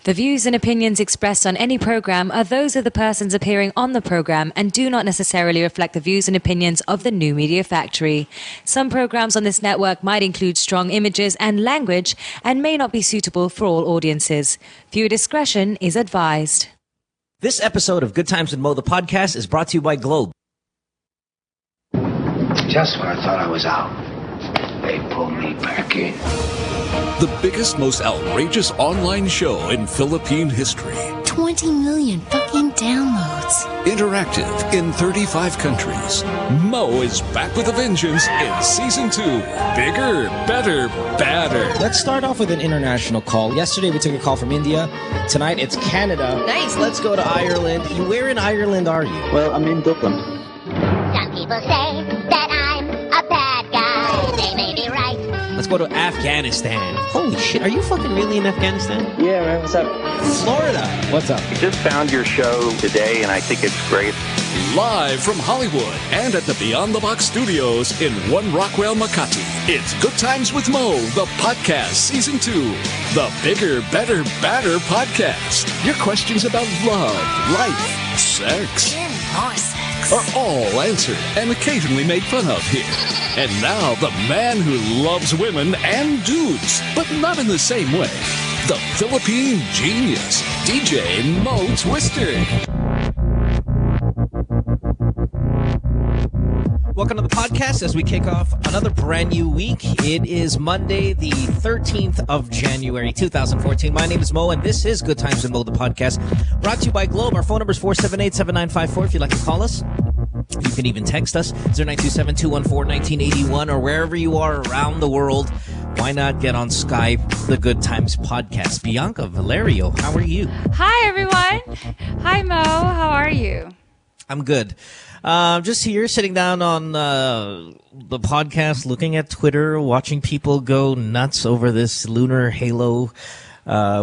The views and opinions expressed on any program are those of the persons appearing on the program and do not necessarily reflect the views and opinions of the New Media Factory. Some programs on this network might include strong images and language and may not be suitable for all audiences. Viewer discretion is advised. This episode of Good Times with Mo, the podcast, is brought to you by Globe. Just when I thought I was out, they pulled me back in. The biggest, most outrageous online show in Philippine history. 20 million fucking downloads. Interactive in 35 countries. Mo is back with a vengeance in Season 2. Bigger, better, badder. Let's start off with an international call. Yesterday we took a call from India. Tonight it's Canada. Nice. Let's go to Ireland. Where in Ireland are you? Well, I'm in Dublin. Some people say that I'm a bad guy. They may be right. Let's go to Afghanistan. Holy shit, are you fucking really in Afghanistan? Yeah, man, what's up? Florida. What's up? I just found your show today, and I think it's great. Live from Hollywood and at the Beyond the Box studios in One Rockwell, Makati. It's Good Times with Mo, the podcast, Season 2. The Bigger, Better, Badder podcast. Your questions about love, life, sex. More sex. Are all answered and occasionally made fun of here. And now, the man who loves women and dudes, but not in the same way. The Philippine genius, DJ Mo Twister. Welcome to the podcast as we kick off another brand new week. It is Monday, the 13th of January, 2014. My name is Mo, and this is Good Times with Mo, the podcast, brought to you by Globe. Our phone number is 478-7954 if you'd like to call us. You can even text us, 0927-214-1981, or wherever you are around the world. Why not get on Skype, the Good Times podcast? Bianca Valerio, how are you? Hi, everyone. Hi, Mo. How are you? I'm good. Just here, sitting down on the podcast, looking at Twitter, watching people go nuts over this lunar halo,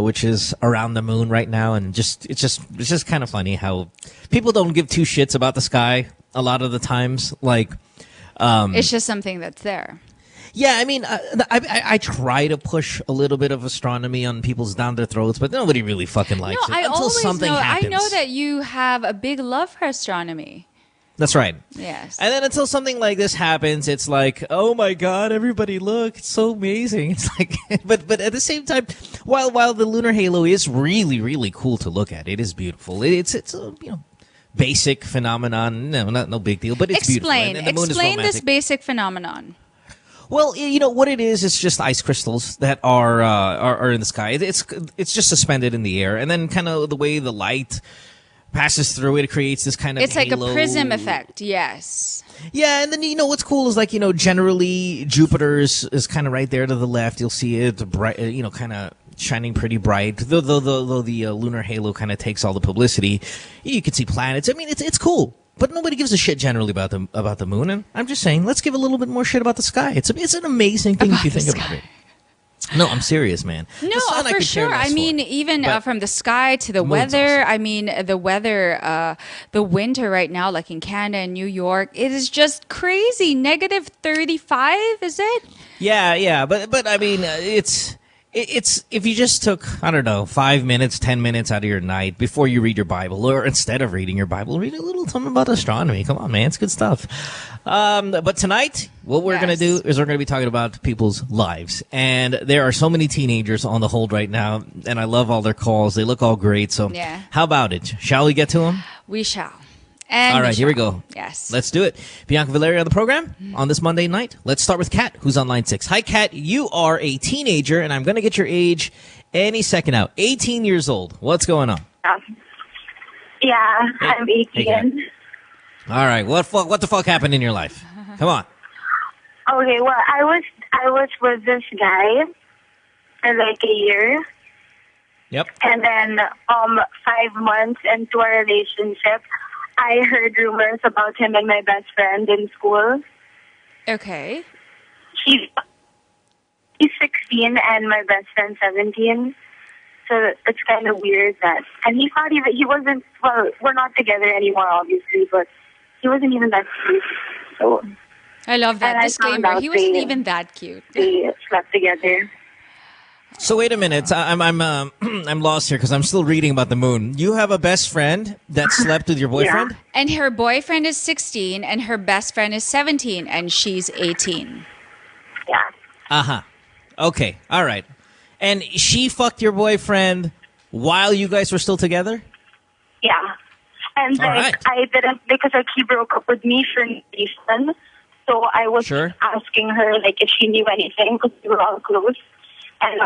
which is around the moon right now, and it's just kind of funny how people don't give two shits about the sky a lot of the times. Like, it's just something that's there. Yeah, I mean, I try to push a little bit of astronomy on people's down their throats, but nobody really fucking likes it until something happens. I know that you have a big love for astronomy. That's right. Yes. And then until something like this happens, it's like, oh my God, everybody look, it's so amazing. It's like, but at the same time, while the lunar halo is really, really cool to look at, it is beautiful. It's a, basic phenomenon. No big deal, but it's beautiful. And the moon is explain romantic. this basic phenomenon. Well, what it is, it's just ice crystals that are in the sky. It's just suspended in the air, and then kind of the way the light passes through it creates this kind of It's halo. like a prism effect, yes. Yeah, and then, what's cool is, like, generally Jupiter is kind of right there to the left. You'll see it bright, kind of shining pretty bright. Though the lunar halo kind of takes all the publicity, you can see planets. I mean, it's cool. But nobody gives a shit generally about the moon, and I'm just saying, let's give a little bit more shit about the sky. It's an amazing thing if you think about it. No, I'm serious, man. No, for sure. I mean, even from the sky to the weather. Awesome. I mean, the weather, the winter right now, like in Canada and New York, it is just crazy. Negative 35, is it? Yeah. But I mean, it's if you just took, I don't know, 5 minutes, 10 minutes out of your night before you read your Bible, or instead of reading your Bible, read a little something about astronomy. Come on, man, it's good stuff. But tonight, what we're going to do is we're going to be talking about people's lives. And there are so many teenagers on the hold right now, and I love all their calls. They look all great. So how about it? Shall we get to them? We shall. And all right, here we go. Yes. Let's do it. Bianca Valerio on the program on this Monday night. Let's start with Kat, who's on line 6. Hi, Kat. You are a teenager, and I'm going to get your age any second now. 18 years old. What's going on? Yeah, I'm 18. Hey, all right. What the fuck happened in your life? Come on. Okay, well, I was with this guy for like a year. Yep. And then 5 months into our relationship, I heard rumors about him and my best friend in school. Okay. He's 16 and my best friend 17. So it's kind of weird that... And he thought he wasn't... Well, we're not together anymore, obviously, but he wasn't even that cute. So... I love that disclaimer. He wasn't even that cute. They slept together. So wait a minute, I'm I'm lost here because I'm still reading about the moon. You have a best friend that slept with your boyfriend? Yeah. And her boyfriend is 16 and her best friend is 17 and she's 18. Yeah. Uh-huh. Okay, all right. And she fucked your boyfriend while you guys were still together? Yeah. And All right. I didn't, because like he broke up with me for no reason. So I was asking her like if she knew anything because we were all close. And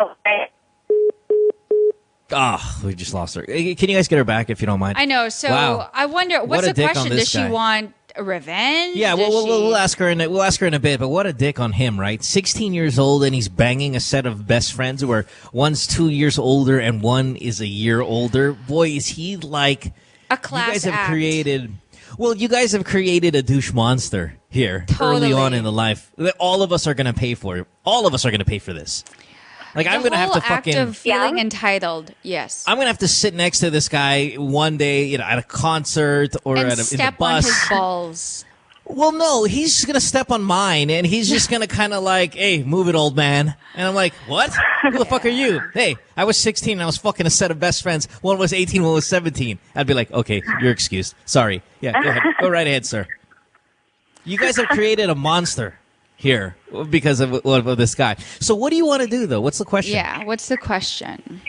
we just lost her. Can you guys get her back if you don't mind? I know. So Wow. I wonder, what's What a the dick on question? this Does she guy. want revenge? Yeah, Does we'll ask her we'll ask her in a bit. But what a dick on him, right? 16 years old and he's banging a set of best friends who are one's 2 years older and one is a year older. Boy, is he like a class you guys have act. created. Well, you guys have created a douche monster here early on in the life that all of us are going to pay for. All of us are going to pay for this. Like I'm going to have to fucking act of feeling entitled. Yes. I'm going to have to sit next to this guy one day, at a concert or and at in the step bus. on his balls. Well, no, he's just going to step on mine, and he's just going to kind of like, hey, move it, old man. And I'm like, what? Who the fuck are you? Hey, I was 16, and I was fucking a set of best friends. One was 18, one was 17. I'd be like, okay, you're excused. Sorry. Yeah, go ahead. Go right ahead, sir. You guys have created a monster here because of this guy. So what do you want to do, though? What's the question? Yeah, what's the question?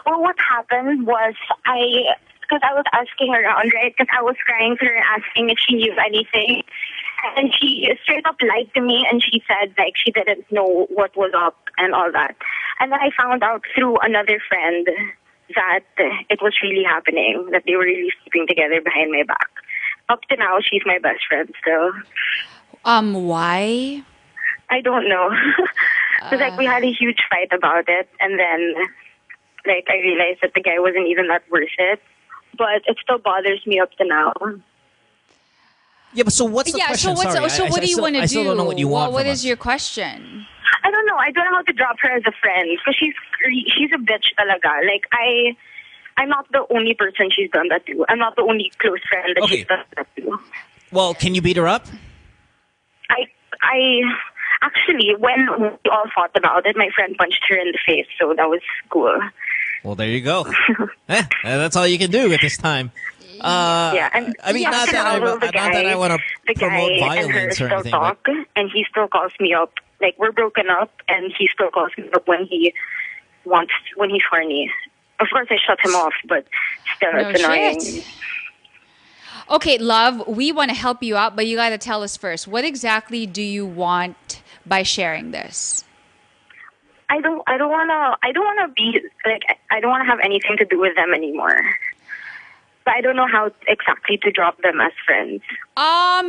well, what happened was because I was asking around, right? Because I was crying to her, asking if she knew anything. And she straight up lied to me, and she said, like, she didn't know what was up and all that. And then I found out through another friend that it was really happening, that they were really sleeping together behind my back. Up to now, she's my best friend still. Why? I don't know. Because, like, we had a huge fight about it, and then, like, I realized that the guy wasn't even that worth it. But it still bothers me up to now. Yeah, but so what's the question? So what do you want to do? I still don't know what you want What from is us. your question? I don't know. I don't know how to drop her as a friend because she's a bitch talaga. Like, I'm not the only person she's done that to. I'm not the only close friend that she's done that to. Well, can you beat her up? I actually, when we all fought about it, my friend punched her in the face, so that was cool. Well, there you go. That's all you can do at this time. Yeah, and I mean, not that I want to promote violence or anything. Talk, and he still calls me up. Like, we're broken up, and he still calls me up when he's horny. Of course, I shut him off, but still, it's annoying. Shit. Okay, love, we want to help you out, but you got to tell us first. What exactly do you want by sharing this? I don't want to be like, I don't want to have anything to do with them anymore. But I don't know how exactly to drop them as friends.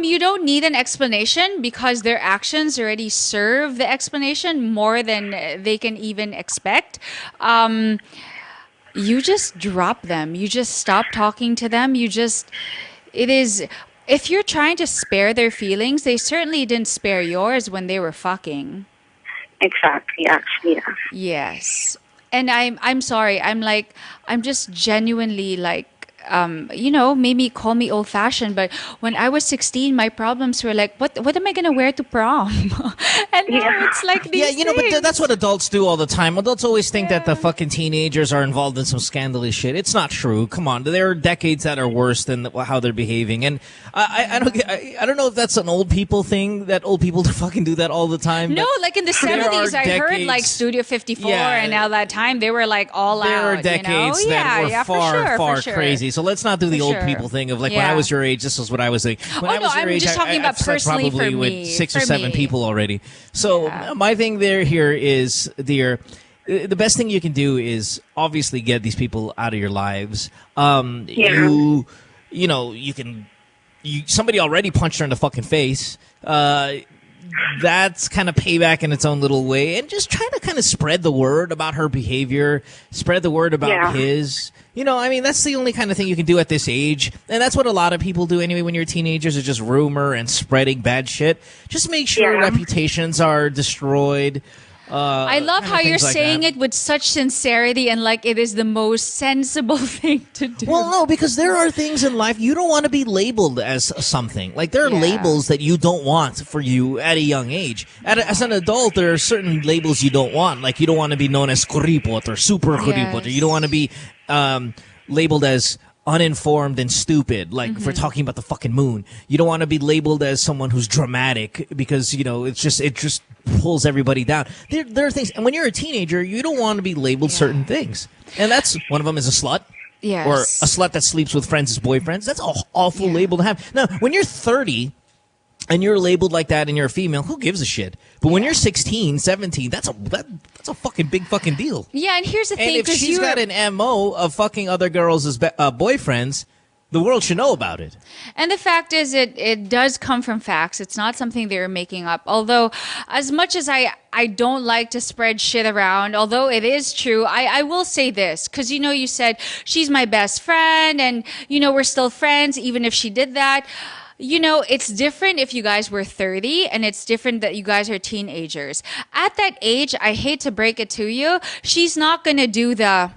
You don't need an explanation because their actions already serve the explanation more than they can even expect. You just drop them. You just stop talking to them. If you're trying to spare their feelings, they certainly didn't spare yours when they were fucking. Exactly, actually, yeah. Yes. And I'm sorry. I'm just genuinely like, maybe call me old-fashioned, but when I was 16, my problems were like, what am I going to wear to prom? And now it's like these but that's what adults do all the time. Adults always think that the fucking teenagers are involved in some scandalous shit. It's not true. Come on. There are decades that are worse than how they're behaving. And I don't know if that's an old people thing, that old people fucking do that all the time. No, like in the 70s, I heard like Studio 54, and now that time they were like all there out. There are decades that were far crazy. So let's not do the old people thing of like when I was your age, this was what I was like. When I was your I'm age, just talking about personally probably for me. With 6 or 7 people already. So my thing here is, dear, the best thing you can do is obviously get these people out of your lives. Somebody already punched her in the fucking face. That's kind of payback in its own little way, and just try to kind of spread the word about her behavior, spread the word about his. That's the only kind of thing you can do at this age, and that's what a lot of people do anyway when you're teenagers, is just rumor and spreading bad shit. Just make sure reputations are destroyed. I love how you're saying it with such sincerity and like it is the most sensible thing to do. Well, no, because there are things in life you don't want to be labeled as something. Like there are labels that you don't want for you at a young age. As an adult, there are certain labels you don't want. Like you don't want to be known as kuripot or super kuripot. Or you don't want to be labeled as uninformed and stupid, like if we're talking about the fucking moon. You don't want to be labeled as someone who's dramatic because, you know, it just pulls everybody down. There are things, and when you're a teenager, you don't want to be labeled certain things. And that's one of them is a slut. Yes. Or a slut that sleeps with friends' boyfriends. That's an awful label to have. Now, when you're 30 and you're labeled like that and you're a female, who gives a shit? But when you're 16, 17, that's a fucking big fucking deal. Yeah, and here's the thing. And if she's got an MO of fucking other girls as boyfriends, the world should know about it. And the fact is, it does come from facts. It's not something they're making up. Although, as much as I don't like to spread shit around, although it is true, I will say this. Because, you know, you said, she's my best friend and, you know, we're still friends even if she did that. You know, it's different if you guys were 30 and it's different that you guys are teenagers. At that age, I hate to break it to you, she's not going to do the,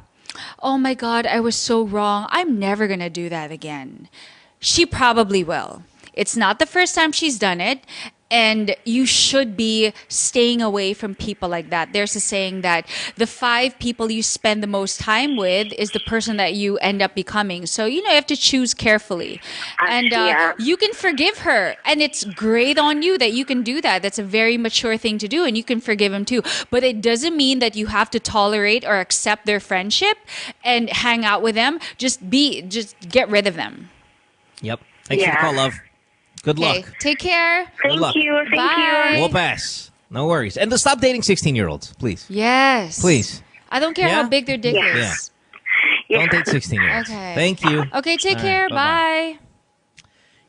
oh my God, I was so wrong. I'm never going to do that again. She probably will. It's not the first time she's done it. And you should be staying away from people like that. There's a saying that the 5 people you spend the most time with is the person that you end up becoming. So, you know, you have to choose carefully. And you can forgive her. And it's great on you that you can do that. That's a very mature thing to do. And you can forgive him too. But it doesn't mean that you have to tolerate or accept their friendship and hang out with them. Just get rid of them. Yep. Thanks for the call, love. Good luck. Take care. Thank you. Bye. We'll pass. No worries. And stop dating 16-year-olds, please. Yes. Please. I don't care how big their dick is. Yeah. Don't date 16-year-olds. Okay. Thank you. Okay, take care. Right, bye.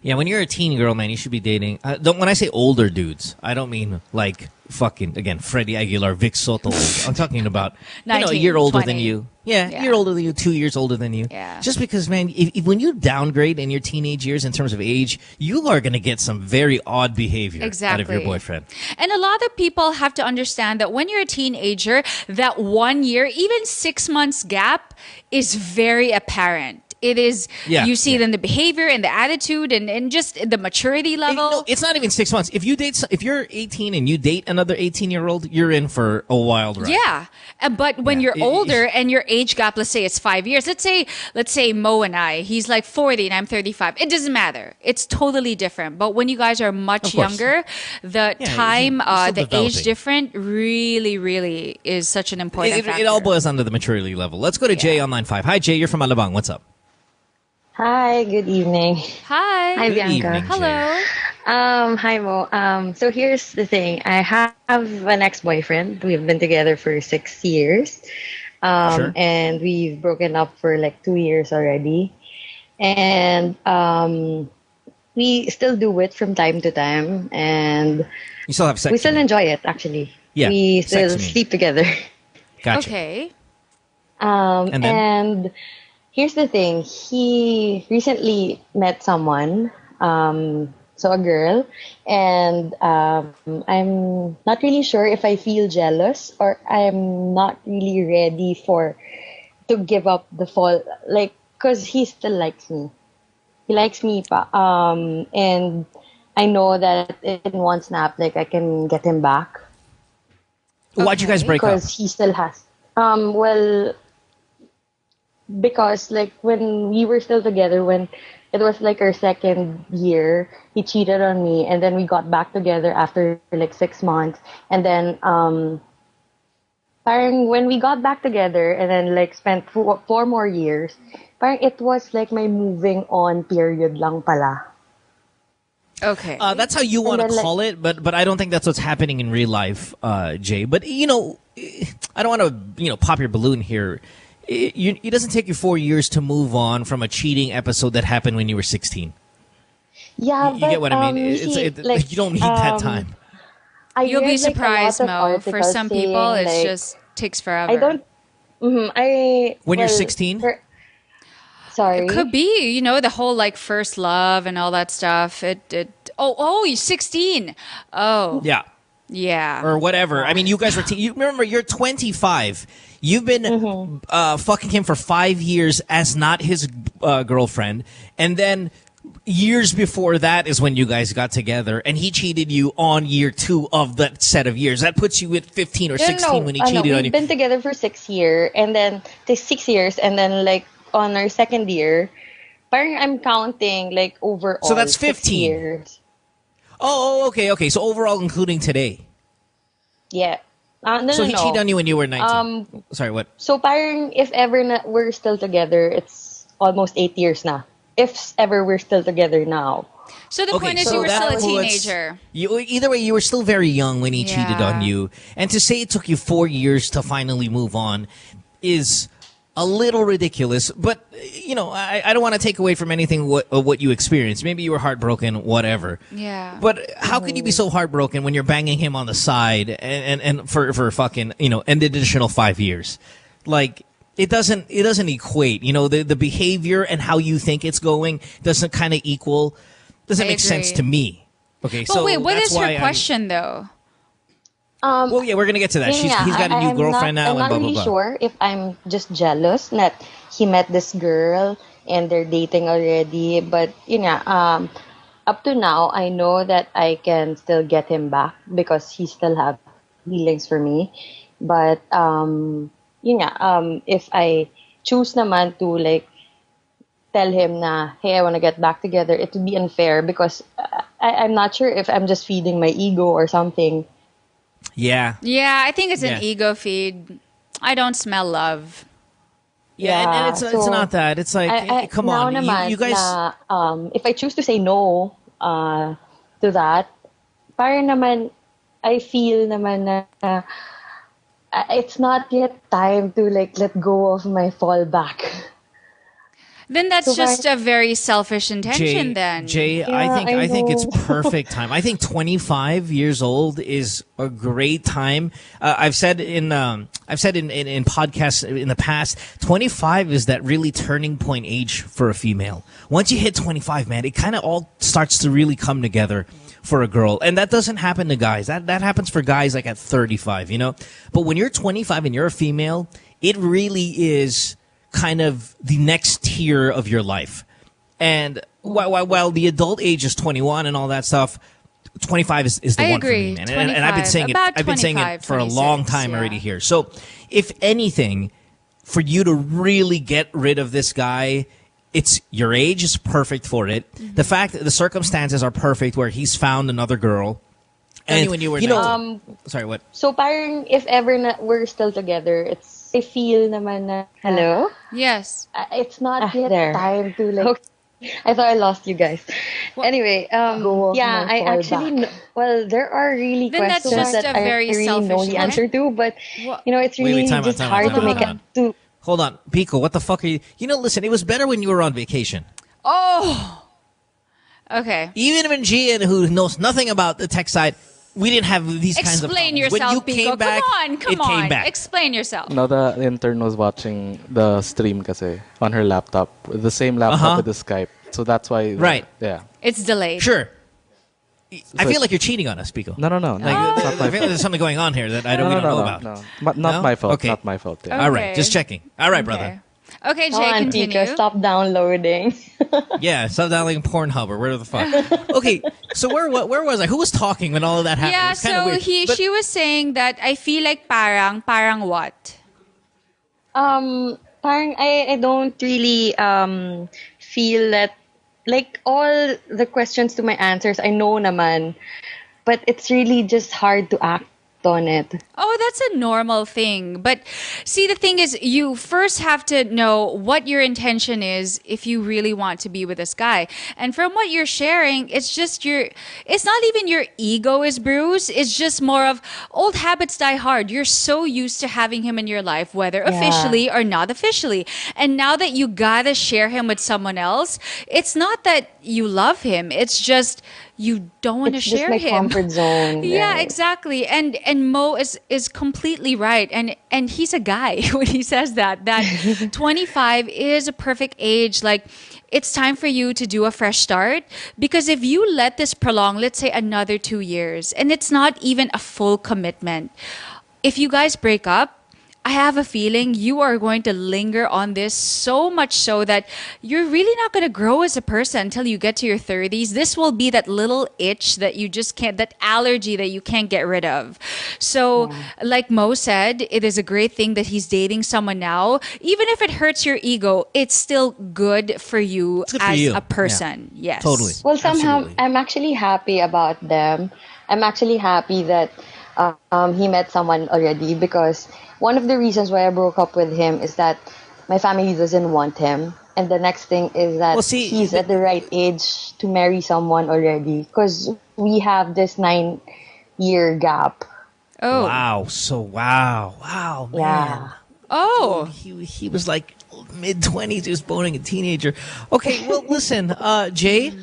Yeah, when you're a teen girl, man, you should be dating. When I say older dudes, I don't mean like fucking, again, Freddie Aguilar, Vic Soto. I'm talking about 19, a year older 20. than you. Yeah, a year older than you, 2 years older than you. Yeah. Just because, man, if when you downgrade in your teenage years in terms of age, you are going to get some very odd behavior out of your boyfriend. And a lot of people have to understand that when you're a teenager, that 1 year, even 6 months gap is very apparent. It is, you see it in the behavior and the attitude and just the maturity level. No, it's not even 6 months. If you're 18 and you date another 18-year-old, you're in for a wild ride. Yeah. But when you're older and your age gap, let's say it's 5 years. Let's say Mo and I, he's like 40 and I'm 35. It doesn't matter. It's totally different. But when you guys are much younger, the time, the age difference really, really is such an important factor. It all boils down to the maturity level. Let's go to Jay on line 5. Hi, Jay. You're from Alabang. What's up? Hi, good evening. Hi. Hi, Bianca. Evening, hello. Hi, Mo. So here's the thing. I have an ex-boyfriend. We've been together for 6 years. And we've broken up for like 2 years already. And we still do it from time to time. And you still have sex? We still enjoy it, actually. Yeah. We still sleep together. Gotcha. Okay. And here's the thing. He recently met someone, so a girl, and I'm not really sure if I feel jealous or I'm not really ready to give up the fall, like, because he still likes me. He likes me, and I know that in one snap, like, I can get him back. Why'd you guys break up? Because he still has. Because like when we were still together, when it was like our second year, he cheated on me, and then we got back together after like 6 months, and then parang when we got back together and then like spent 4 more years, parang it was like my moving on period lang pala. Okay. That's how you want to call it, but I don't think that's what's happening in real life, Jay. But you know, I don't want to pop your balloon here. It doesn't take you 4 years to move on from a cheating episode that happened when you were 16. Yeah, you get what I mean? You don't need that time. You'll be surprised, Mo. For some people, it just takes forever. I don't. When you're 16. Sorry. It could be, the whole like first love and all that stuff. You're 16. Oh. Yeah. Yeah. Or whatever. I mean, you guys were... you remember, you're 25. You've been fucking him for 5 years as not his girlfriend. And then years before that is when you guys got together. And he cheated you on year 2 of that set of years. That puts you at 15 or 16 when he cheated on you. We've been together for 6 years. And then 6 years. And then like on our second year, parang I'm counting like overall. So that's 15 6 years. Oh, okay. So overall, including today. Yeah. So he cheated on you when you were 19. Sorry, what? So parang if ever we're still together, it's almost 8 years na. If ever we're still together now. So the point is you were still a teenager. Either way, you were still very young when he cheated on you. And to say it took you 4 years to finally move on is a little ridiculous. But, you know, I don't want to take away from anything what you experienced. Maybe you were heartbroken, whatever. Yeah. But how could you be so heartbroken when you're banging him on the side and for fucking, you know, an additional 5 years? Like, it doesn't equate. You know, the behavior and how you think it's going doesn't kind of equal, doesn't make sense to me. Okay, but so wait, what that's is her why question though? Well, yeah, we're gonna get to that. He's got a new girlfriend now, I'm and blah not blah really blah. sure if I'm just jealous that he met this girl and they're dating already. But you know, up to now, I know that I can still get him back because he still have feelings for me. But if I choose naman to like tell him na, hey, I want to get back together, it would be unfair because I'm not sure if I'm just feeding my ego or something. Yeah. Yeah, I think it's an ego feed. I don't smell love. Yeah, and it's not that. It's like, come on, you guys... if I choose to say no to that, parang naman, I feel naman na it's not yet time to like let go of my fallback. Then that's just a very selfish intention. Jay, Yeah, I think it's know. perfect time. I think 25 years old is a great time. I've said in podcasts in the past, 25 is that really turning point age for a female. Once you hit 25, man, it kind of all starts to really come together for a girl. And that doesn't happen to guys. That happens for guys like at 35, you know? But when you're 25 and you're a female, it really is kind of the next tier of your life. And while the adult age is 21 and all that stuff, 25 is the one for me, man. And I've been saying it for a long time already here. So if anything, for you to really get rid of this guy, it's your age is perfect for it. Mm-hmm. The fact that the circumstances are perfect where he's found another girl. And when you were sorry, what? So parang if ever we're still together, I feel naman na... Hello? Yes. It's not yet time to like... I thought I lost you guys. Anyway, I actually... Well, there are really questions that I really know the answer to, but, you know, it's really just hard to make it... Hold on. Pico, what the fuck are you... You know, listen, it was better when you were on vacation. Oh! Okay. Even when Gian, who knows nothing about the tech side... We didn't have these kinds of problems. Explain yourself, when you Pico. Came back, come on. Explain yourself. No, the intern was watching the stream kasi on her laptop. The same laptop with the Skype. So that's why... Right. Yeah. It's delayed. Sure. I feel like you're cheating on us, Pico. No. I feel like there's something going on here that I don't know about. No. Not my fault. Okay. Not my fault. Yeah. Okay. All right. Just checking. All right, brother. Okay, Jay, continue. Pico, stop downloading. Yeah, stop downloading Pornhub or where the fuck. Okay, so where was I? Who was talking when all of that happened? Yeah, it was kind of weird. she was saying that I feel like parang what? Parang I don't really feel that like all the questions to my answers I know naman, but it's really just hard to act on it. Oh, that's a normal thing. But see, the thing is, you first have to know what your intention is if you really want to be with this guy. And from what you're sharing, it's just it's not even your ego is bruised. It's just more of old habits die hard. You're so used to having him in your life, whether officially or not officially. And now that you gotta share him with someone else, it's not that you love him. It's just you don't want to share him. It's just my comfort zone. Yeah, exactly. And Mo is completely right. And he's a guy when he says that 25 is a perfect age. Like it's time for you to do a fresh start. Because if you let this prolong, let's say another 2 years, and it's not even a full commitment, if you guys break up, I have a feeling you are going to linger on this so much so that you're really not going to grow as a person until you get to your 30s. This will be that little itch that you just can't, that allergy that you can't get rid of. So, like Mo said, it is a great thing that he's dating someone now. Even if it hurts your ego, it's still good for you as a person. Yeah. Yes. Totally. Well, somehow Absolutely. I'm actually happy about them. I'm actually happy that he met someone already, because one of the reasons why I broke up with him is that my family doesn't want him. And the next thing is that he's at the right age to marry someone already, because we have this 9-year gap. Oh. Wow. So, wow, man. Yeah. Oh. He was like mid-20s. He was boning a teenager. Okay, well, listen, Jay,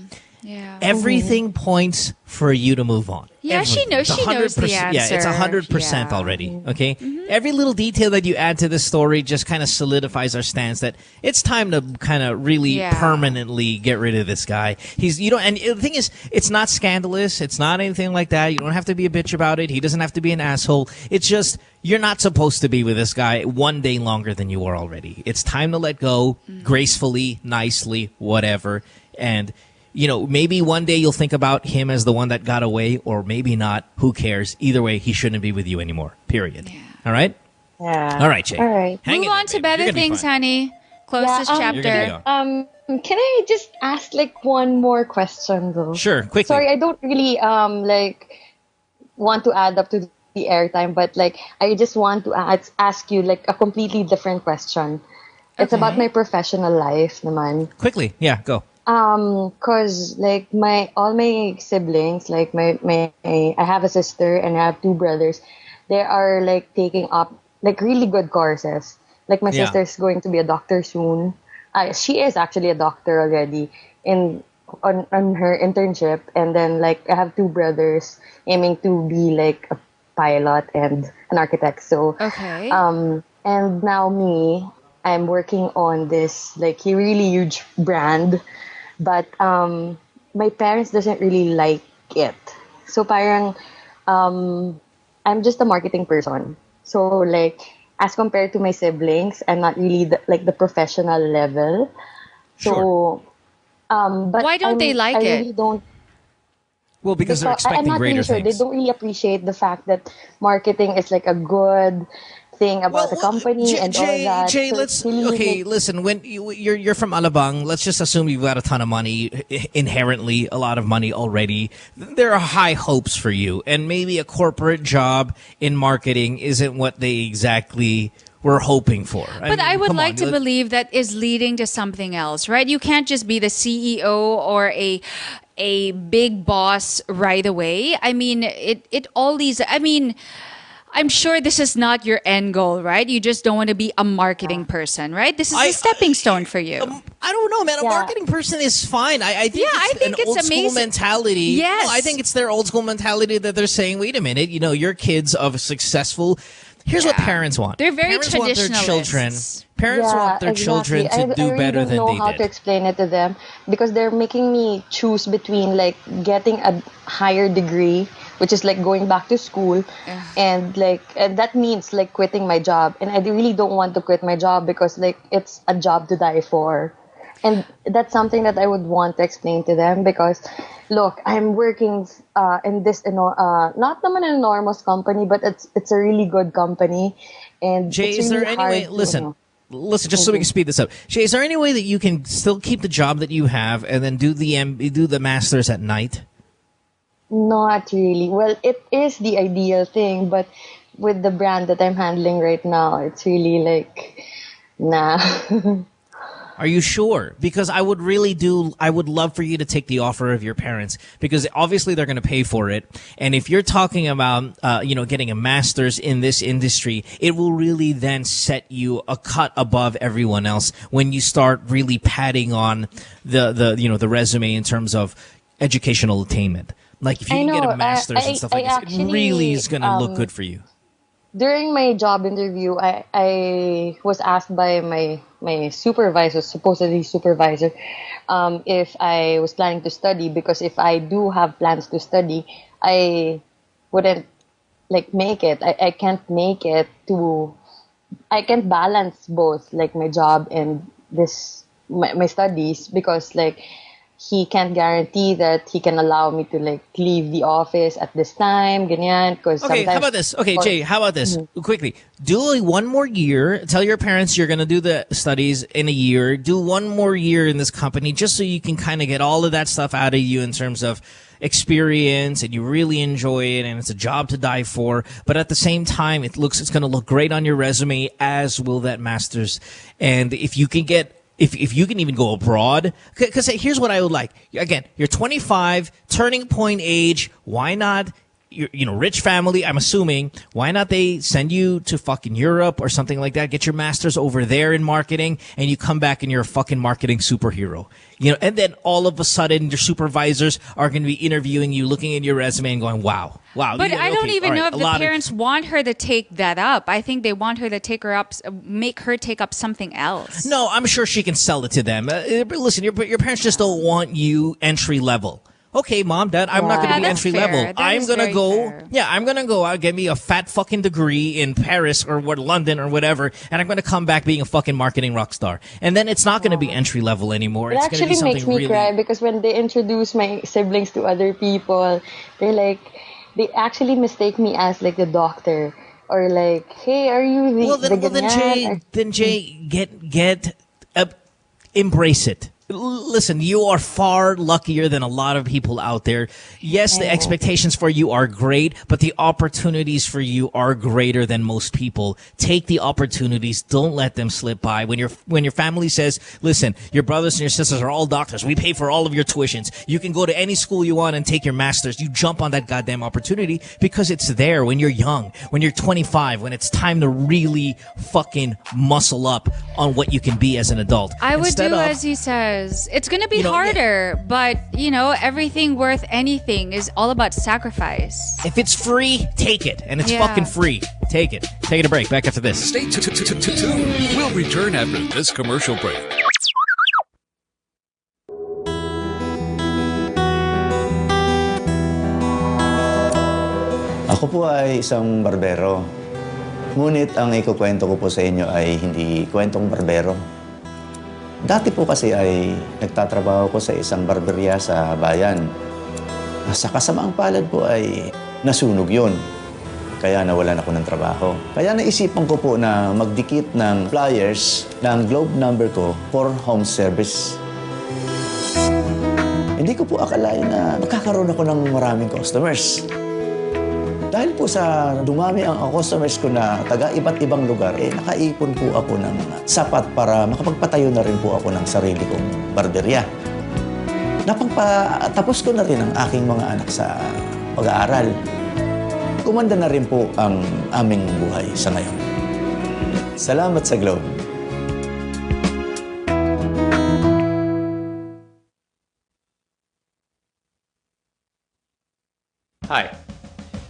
everything points for you to move on. Yeah, she knows the answer. Yeah, it's 100% already, okay? Every little detail that you add to this story just kind of solidifies our stance that it's time to kind of really permanently get rid of this guy. And the thing is, it's not scandalous. It's not anything like that. You don't have to be a bitch about it. He doesn't have to be an asshole. It's just, you're not supposed to be with this guy one day longer than you are already. It's time to let go gracefully, nicely, whatever. And maybe one day you'll think about him as the one that got away, or maybe not. Who cares? Either way, he shouldn't be with you anymore. Period. Yeah. All right? Yeah. All right, Jay. All right. Move on to better things, honey. Close this chapter. Can I just ask one more question though? Sure, quickly. Sorry, I don't really want to add up to the airtime, but I just want to ask you a completely different question. It's about my professional life, naman. Quickly, yeah, go. Cause all my siblings, I have a sister and I have 2 brothers. They are taking up really good courses. My sister's going to be a doctor soon. She is actually a doctor already on her internship. And then I have 2 brothers aiming to be a pilot and an architect. So and now me, I'm working on this really huge brand. But my parents doesn't really like it. So parang I'm just a marketing person. So as compared to my siblings, I'm not really the professional level. So but why don't they like I it? really don't. Well, because they're expecting I'm not greater really sure. things. They don't really appreciate the fact that marketing is a good thing about the company and all that. Jay, So listen. When you're from Alabang, let's just assume you've got a ton of money, inherently a lot of money already. There are high hopes for you, and maybe a corporate job in marketing isn't what they exactly were hoping for. But I would like to believe that is leading to something else, right? You can't just be the CEO or a big boss right away. I mean, I'm sure this is not your end goal, right? You just don't want to be a marketing person, right? This is a stepping stone for you. I don't know, man. A marketing person is fine. I think it's old school mentality. Yes. No, I think it's their old school mentality that they're saying, wait a minute, your kids of successful. Here's what parents want. They're very traditionalists. Parents want their children to do better than they did. I really don't know how to explain it to them, because they're making me choose between getting a higher degree, which is going back to school, and that means quitting my job, and I really don't want to quit my job because it's a job to die for. And that's something that I would want to explain to them, because look, I'm working in this not naman an enormous company, but it's a really good company. And Jay, is there any way, listen, just so we can speed this up. Jay, is there any way that you can still keep the job that you have and then do the masters at night? Not really. Well, it is the ideal thing, but with the brand that I'm handling right now, it's really nah. Are you sure? Because I would love for you to take the offer of your parents, because obviously they're going to pay for it. And if you're talking about, getting a master's in this industry, it will really then set you a cut above everyone else when you start really padding on the resume in terms of educational attainment. If you can get a master's and stuff like this, it really is going to look good for you. during my job interview, I was asked by my supervisor, supposedly supervisor, if I was planning to study, because if I do have plans to study, I wouldn't like make it. I can't make it to. I can't balance both, like my job and my studies, because like he can't guarantee that he can allow me to like leave the office at this time, ganyan. Because okay, how about this? Okay, Jay, how about this? Quickly, do one more year. Tell your parents you're going to do the studies in a year. Do one more year in this company just so you can kind of get all of that stuff out of you in terms of experience, and you really enjoy it, and it's a job to die for. But at the same time, it's going to look great on your resume, as will that master's. And if you can get. If you can even go abroad, because here's what I would like. Again, you're 25, turning point age. Why not? Rich family, I'm assuming. Why not they send you to fucking Europe or something like that? Get your master's over there in marketing, and you come back and you're a fucking marketing superhero. And then all of a sudden your supervisors are going to be interviewing you, looking at your resume and going, wow. But I don't even know if the parents want her to take that up. I think they want her to make her take up something else. No, I'm sure she can sell it to them. Listen, your parents just don't want you entry level. Okay, Mom, Dad, I'm not going to be entry level. I'm going to go. Fair. Yeah, I'm going to go out, get me a fat fucking degree in Paris or London or whatever, and I'm going to come back being a fucking marketing rock star. And then it's not going to be entry level anymore. It's actually be makes me cry, because when they introduce my siblings to other people, they actually mistake me as like the doctor, or like, hey, are you the then Jay, embrace it. Listen, you are far luckier than a lot of people out there. Yes, the expectations for you are great, but the opportunities for you are greater than most people. Take the opportunities. Don't let them slip by. When your family says, listen, your brothers and your sisters are all doctors. We pay for all of your tuitions. You can go to any school you want and take your master's. You jump on that goddamn opportunity because it's there when you're young, when you're 25, when it's time to really fucking muscle up on what you can be as an adult. I would do as he says. It's going to be harder, but, everything worth anything is all about sacrifice. If it's free, take it. And it's fucking free. Take it. Take a break. Back after this. Stay tuned. We'll return after this commercial break. Ako po ay isang barbero. Ngunit ang ikukwento ko po sa inyo ay hindi kwentong barbero. Dati po kasi ay nagtatrabaho ko sa isang barberya sa bayan. Sa kasamaang palad po ay nasunog yun. Kaya nawalan ako ng trabaho. Kaya naisipan ko po na magdikit ng flyers ng globe number ko for home service. Hindi ko po akalain na magkakaroon ako ng maraming customers. Dahil po sa dumami ang customers ko na taga iba't ibang lugar, nakaipon po ako ng sapat para makapagpatayo na rin po ako ng sarili kong barberya. Tapos ko na rin ang aking mga anak sa pag-aaral. Kumanda na rin po ang aming buhay sa ngayon. Salamat sa Globe. Hi.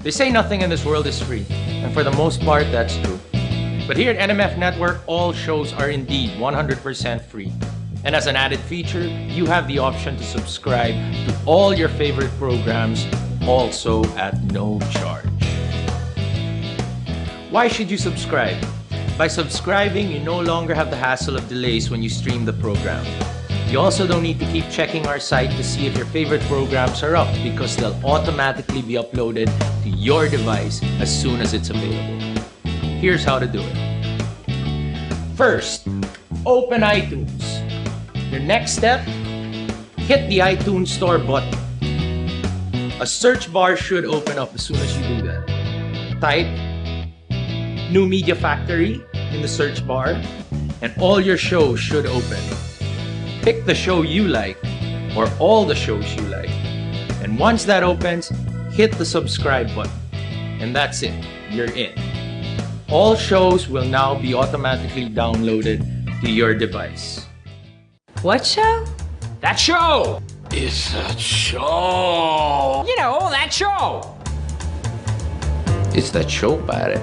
They say nothing in this world is free, and for the most part, that's true. But here at NMF Network, all shows are indeed 100% free. And as an added feature, you have the option to subscribe to all your favorite programs, also at no charge. Why should you subscribe? By subscribing, you no longer have the hassle of delays when you stream the program. You also don't need to keep checking our site to see if your favorite programs are up, because they'll automatically be uploaded to your device as soon as it's available. Here's how to do it. First, open iTunes. Your next step, hit the iTunes Store button. A search bar should open up as soon as you do that. Type New Media Factory in the search bar, and all your shows should open. Pick the show you like, or all the shows you like. And once that opens, hit the subscribe button. And that's it. You're in. All shows will now be automatically downloaded to your device. What show? That show! It's a show! You know, that show! It's that show, pare.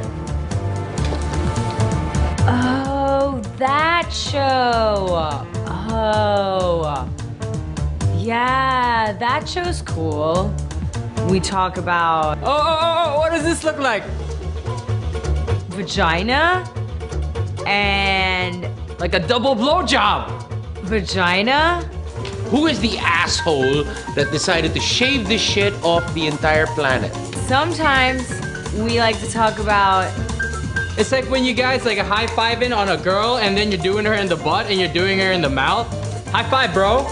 Oh, that show. Oh. Yeah, that show's cool. We talk about... Oh, what does this look like? Vagina and... Like a double blowjob. Vagina? Who is the asshole that decided to shave this shit off the entire planet? Sometimes we like to talk about... It's like when you guys like a high-fiving on a girl and then you're doing her in the butt and you're doing her in the mouth. High five, bro.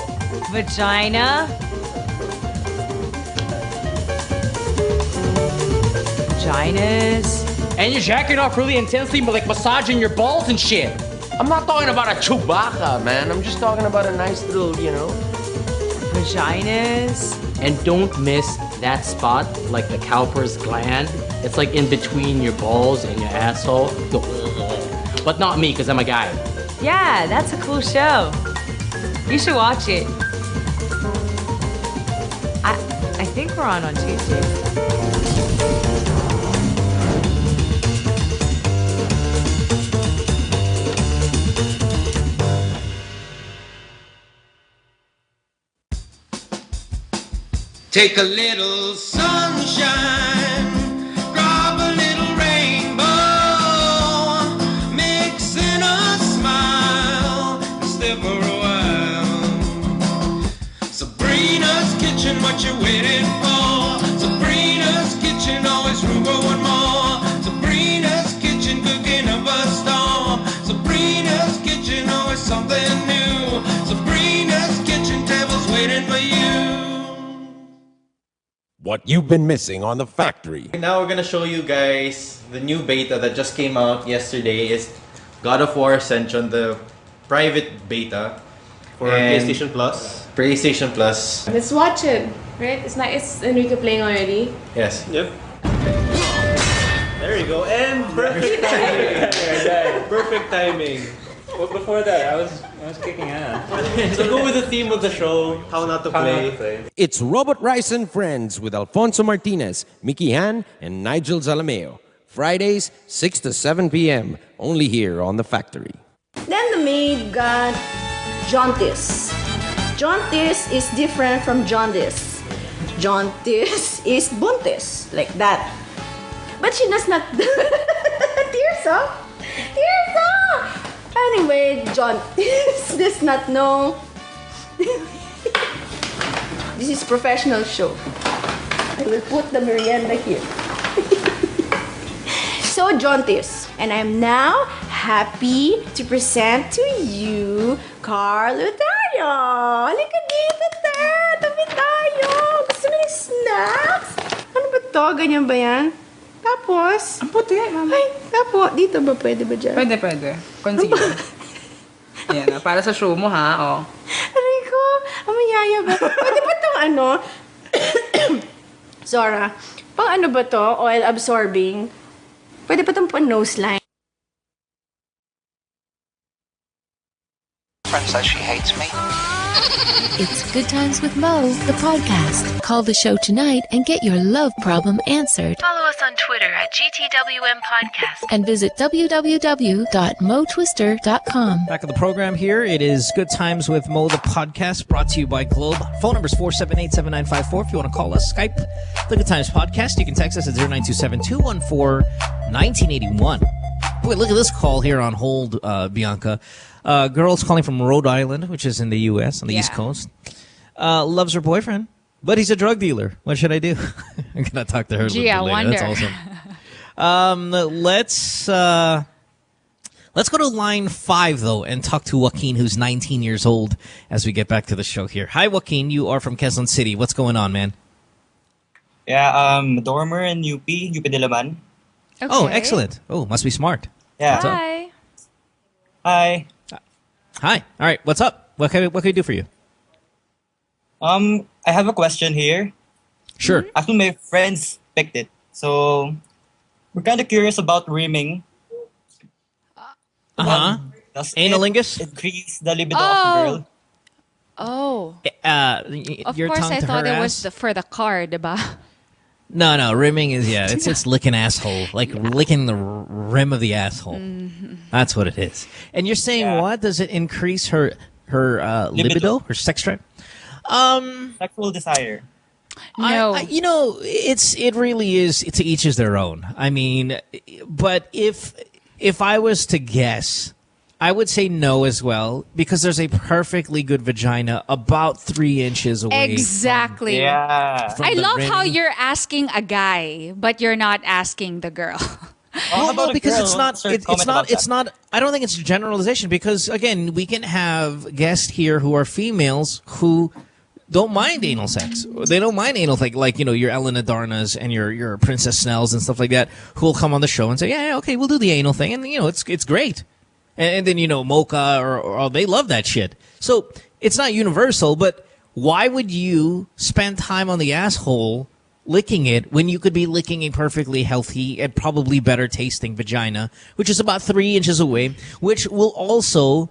Vagina. Vaginas. And you're jacking off really intensely, but like massaging your balls and shit. I'm not talking about a Chewbacca, man. I'm just talking about a nice little, Vaginas. And don't miss that spot, like the Cowper's gland. It's like in between your balls and your asshole. But not me, because I'm a guy. Yeah, that's a cool show. You should watch it. I think we're on Tuesdays. Take a little sunshine, drop a little rainbow, mix in a smile, and stay for a while. Sabrina's kitchen, what you waiting for? Sabrina's kitchen, always room for one more. Sabrina's kitchen, cooking up a storm. Sabrina's kitchen, always something new. Sabrina's kitchen, tables waiting for you. What you've been missing on The Factory. Now we're gonna show you guys the new beta that just came out yesterday. Is God of War Ascension, the private beta for PlayStation Plus. PlayStation Plus. Let's watch it, right? It's Enrique playing already. Yes. Yep. There you go. And perfect timing. Perfect timing. Well, before that, I was kicking ass. So go with the theme of the show, How Not to Play. It's Robot Rice and Friends with Alfonso Martinez, Mickey Han, and Nigel Zalameo. Fridays, 6 to 7 p.m. Only here on The Factory. Then the maid got jaundice. Jaundice is different from jaundice. Jaundice is buntis, like that. But she does not... Tears up! Tears up! Anyway, jaundice does not know. This is professional show. I will put the merienda here. So jaundice. And I'm now happy to present to you Carl Lutario. Halika dito, te. Tabi tayo. Gusto mo ng snacks? Ano ba to? Ganyan ba yan? Tapos? Ang puti, mama. Ay, tapos. Dito ba? Pwede ba dyan? Pwede. Concealer. Ayan, para sa show mo, ha? Oh. Aray ko. Amayaya ba? Pwede ba itong ano? Zora. Pang ano ba to? Oil absorbing. Pwede ba itong pang nose line? Friend says she hates me. It's Good Times with Mo, the podcast. Call the show tonight and get your love problem answered. Follow us on Twitter at GTWM Podcast and visit www.motwister.com. Back of the program here. It is Good Times with Mo, the podcast, brought to you by Globe. Phone number is 478-7954 if you want to call us. Skype, the Good Times Podcast. You can text us at 0927-214-1981. Boy, look at this call here on hold, Bianca. Girl's calling from Rhode Island, which is in the U.S., on the East Coast. Loves her boyfriend, but he's a drug dealer. What should I do? I'm going to talk to her a little bit later. Wonder. That's awesome. Let's go to line 5, though, and talk to Joaquin, who's 19 years old, as we get back to the show here. Hi, Joaquin. You are from Quezon City. What's going on, man? Yeah, dormer in UP de Laban. Okay. Oh, excellent. Oh, must be smart. Yeah. What's up? Hi. Hi. Hi. All right. What's up? What can we do for you? I have a question here. Sure. Actually, my friends picked it, so we're kind of curious about rimming. Does Analingus? it increase the libido of a girl? Oh. Your Of course, tongue I to thought her it ass? was for the car, diba? No, rimming is it's licking asshole, like licking the rim of the asshole. That's what it is. And you're saying what? Does it increase her libido, her sex drive? Sexual desire. No, it really is. To each is their own. I mean, but if I was to guess, I would say no as well, because there's a perfectly good vagina about 3 inches away. Exactly. From I the love rim. how you're asking a guy, but you're not asking the girl. Well, because it's not. I don't think it's a generalization, because again, we can have guests here who are females who don't mind anal sex. They don't mind anal, like your Ellen Adarnas and your Princess Snells and stuff like that, who will come on the show and say, yeah, okay, we'll do the anal thing, and it's great. And then Mocha or they love that shit. So it's not universal, but why would you spend time on the asshole licking it when you could be licking a perfectly healthy and probably better tasting vagina, which is about 3 inches away, which will also,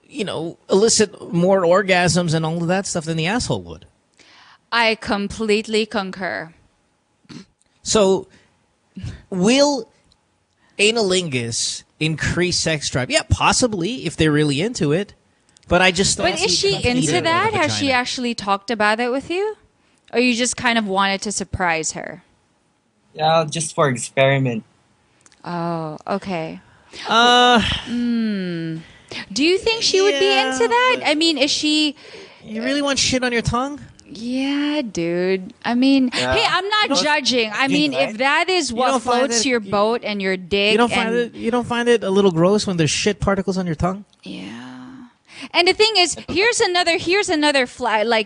elicit more orgasms and all of that stuff than the asshole would. I completely concur. So, will analingus increase sex drive? Yeah, possibly, if they're really into it. But I just don't. But is she into that? Has she actually talked about it with you? Or you just kind of wanted to surprise her? Yeah, just for experiment. Oh, okay. Do you think she would be into that? I mean, is she... You really want shit on your tongue? Yeah, dude. I mean, hey, I'm not judging. I mean, if that is what floats your boat and your dick... You don't find it a little gross when there's shit particles on your tongue? Yeah. And the thing is, here's another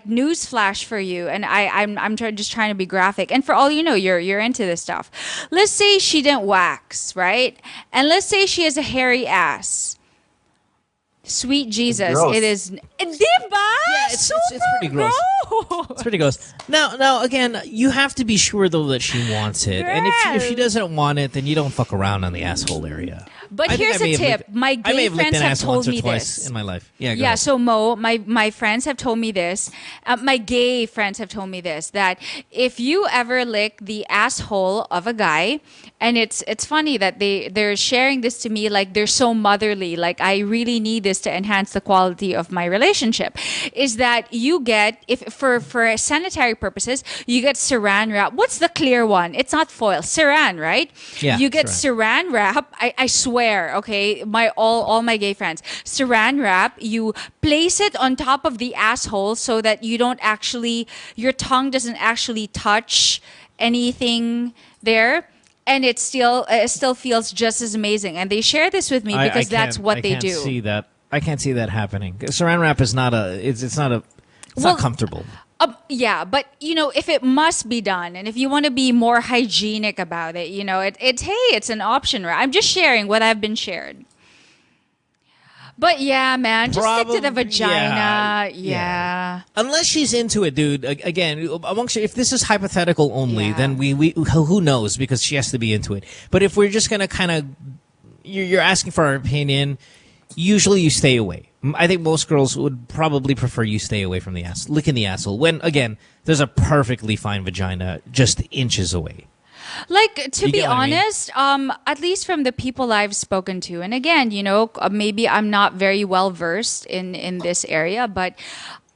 news flash for you, and I'm just trying to be graphic. And for all you know, you're into this stuff. Let's say she didn't wax, right? And let's say she has a hairy ass. Sweet Jesus, it is. Diba? Yeah, it's pretty gross. It's pretty gross. Now, again, you have to be sure though that she wants it, and if she doesn't want it, then you don't fuck around on the asshole area. But here's a tip: my gay friends have told me this in my life. Yeah, yeah. So Mo, my friends have told me this. My gay friends have told me this, that if you ever lick the asshole of a guy, and it's funny that they're sharing this to me like they're so motherly, like I really need this to enhance the quality of my relationship, is that you get, if for sanitary purposes, you get saran wrap. What's the clear one? It's not foil, saran, right? Yeah, you get saran wrap. I swear, okay, all my gay friends, saran wrap, you place it on top of the asshole so that you don't actually, your tongue doesn't actually touch anything there. And it still feels just as amazing. And they share this with me because that's what they do. I can't see that happening. Saran wrap is not not comfortable. Yeah, but if it must be done, and if you want to be more hygienic about it, it's an option, right? I'm just sharing what I've been shared. But yeah, man, just stick to the vagina. Yeah. Unless she's into it, dude. Again, if this is hypothetical only, then we who knows, because she has to be into it. But if we're just gonna kind of, you're asking for our opinion, usually you stay away. I think most girls would probably prefer you stay away from the ass, licking the asshole. When again, there's a perfectly fine vagina just inches away. Like, to be honest, at least from the people I've spoken to, and again, maybe I'm not very well versed in this area, but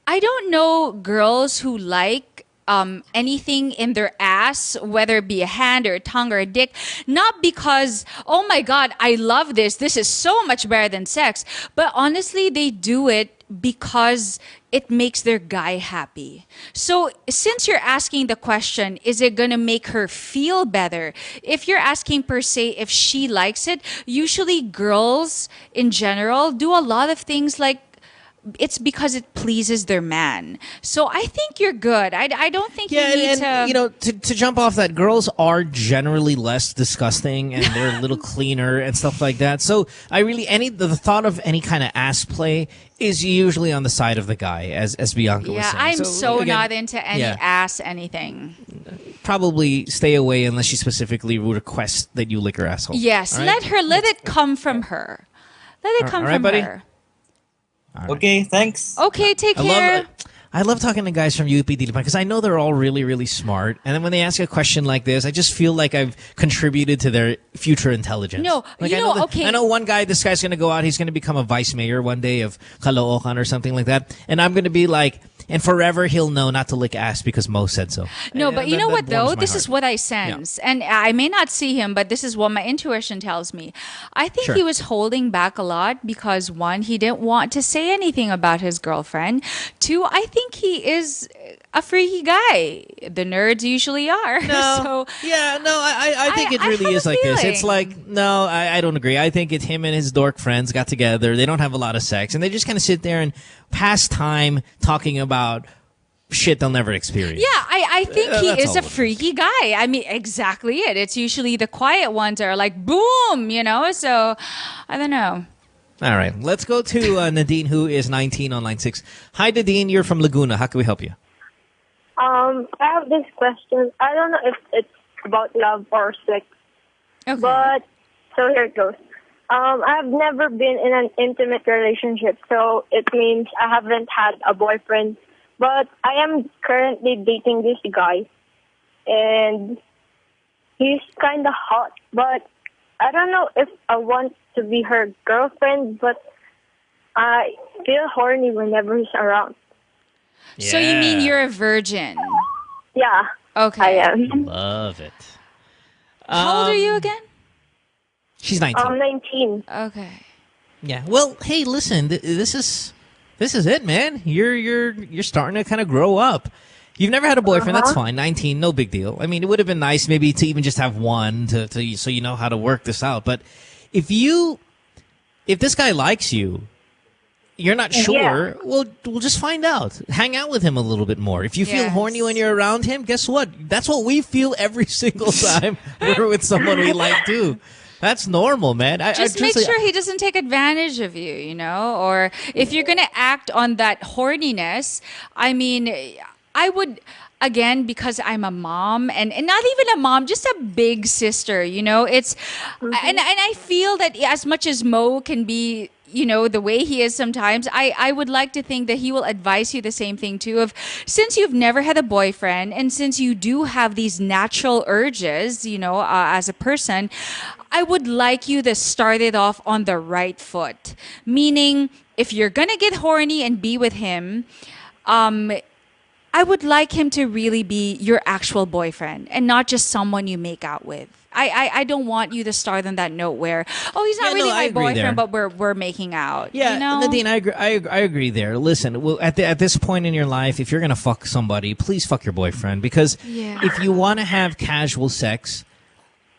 I don't know girls who like anything in their ass, whether it be a hand or a tongue or a dick, not because, oh my God, I love this is so much better than sex, but honestly, they do it because it makes their guy happy. So since you're asking the question, is it going to make her feel better? If you're asking per se if she likes it, usually girls in general do a lot of things like it's because it pleases their man. So I think you're good. I don't think you need to jump off that, girls are generally less disgusting and they're a little cleaner and stuff like that. So the thought of any kind of ass play is usually on the side of the guy, as Bianca was saying. I'm so not into any ass anything. Probably stay away unless she specifically requests that you lick her asshole. Yes, right? let it come from her. Let it come from buddy? her. Okay, thanks. Okay, take care. I love talking to guys from UP Dilipan because I know they're all really, really smart. And then when they ask a question like this, I just feel like I've contributed to their future intelligence. No, like, you know, I know one guy, this guy's going to go out, he's going to become a vice mayor one day of Caloocan or something like that. And I'm going to be like, and forever he'll know not to lick ass because Mo said so. No, but you know what, though? This heart. is what I sense. Yeah. And I may not see him, but this is what my intuition tells me. I think he was holding back a lot because, one, he didn't want to say anything about his girlfriend. Two, I think he is a freaky guy. The nerds usually are. No. I think it really is like this. It's like, no, I don't agree. I think it's him and his dork friends got together. They don't have a lot of sex. And they just kind of sit there and pass time talking about shit they'll never experience. Yeah, I think he is a freaky guy. I mean, exactly it. It's usually the quiet ones that are like, boom, you know? So, I don't know. All right. Let's go to Nadine, who is 19 on line 6. Hi, Nadine. You're from Laguna. How can we help you? I have this question. I don't know if it's about love or sex. Okay. But, so here it goes. I've never been in an intimate relationship, so it means I haven't had a boyfriend. But I am currently dating this guy, and he's kind of hot. But I don't know if I want to be her girlfriend, but I feel horny whenever he's around. Yeah. So you mean you're a virgin? Yeah. Okay. I am. Love it. How old are you again? She's 19. I'm 19. Okay. Yeah. Well, hey, listen. This is it, man. You're starting to kind of grow up. You've never had a boyfriend. That's fine. 19, no big deal. I mean, it would have been nice maybe to even just have one to so you know how to work this out. But if this guy likes you, you're not sure. Yeah. Well, we'll just find out. Hang out with him a little bit more. If you feel horny when you're around him, guess what? That's what we feel every single time we're with someone we like too. That's normal, man. Just make sure he doesn't take advantage of you, you know? Or if you're going to act on that horniness, I mean, I would, again, because I'm a mom, and not even a mom, just a big sister, you know? It's, and I feel that as much as Mo can be, you know, the way he is sometimes, I would like to think that he will advise you the same thing too, of since you've never had a boyfriend and since you do have these natural urges, you know, as a person, I would like you to start it off on the right foot. Meaning, if you're going to get horny and be with him, I would like him to really be your actual boyfriend and not just someone you make out with. I don't want you to start on that note where, oh, he's not really my boyfriend, but we're making out. Yeah, you know? Nadine, I agree there. Listen, well, at this point in your life, if you're going to fuck somebody, please fuck your boyfriend. Because if you want to have casual sex,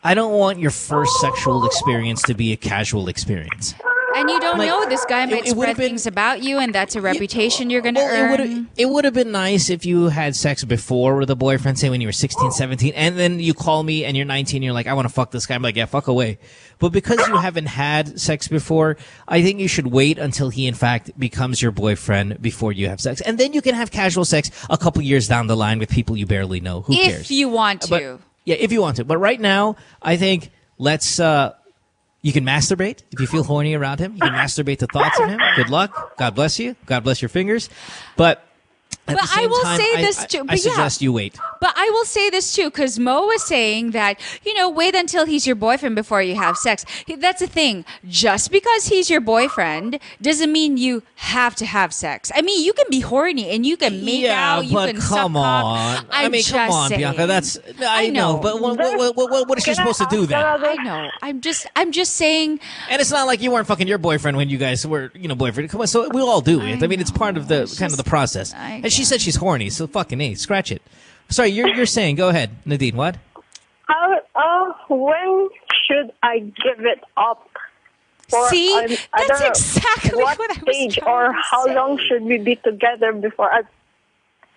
I don't want your first sexual experience to be a casual experience. And you don't know, this guy might spread things about you, and that's a reputation you're going to earn. It would have been nice if you had sex before with a boyfriend, say when you were 16, 17, and then you call me and you're 19, you're like, I want to fuck this guy. I'm like, yeah, fuck away. But because you haven't had sex before, I think you should wait until he, in fact, becomes your boyfriend before you have sex. And then you can have casual sex a couple years down the line with people you barely know. Who cares? If you want to. Yeah, if you want to. But right now, I think let's... you can masturbate if you feel horny around him. You can masturbate to thoughts of him. Good luck. God bless you. God bless your fingers. But at the same time, I suggest you wait. But I will say this too, because Mo was saying that, you know, wait until he's your boyfriend before you have sex. That's the thing. Just because he's your boyfriend doesn't mean you have to have sex. I mean, you can be horny and you can make out, you can suck come on. I mean, come on, saying. Bianca. I know. But what is she supposed to do then? I know. I'm just saying. And it's not like you weren't fucking your boyfriend when you guys were, you know, boyfriend. Come on, so we all do it. I mean, it's part of the kind of the process. And she said she's horny, so fucking A, scratch it. Sorry, you're saying, go ahead, Nadine, what? When should I give it up? Or, See, that's exactly what I was stage or how long should we be together before I,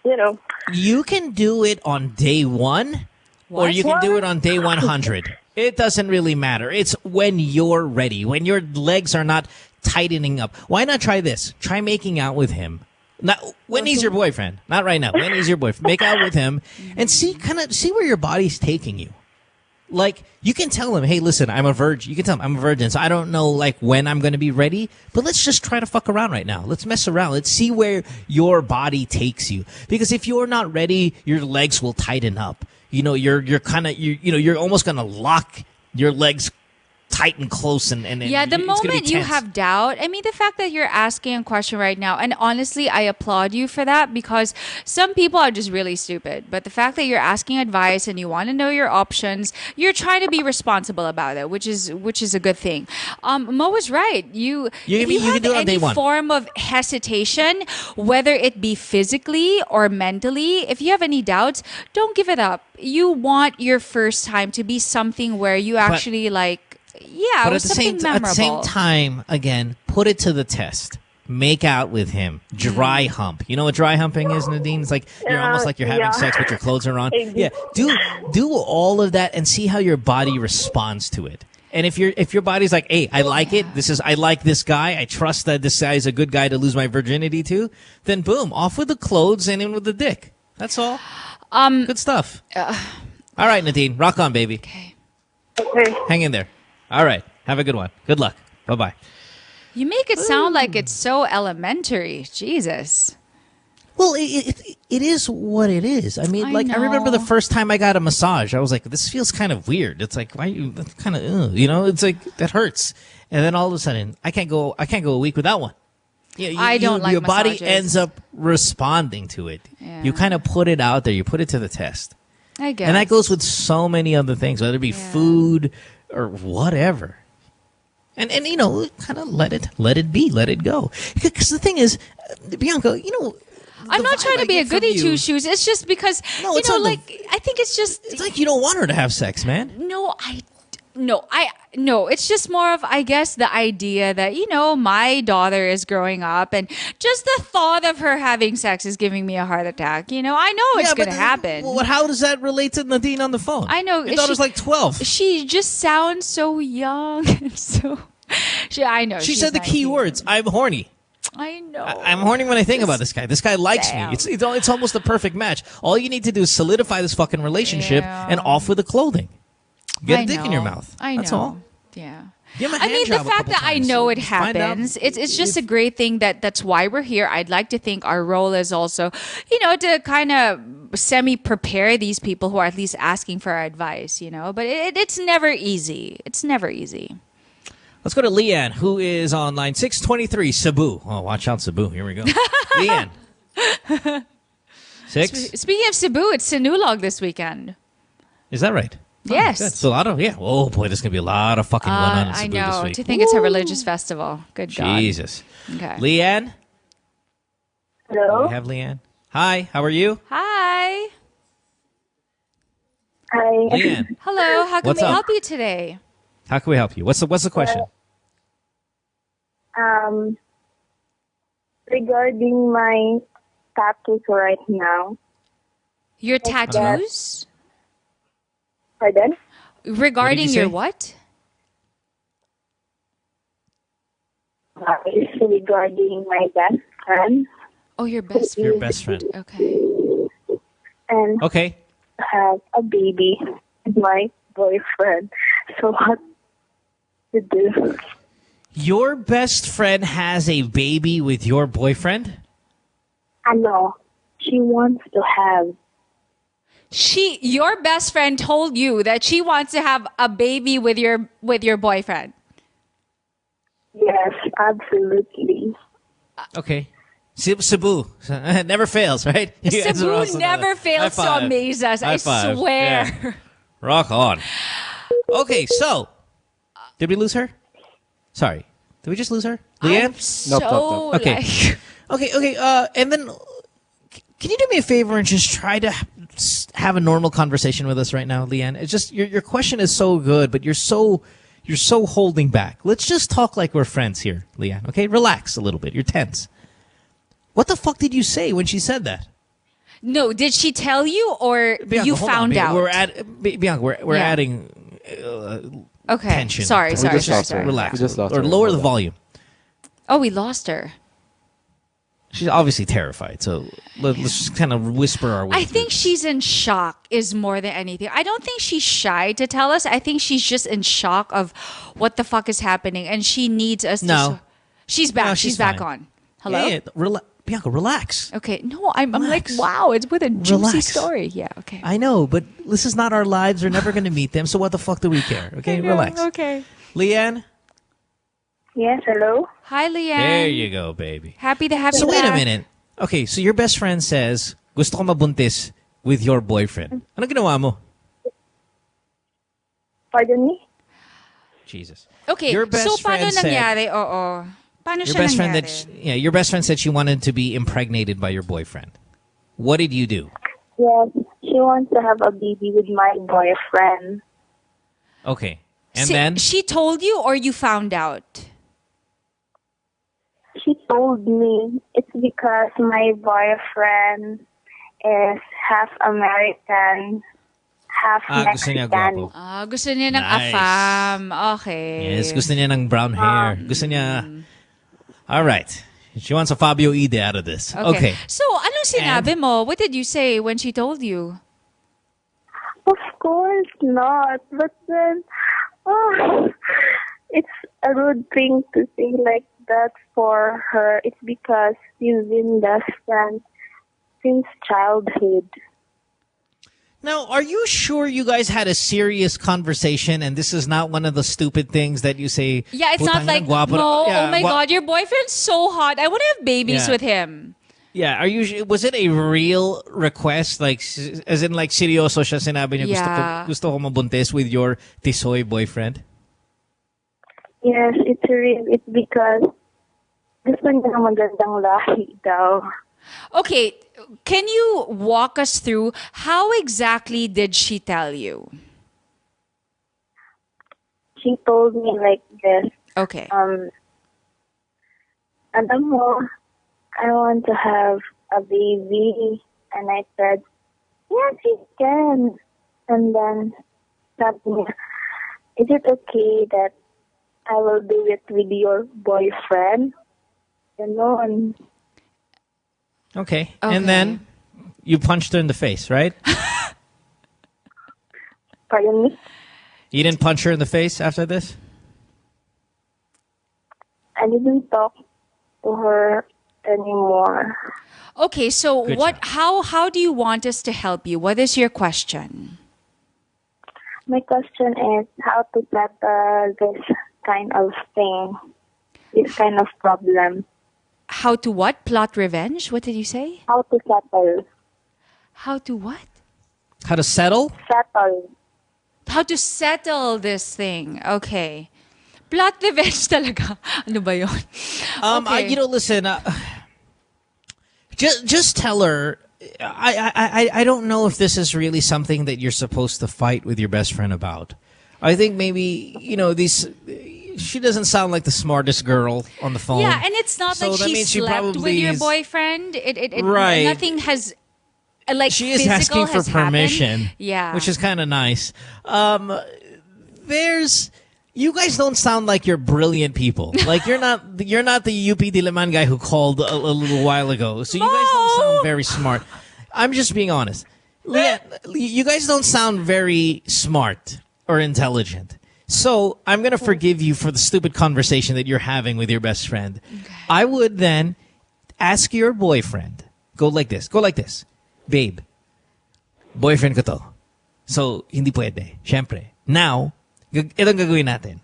you know? You can do it on day one, or you can do it on day 100. It doesn't really matter. It's when you're ready, when your legs are not tightening up. Why not try this? Try making out with him. Not when he's your boyfriend, not right now. When he's your boyfriend, make out with him and see where your body's taking you. Like, you can tell him, hey, listen, I'm a virgin. You can tell him, I'm a virgin, so I don't know, like, when I'm going to be ready. But let's just try to fuck around right now. Let's mess around. Let's see where your body takes you. Because if you're not ready, your legs will tighten up. You know, you're kind of, you're almost going to lock your legs tight and close, and yeah, the moment you have doubt, I mean, the fact that you're asking a question right now, and honestly, I applaud you for that, because some people are just really stupid. But the fact that you're asking advice and you want to know your options, you're trying to be responsible about it, which is a good thing. Mo was right. If you have any form of hesitation, whether it be physically or mentally, if you have any doubts, don't give it up. You want your first time to be something where you actually but at the same time, again, put it to the test. Make out with him. Dry hump. You know what dry humping is, Nadine? It's like you're almost like you're having sex, but your clothes are on. Yeah, do all of that and see how your body responds to it. And if your body's like, hey, I like it. I like this guy. I trust that this guy is a good guy to lose my virginity to. Then boom, off with the clothes and in with the dick. That's all. Good stuff. All right, Nadine, rock on, baby. Okay. Hang in there. All right. Have a good one. Good luck. Bye-bye. You make it sound like it's so elementary. Jesus. Well, it is what it is. I mean, I remember the first time I got a massage, I was like, this feels kind of weird. It's like, why you kind of, it's like, that hurts. And then all of a sudden, I can't go a week without one. I don't like your body massages. ends up responding to it. Yeah. You kind of put it out there. You put it to the test. I guess. And that goes with so many other things, whether it be food or whatever. And kind of let it be, let it go. Because the thing is, Bianca, I'm not trying to be a goody two shoes. It's just because I think it's like you don't want her to have sex, man. No, it's just more of, I guess, the idea that, my daughter is growing up, and just the thought of her having sex is giving me a heart attack. I know it's going to happen. Well, how does that relate to Nadine on the phone? I know. Your daughter's like 12. She just sounds so young. I know. She said the key words. I'm horny. I know. I'm horny when I think about this guy. This guy likes me. It's almost the perfect match. All you need to do is solidify this fucking relationship and off with the clothing. Get a dick in your mouth. I know. That's all. Yeah. I mean, the fact that I know it happens, it's just a great thing that's why we're here. I'd like to think our role is also, to kind of semi-prepare these people who are at least asking for our advice, But it's never easy. It's never easy. Let's go to Leanne, who is on line 623, Cebu. Oh, watch out, Cebu. Here we go. Leanne. 6? Speaking of Cebu, it's Sinulog this weekend. Is that right? Yes. It's a lot of, oh boy, there's going to be a lot of fucking going on in Cebu this week. To think it's a religious festival. Good God. Jesus. Okay. Leanne? Hello? Do we have Leanne? Hi, how are you? Hi. Hi. Leanne. Hello, how can What's we up? help you today? How can we help you? What's the question? Regarding my tattoos right now. Your tattoos? Pardon? Regarding What did you your say? what? It's regarding my best friend. Oh, your best friend. Your best friend. Okay. And Okay. have a baby with my boyfriend. So what to do? Your best friend has a baby with your boyfriend? I know. She wants to have. Your best friend told you that she wants to have a baby with your boyfriend. Yes, absolutely. Okay. Cebu. Never fails, right? You answer Cebu also never another. fails to High five. amaze us. High I five. swear. Yeah. Rock on. Okay, so did we lose her? Sorry. Did we just lose her? Leanne? So Okay. Okay. And then can you do me a favor and just try to have a normal conversation with us right now, Leanne? It's just your question is so good, but you're so holding back. Let's just talk like we're friends here, Leanne. Okay? Relax a little bit. You're tense. What the fuck did you say when she said that? No, did she tell you or Bianca, you hold on, found out? Bianca, we're Yeah. adding Okay. tension. Sorry. Relax. We just lost Or her. lower the volume. Oh, we lost her. She's obviously terrified. So let's just kind of whisper our way. I think she's in shock is more than anything. I don't think she's shy to tell us. I think she's just in shock of what the fuck is happening, and she needs us to... She's back. No, she's fine. back on. Hello? Yeah, Bianca, relax. Okay. No, I'm like, wow, it's with a juicy story. Yeah, okay. I know, but this is not our lives. We're never going to meet them, so what the fuck do we care? Okay, relax. Okay. Leanne? Yes, hello? Hi, Leanne. There you go, baby. Happy to have you So wait a back. minute. Okay, so your best friend says, gusto ko mabuntis with your boyfriend. Ano ginawa mo? Pardon me? Jesus. Okay, Your best so paano friend said- nangyari? Oo. Paano Your siya best friend nangyari? your best friend said she wanted to be impregnated by your boyfriend. What did you do? Yes, she wants to have a baby with my boyfriend. Okay. And then? She told you or you found out? She told me it's because my boyfriend is half American, half gusto niya Mexican. gwapo. Gusto niya ng Nice. afam. Okay. Yes, gusto niya ng brown hair. Gusto niya... All right. She wants a Fabio Ide out of this. Okay. So, anong sinabi mo? What did you say when she told you? Of course not. But then, it's a rude thing to say like that for her. It's because we've been best friends since childhood. Now, are you sure you guys had a serious conversation and this is not one of the stupid things that you say? Yeah, it's not "Putang like, ina, guwapo na-" no, Yeah, oh my God, your boyfriend's so hot. I want to have babies Yeah. with him. Yeah, are you? Was it a real request? Like, as in, like, seryoso siya sinabi niya, Yeah. gusto ko mabuntis with your tisoy boyfriend? Yes, it's real. It's because gusto niya ng magandang lahi daw. Okay, can you walk us through how exactly did she tell you? She told me like this. Okay. Alam mo, I want to have a baby. And I said, yes, you can. And then sabi niya, is it okay that I will do it with your boyfriend? Ganon. Okay. And then you punched her in the face, right? Pardon me? You didn't punch her in the face after this? I didn't talk to her anymore. Okay, so Good how do you want us to help you? What is your question? My question is how to settle this kind of thing, this kind of problem. How to what? Plot revenge? What did you say? How to settle. How to what? How to settle? Settle. How to settle this thing. Okay. Plot revenge talaga. Ano ba yun? Okay. Listen, just tell her, I don't know if this is really something that you're supposed to fight with your best friend about. I think maybe, she doesn't sound like the smartest girl on the phone. Yeah, and it's not So like that she means she slept with probably your is- boyfriend. It Right. Nothing has She is physical asking for has happened. permission. Yeah. Which is kind of nice. You guys don't sound like you're brilliant people. Like you're not the UP Diliman guy who called a little while ago. So you guys don't sound very smart. I'm just being honest. You guys don't sound very smart or intelligent. So I'm going to forgive you for the stupid conversation that you're having with your best friend. Okay. I would then ask your boyfriend, go like this. Babe, boyfriend ko to. So, hindi pwede. Siyempre. Now, itong gagawin natin.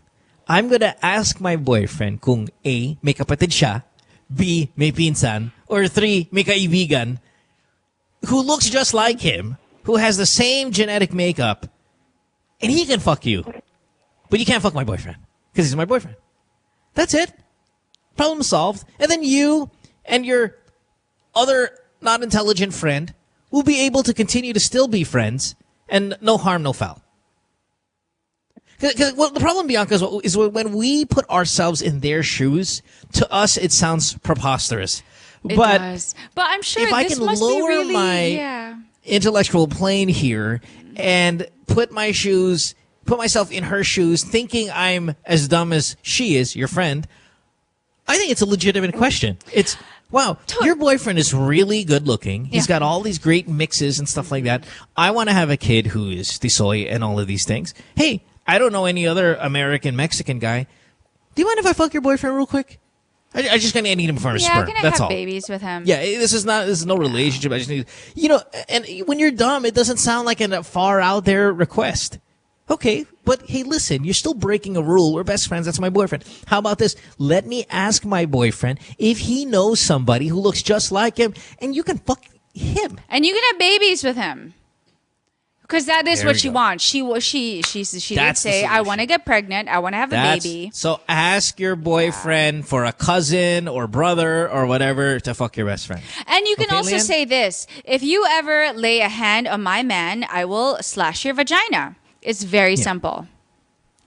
I'm gonna ask my boyfriend kung A, may kapatid siya, B, may pinsan, or 3, may kaibigan who looks just like him, who has the same genetic makeup, and he can fuck you. But you can't fuck my boyfriend because he's my boyfriend. That's it. Problem solved. And then you and your other not intelligent friend will be able to continue to still be friends and no harm, no foul. Because the problem, Bianca, is when we put ourselves in their shoes, to us it sounds preposterous. It But does. But I'm sure if I this can must lower be really, my intellectual plane here and put myself in her shoes, thinking I'm as dumb as she is, your friend, I think it's a legitimate question. It's wow, your boyfriend is really good looking. He's got all these great mixes and stuff like that. I want to have a kid who is tisoy and all of these things. Hey, I don't know any other American Mexican guy. Do you mind if I fuck your boyfriend real quick? I just kind of need him for a sperm. Can I That's have all. babies with him? Yeah, this is no relationship. I just need, and when you're dumb, it doesn't sound like a far out there request. Okay, but hey, listen, you're still breaking a rule. We're best friends. That's my boyfriend. How about this? Let me ask my boyfriend if he knows somebody who looks just like him, and you can fuck him. And you can have babies with him. Because that is There what you she go. wants. She did That's the say, I solution. want to get pregnant. I want to have a baby. So ask your boyfriend for a cousin or brother or whatever to fuck your best friend. And you can Okay, also Leanne? say this. If you ever lay a hand on my man, I will slash your vagina. It's very simple.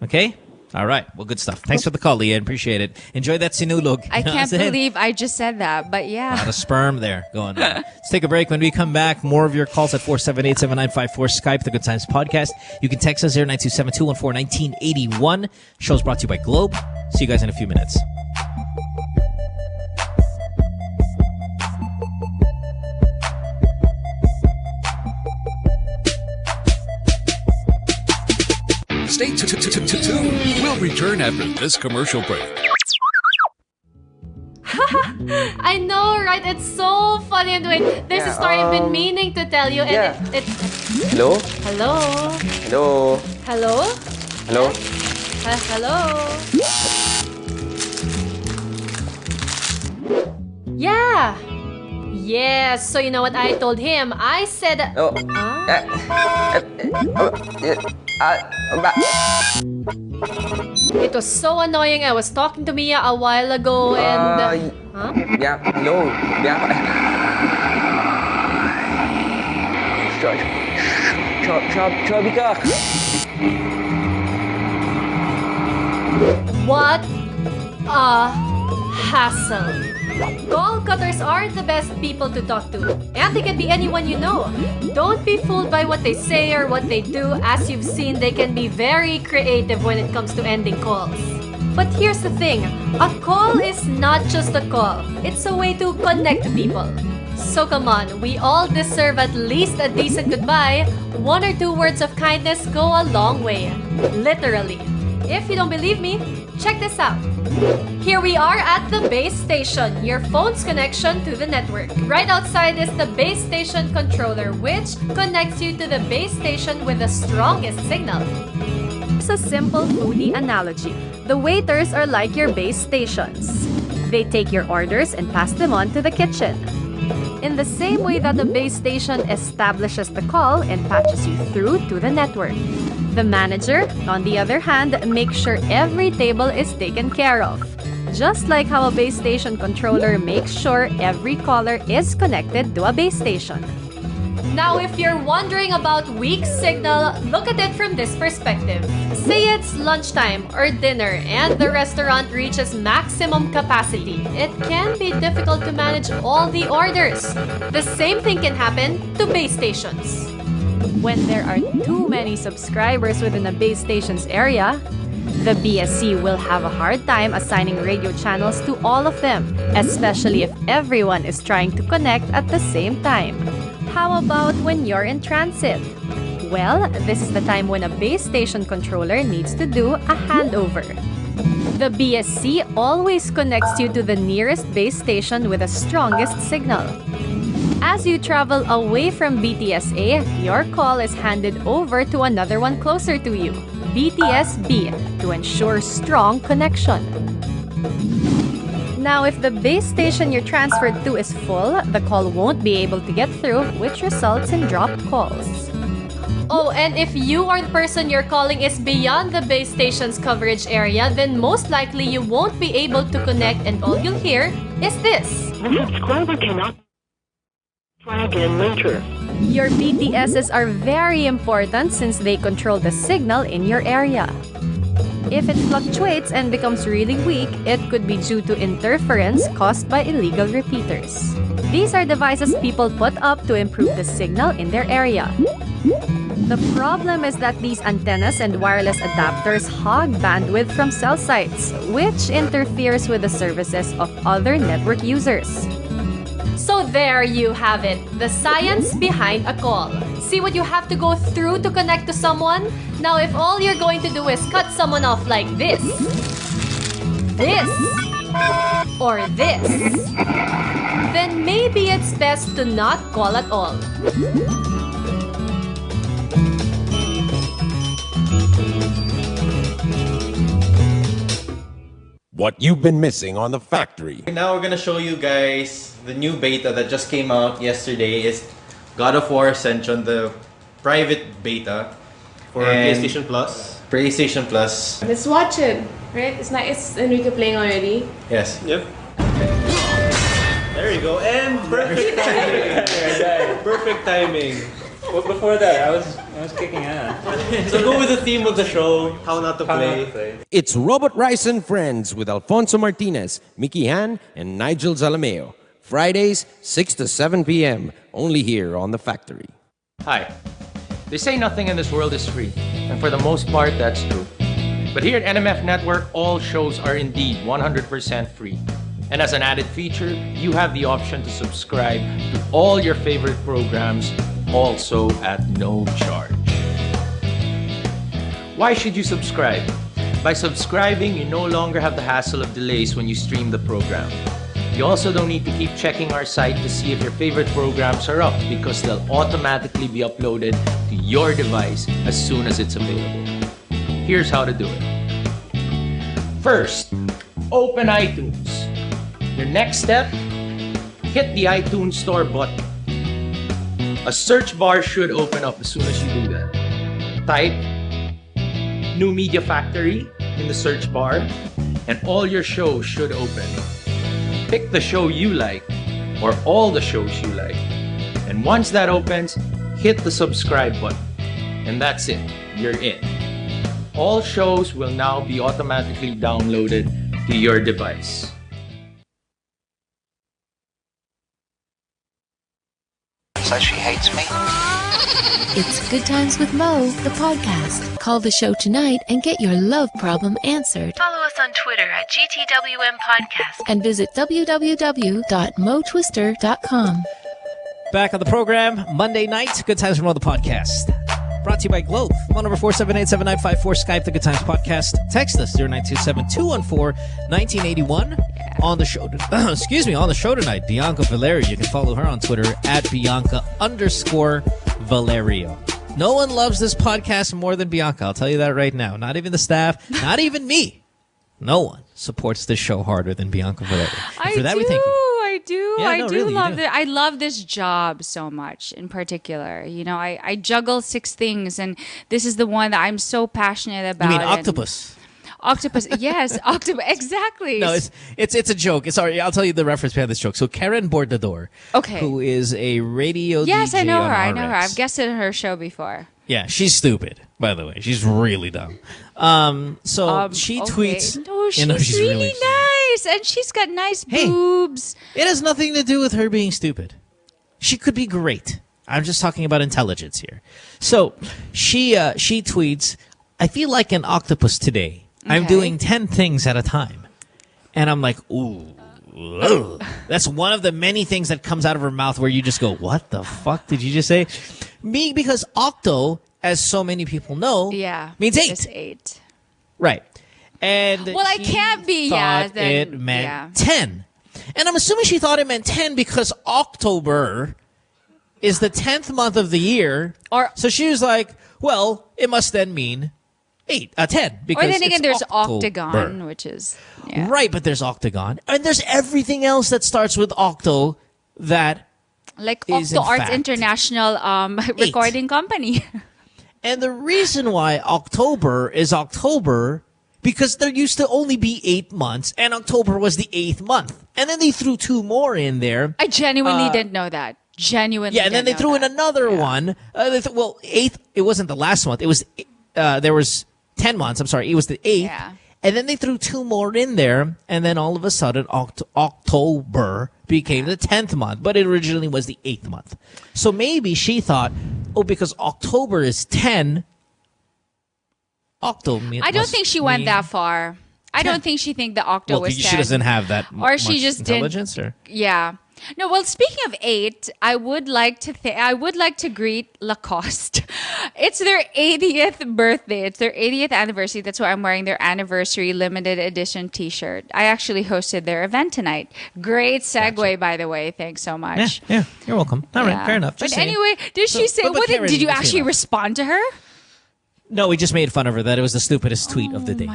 Okay? All right. Well, good stuff. Thanks for the call, Leanne. Appreciate it. Enjoy that sinulog. I can't That's it. believe I just said that, but A yeah. lot of sperm there going on. Let's take a break. When we come back, more of your calls at 478-7954. Skype, The Good Times Podcast. You can text us 09272141981. Show's brought to you by Globe. See you guys in a few minutes. Stay tuned. We'll return after this commercial break. I know, right? It's so funny. And wait, there's a story I've been meaning to tell you. And it Hello? Hello? Hello? Hello? Hello? Hello? Yeah. Yes. So you know what I told him? I said... Oh. It was so annoying. I was talking to Mia a while ago and... Huh? Yeah, hello. Yeah. Chubby cock. What a hassle. Call cutters aren't the best people to talk to, and they can be anyone you know. Don't be fooled by what they say or what they do. As you've seen, they can be very creative when it comes to ending calls. But here's the thing, a call is not just a call. It's a way to connect to people. So come on, we all deserve at least a decent goodbye. 1 or 2 words of kindness go a long way. Literally. If you don't believe me, check this out. Here we are at the base station, your phone's connection to the network. Right outside is the base station controller, which connects you to the base station with the strongest signal. It's a simple foodie analogy. The waiters are like your base stations. They take your orders and pass them on to the kitchen. In the same way that the base station establishes the call and patches you through to the network. The manager, on the other hand, makes sure every table is taken care of. Just like how a base station controller makes sure every caller is connected to a base station. Now, if you're wondering about weak signal, look at it from this perspective. Say it's lunchtime or dinner and the restaurant reaches maximum capacity. It can be difficult to manage all the orders. The same thing can happen to base stations. When there are too many subscribers within a base station's area, the BSC will have a hard time assigning radio channels to all of them, especially if everyone is trying to connect at the same time. How about when you're in transit? Well, this is the time when a base station controller needs to do a handover. The BSC always connects you to the nearest base station with the strongest signal. As you travel away from BTSA, your call is handed over to another one closer to you, BTSB, to ensure strong connection. Now, if the base station you're transferred to is full, the call won't be able to get through, which results in dropped calls. Oh, and if you or the person you're calling is beyond the base station's coverage area, then most likely you won't be able to connect and all you'll hear is this. The subscriber cannot try again later. Your BTSs are very important since they control the signal in your area. If it fluctuates and becomes really weak, it could be due to interference caused by illegal repeaters. These are devices people put up to improve the signal in their area. The problem is that these antennas and wireless adapters hog bandwidth from cell sites, which interferes with the services of other network users. So there you have it, the science behind a call. See what you have to go through to connect to someone? Now if all you're going to do is cut someone off like this, or this, then maybe it's best to not call at all. What you've been missing on The Factory. Now we're gonna show you guys the new beta that just came out yesterday. Is God of War Ascension, the private beta for PlayStation Plus. PlayStation Plus. Let's watch it, right? It's not. It's Enrique playing already. Yes. Yep. There you go. And perfect timing. Perfect timing. Well, before that, I was kicking ass. So go with the theme of the show, how not to play. It's Robot Rice and Friends with Alfonso Martinez, Mickey Han, and Nigel Zalameo. Fridays, 6 to 7 p.m. Only here on The Factory. Hi. They say nothing in this world is free. And for the most part, that's true. But here at NMF Network, all shows are indeed 100% free. And as an added feature, you have the option to subscribe to all your favorite programs, also at no charge. Why should you subscribe? By subscribing, you no longer have the hassle of delays when you stream the program. You also don't need to keep checking our site to see if your favorite programs are up, because they'll automatically be uploaded to your device as soon as it's available. Here's how to do it. First, open iTunes. Your next step, hit the iTunes Store button. A search bar should open up as soon as you do that. Type New Media Factory in the search bar, and all your shows should open. Pick the show you like, or all the shows you like. And once that opens, hit the subscribe button. And that's it. You're in. All shows will now be automatically downloaded to your device. Says she hates me. It's Good Times with Mo, the podcast. Call the show tonight and get your love problem answered. Follow us on Twitter at GTWM Podcast and visit www.motwister.com. Back on the program, Monday night, Good Times from Mo, the podcast. Brought to you by Globe. Phone number 478-7954. Skype, the Good Times Podcast. Text us, 0927-214-1981. On the show, excuse me, on the show tonight, Bianca Valerio. You can follow her on Twitter at Bianca_Valerio. No one loves this podcast more than Bianca. I'll tell you that right now. Not even the staff, not even me. No one supports this show harder than Bianca Valerio. And for that, we thank you. I do. Yeah, no, really, love it. I love this job so much in particular. You know, I juggle 6 things, and this is the one that I'm so passionate about. You mean octopus? Octopus, yes, octopus, exactly. No, it's a joke. Sorry, I'll tell you the reference behind this joke. So Karen Bordador, who is a radio yes, DJ I know on her. I know her. RX. I've guested her show before. Yeah, she's stupid, by the way. She's really dumb. She tweets. No, she's really nice, and she's got nice boobs. It has nothing to do with her being stupid. She could be great. I'm just talking about intelligence here. So she tweets, "I feel like an octopus today. I'm doing 10 things at a time." And I'm like, ooh. Ugh. That's one of the many things that comes out of her mouth where you just go, what the fuck did you just say? Me, because octo, as so many people know, means 8. It's 8. Right. And well, I can't be, thought it meant 10. And I'm assuming she thought it meant 10 because October is the 10th month of the year. So she was like, well, it must then mean 10. Because or then again, there's October. octagon, which is... Yeah. Right, but there's octagon. And there's everything else that starts with octo that like is Octo Arts fact International recording company. And the reason why October is October, because there used to only be 8 months, and October was the 8th month. And then they threw 2 more in there. I genuinely didn't know that. Genuinely. Yeah, and then they threw in another one. Well, 8th, it wasn't the last month. It was, there was 10 months. I'm sorry. It was the 8th. Yeah. And then they threw 2 more in there. And then all of a sudden, October became the 10th month. But it originally was the 8th month. So maybe she thought, because October is 10, Octo means. I don't think she went that far. I don't think she think the octo was 10. She doesn't have that or she much just intelligence? Didn't, yeah. No, well, speaking of 8, I would like to greet Lacoste. It's their 80th birthday. It's their 80th anniversary. That's why I'm wearing their anniversary limited edition T-shirt. I actually hosted their event tonight. Great segue, by the way. Thanks so much. Yeah, you're welcome. All right, fair enough. But anyway, did she say? Karen, did you actually respond to her? No, we just made fun of her that it was the stupidest tweet of the day.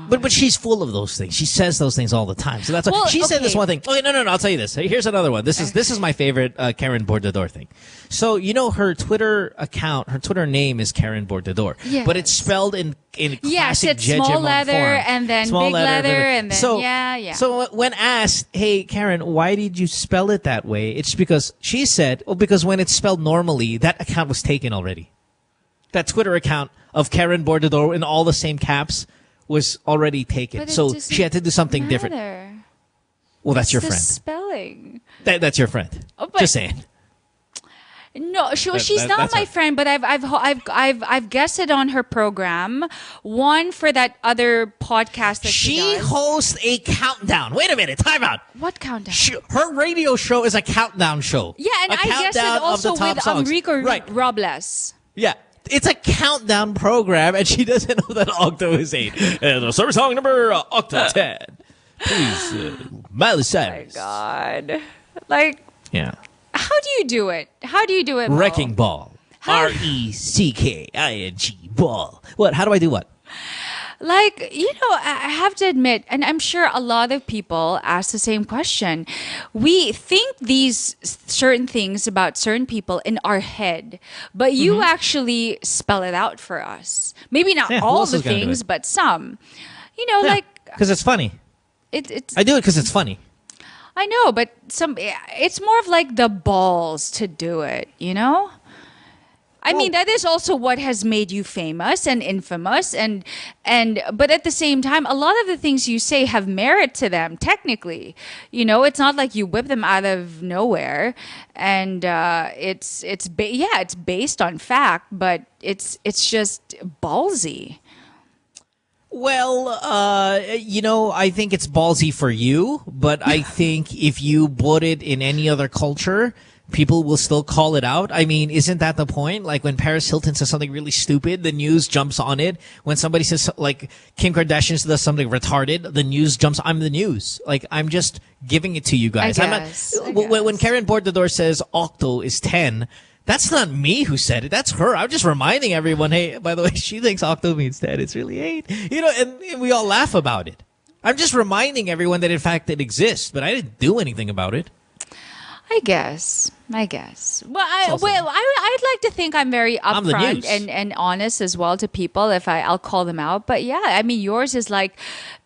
But she's full of those things. She says those things all the time. So that's why she said this one thing. Okay, no, I'll tell you this. Here's another one. This is my favorite Karen Bordador thing. So her Twitter account, her Twitter name is Karen Bordador, but it's spelled in classic it's small letter form. And then small big letter and then so, So when asked, hey Karen, why did you spell it that way? It's because she said, because when it's spelled normally, that account was taken already. That Twitter account of Karen Bordador in all the same caps was already taken. So she had to do something different. Well, that's your friend. Spelling. That's your friend. Just saying. No, she's not my friend, but I've guessed it on her program. One for that other podcast that she does. Hosts a countdown. Wait a minute, time out. What countdown? Her radio show is a countdown show. Yeah, and I guessed it also with Enrico Robles. Yeah. It's a countdown program, and she doesn't know that Octo is 8. And the service song number Octo 10. Please, Miley Cyrus. Oh my God. Yeah. How do you do it? Mo? Wrecking Ball. RECKING ball. What? How do I do what? I have to admit, and I'm sure a lot of people ask the same question. We think these certain things about certain people in our head, but you actually spell it out for us. Maybe not all the things, but some. Because it's funny. I do it because it's funny. I know, but it's more of like the balls to do it, I mean, that is also what has made you famous and infamous, but at the same time, a lot of the things you say have merit to them. Technically, it's not like you whip them out of nowhere, and it's based on fact, but it's just ballsy. Well, I think it's ballsy for you, but I think if you put it in any other culture, people will still call it out. I mean, isn't that the point? Like when Paris Hilton says something really stupid, the news jumps on it. When somebody says, like, Kim Kardashian does something retarded, the news jumps. I'm the news. Like, I'm just giving it to you guys. I guess. When Karen Bordador says Octo is 10, that's not me who said it. That's her. I'm just reminding everyone, hey, by the way, she thinks Octo means 10. It's really 8. And we all laugh about it. I'm just reminding everyone that, in fact, it exists, but I didn't do anything about it. I guess. Well, I'd like to think I'm very upfront and honest as well to people if I'll call them out. But yeah, I mean, yours is like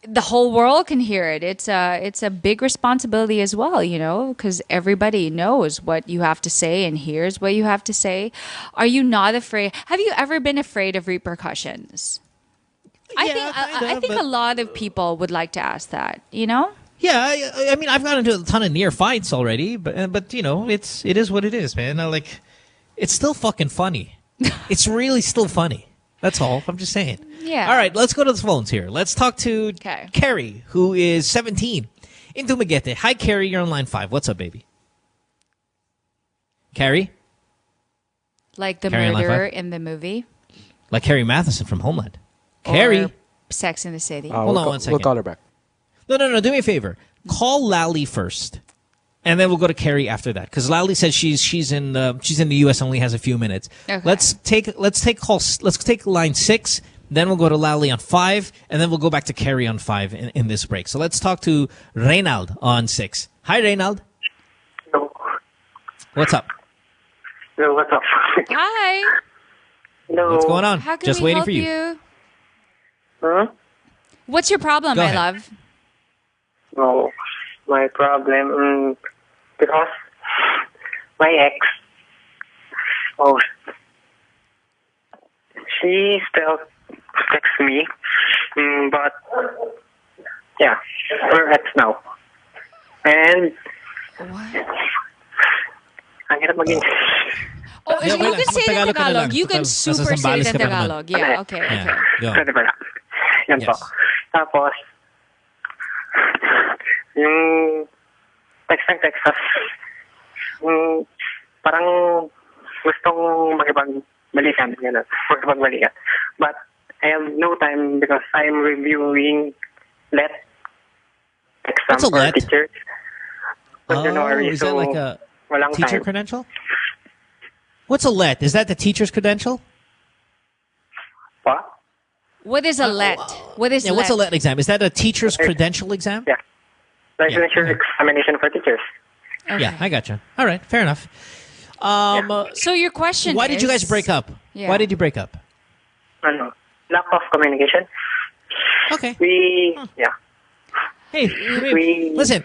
the whole world can hear it. It's a big responsibility as well, because everybody knows what you have to say and hears what you have to say. Are you not afraid? Have you ever been afraid of repercussions? I think a lot of people would like to ask that, Yeah, I mean, I've gotten into a ton of near fights already, but it is what it is, man. It's still fucking funny. It's really still funny. That's all. I'm just saying. Yeah. All right, let's go to the phones here. Let's talk to Carrie, who is 17, in Dumaguete. Hi, Carrie. You're on line 5. What's up, baby? Carrie? Like the murderer in the movie? Like Carrie Matheson from Homeland. Carrie? Or Sex in the City. Hold on 1 second. We'll call her back. No. Do me a favor. Call Lally first, and then we'll go to Carrie after that. Because Lally says she's in the U.S. only has a few minutes. Okay. Let's take line 6. Then we'll go to Lally on 5, and then we'll go back to Carrie on 5 in this break. So let's talk to Reynald on 6. Hi, Reynald. Hello. What's up? Hello. What's up? Hi. Hello. What's going on? How can Just we waiting help for you. Huh? What's your problem, Go my ahead. love? No, my problem because my ex, she still texts me, but yeah, we're ex now, and ang hirap maging. You can say it in Tagalog. You can super say it in Tagalog. Yeah, okay. Pwede ba? Yan po. Tapos, yung text us. Parang gustong makipagbalikan, gano'n. Makipagbalikan. But I have no time because I'm reviewing LET exam What's a for LET? teachers. For January, is so that like a walang teacher time. credential? What's a LET? Is that the teacher's credential? What? What is a LET? What is What's a LET? LET exam? Is that a teacher's credential exam? Yeah. Licensure examination for teachers. Yeah, I gotcha. All right, fair enough. So your question why did you guys break up? Yeah. Why did you break up? Lack of communication. Okay. Yeah. Hey, listen.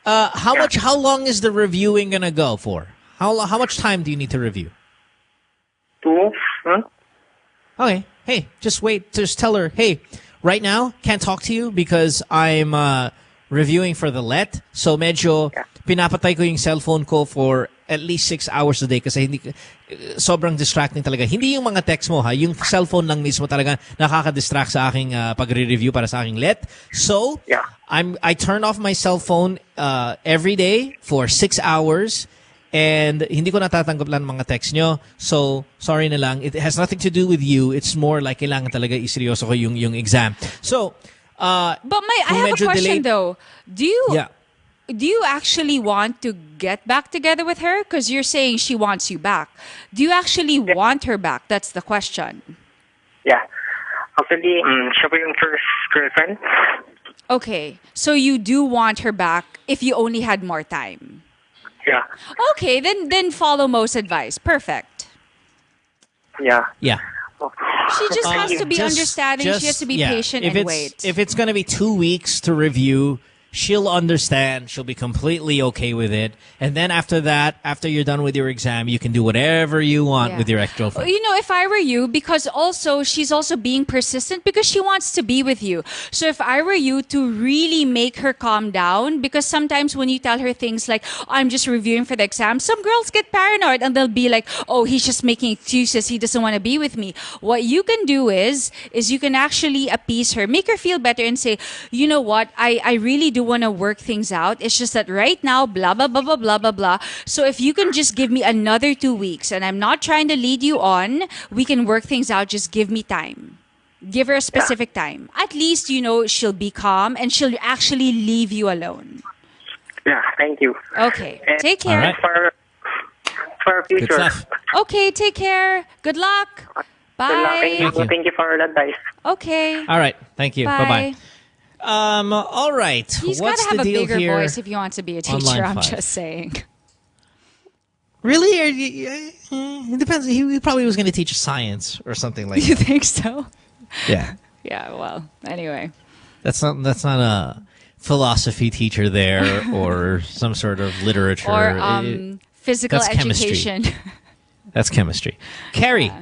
How long is the reviewing gonna go for? How much time do you need to review? 2 months. Okay. Hey, just wait. Just tell her, hey, right now, can't talk to you because I'm reviewing for the LET. So medyo pinapatay ko yung cellphone ko for at least 6 hours a day kasi sobrang distracting talaga. Hindi yung mga text mo, ha? Yung cellphone lang mismo talaga nakaka-distract sa aking pagre-review para sa aking LET. So, I turn off my cell phone every day for 6 hours. And hindi ko natatanggap lang mga text nyo. So, sorry na lang. It has nothing to do with you. It's more like kailangan talaga iseryoso ko yung exam. So, but I have a question though. Do you actually want to get back together with her? Because you're saying she wants you back. Do you actually want her back? That's the question. Yeah. Actually, siya po yung first girlfriend. Okay. So you do want her back if you only had more time. Yeah. Okay, then follow Mo's advice. Perfect. Yeah. Yeah. She just has to be understanding. She has to be patient and wait. If it's going to be 2 weeks to review, she'll understand. She'll be completely okay with it. And then after that, after you're done with your exam, you can do whatever you want with your ex-girlfriend. You know, if I were you, because also she's also being persistent because she wants to be with you. So if I were you, to really make her calm down, because sometimes when you tell her things like, oh, I'm just reviewing for the exam, some girls get paranoid and they'll be like, oh, he's just making excuses. He doesn't want to be with me. What you can do is you can actually appease her, make her feel better and say, you know what, I really do want to work things out. It's just that right now, blah, blah, blah, blah, blah, blah, blah. So if you can just give me another 2 weeks, and I'm not trying to lead you on, we can work things out. Just give me time. Give her a specific time. At least, you know, she'll be calm and she'll actually leave you alone. Yeah, thank you. Okay. And take care. All right. For future. Good stuff. Okay, take care. Good luck. Bye. Good luck. Thank you for the advice. Okay. All right. Thank you. Bye. Bye-bye. All right. He's got What's to have the a deal bigger here voice if he wants to be a on teacher. line I'm 5? just saying. Really? It depends. He probably was going to teach science or something like that. You think so? Yeah. Yeah, well, anyway. That's not a philosophy teacher there or some sort of literature. Or physical that's education. Chemistry. That's chemistry. Carrie,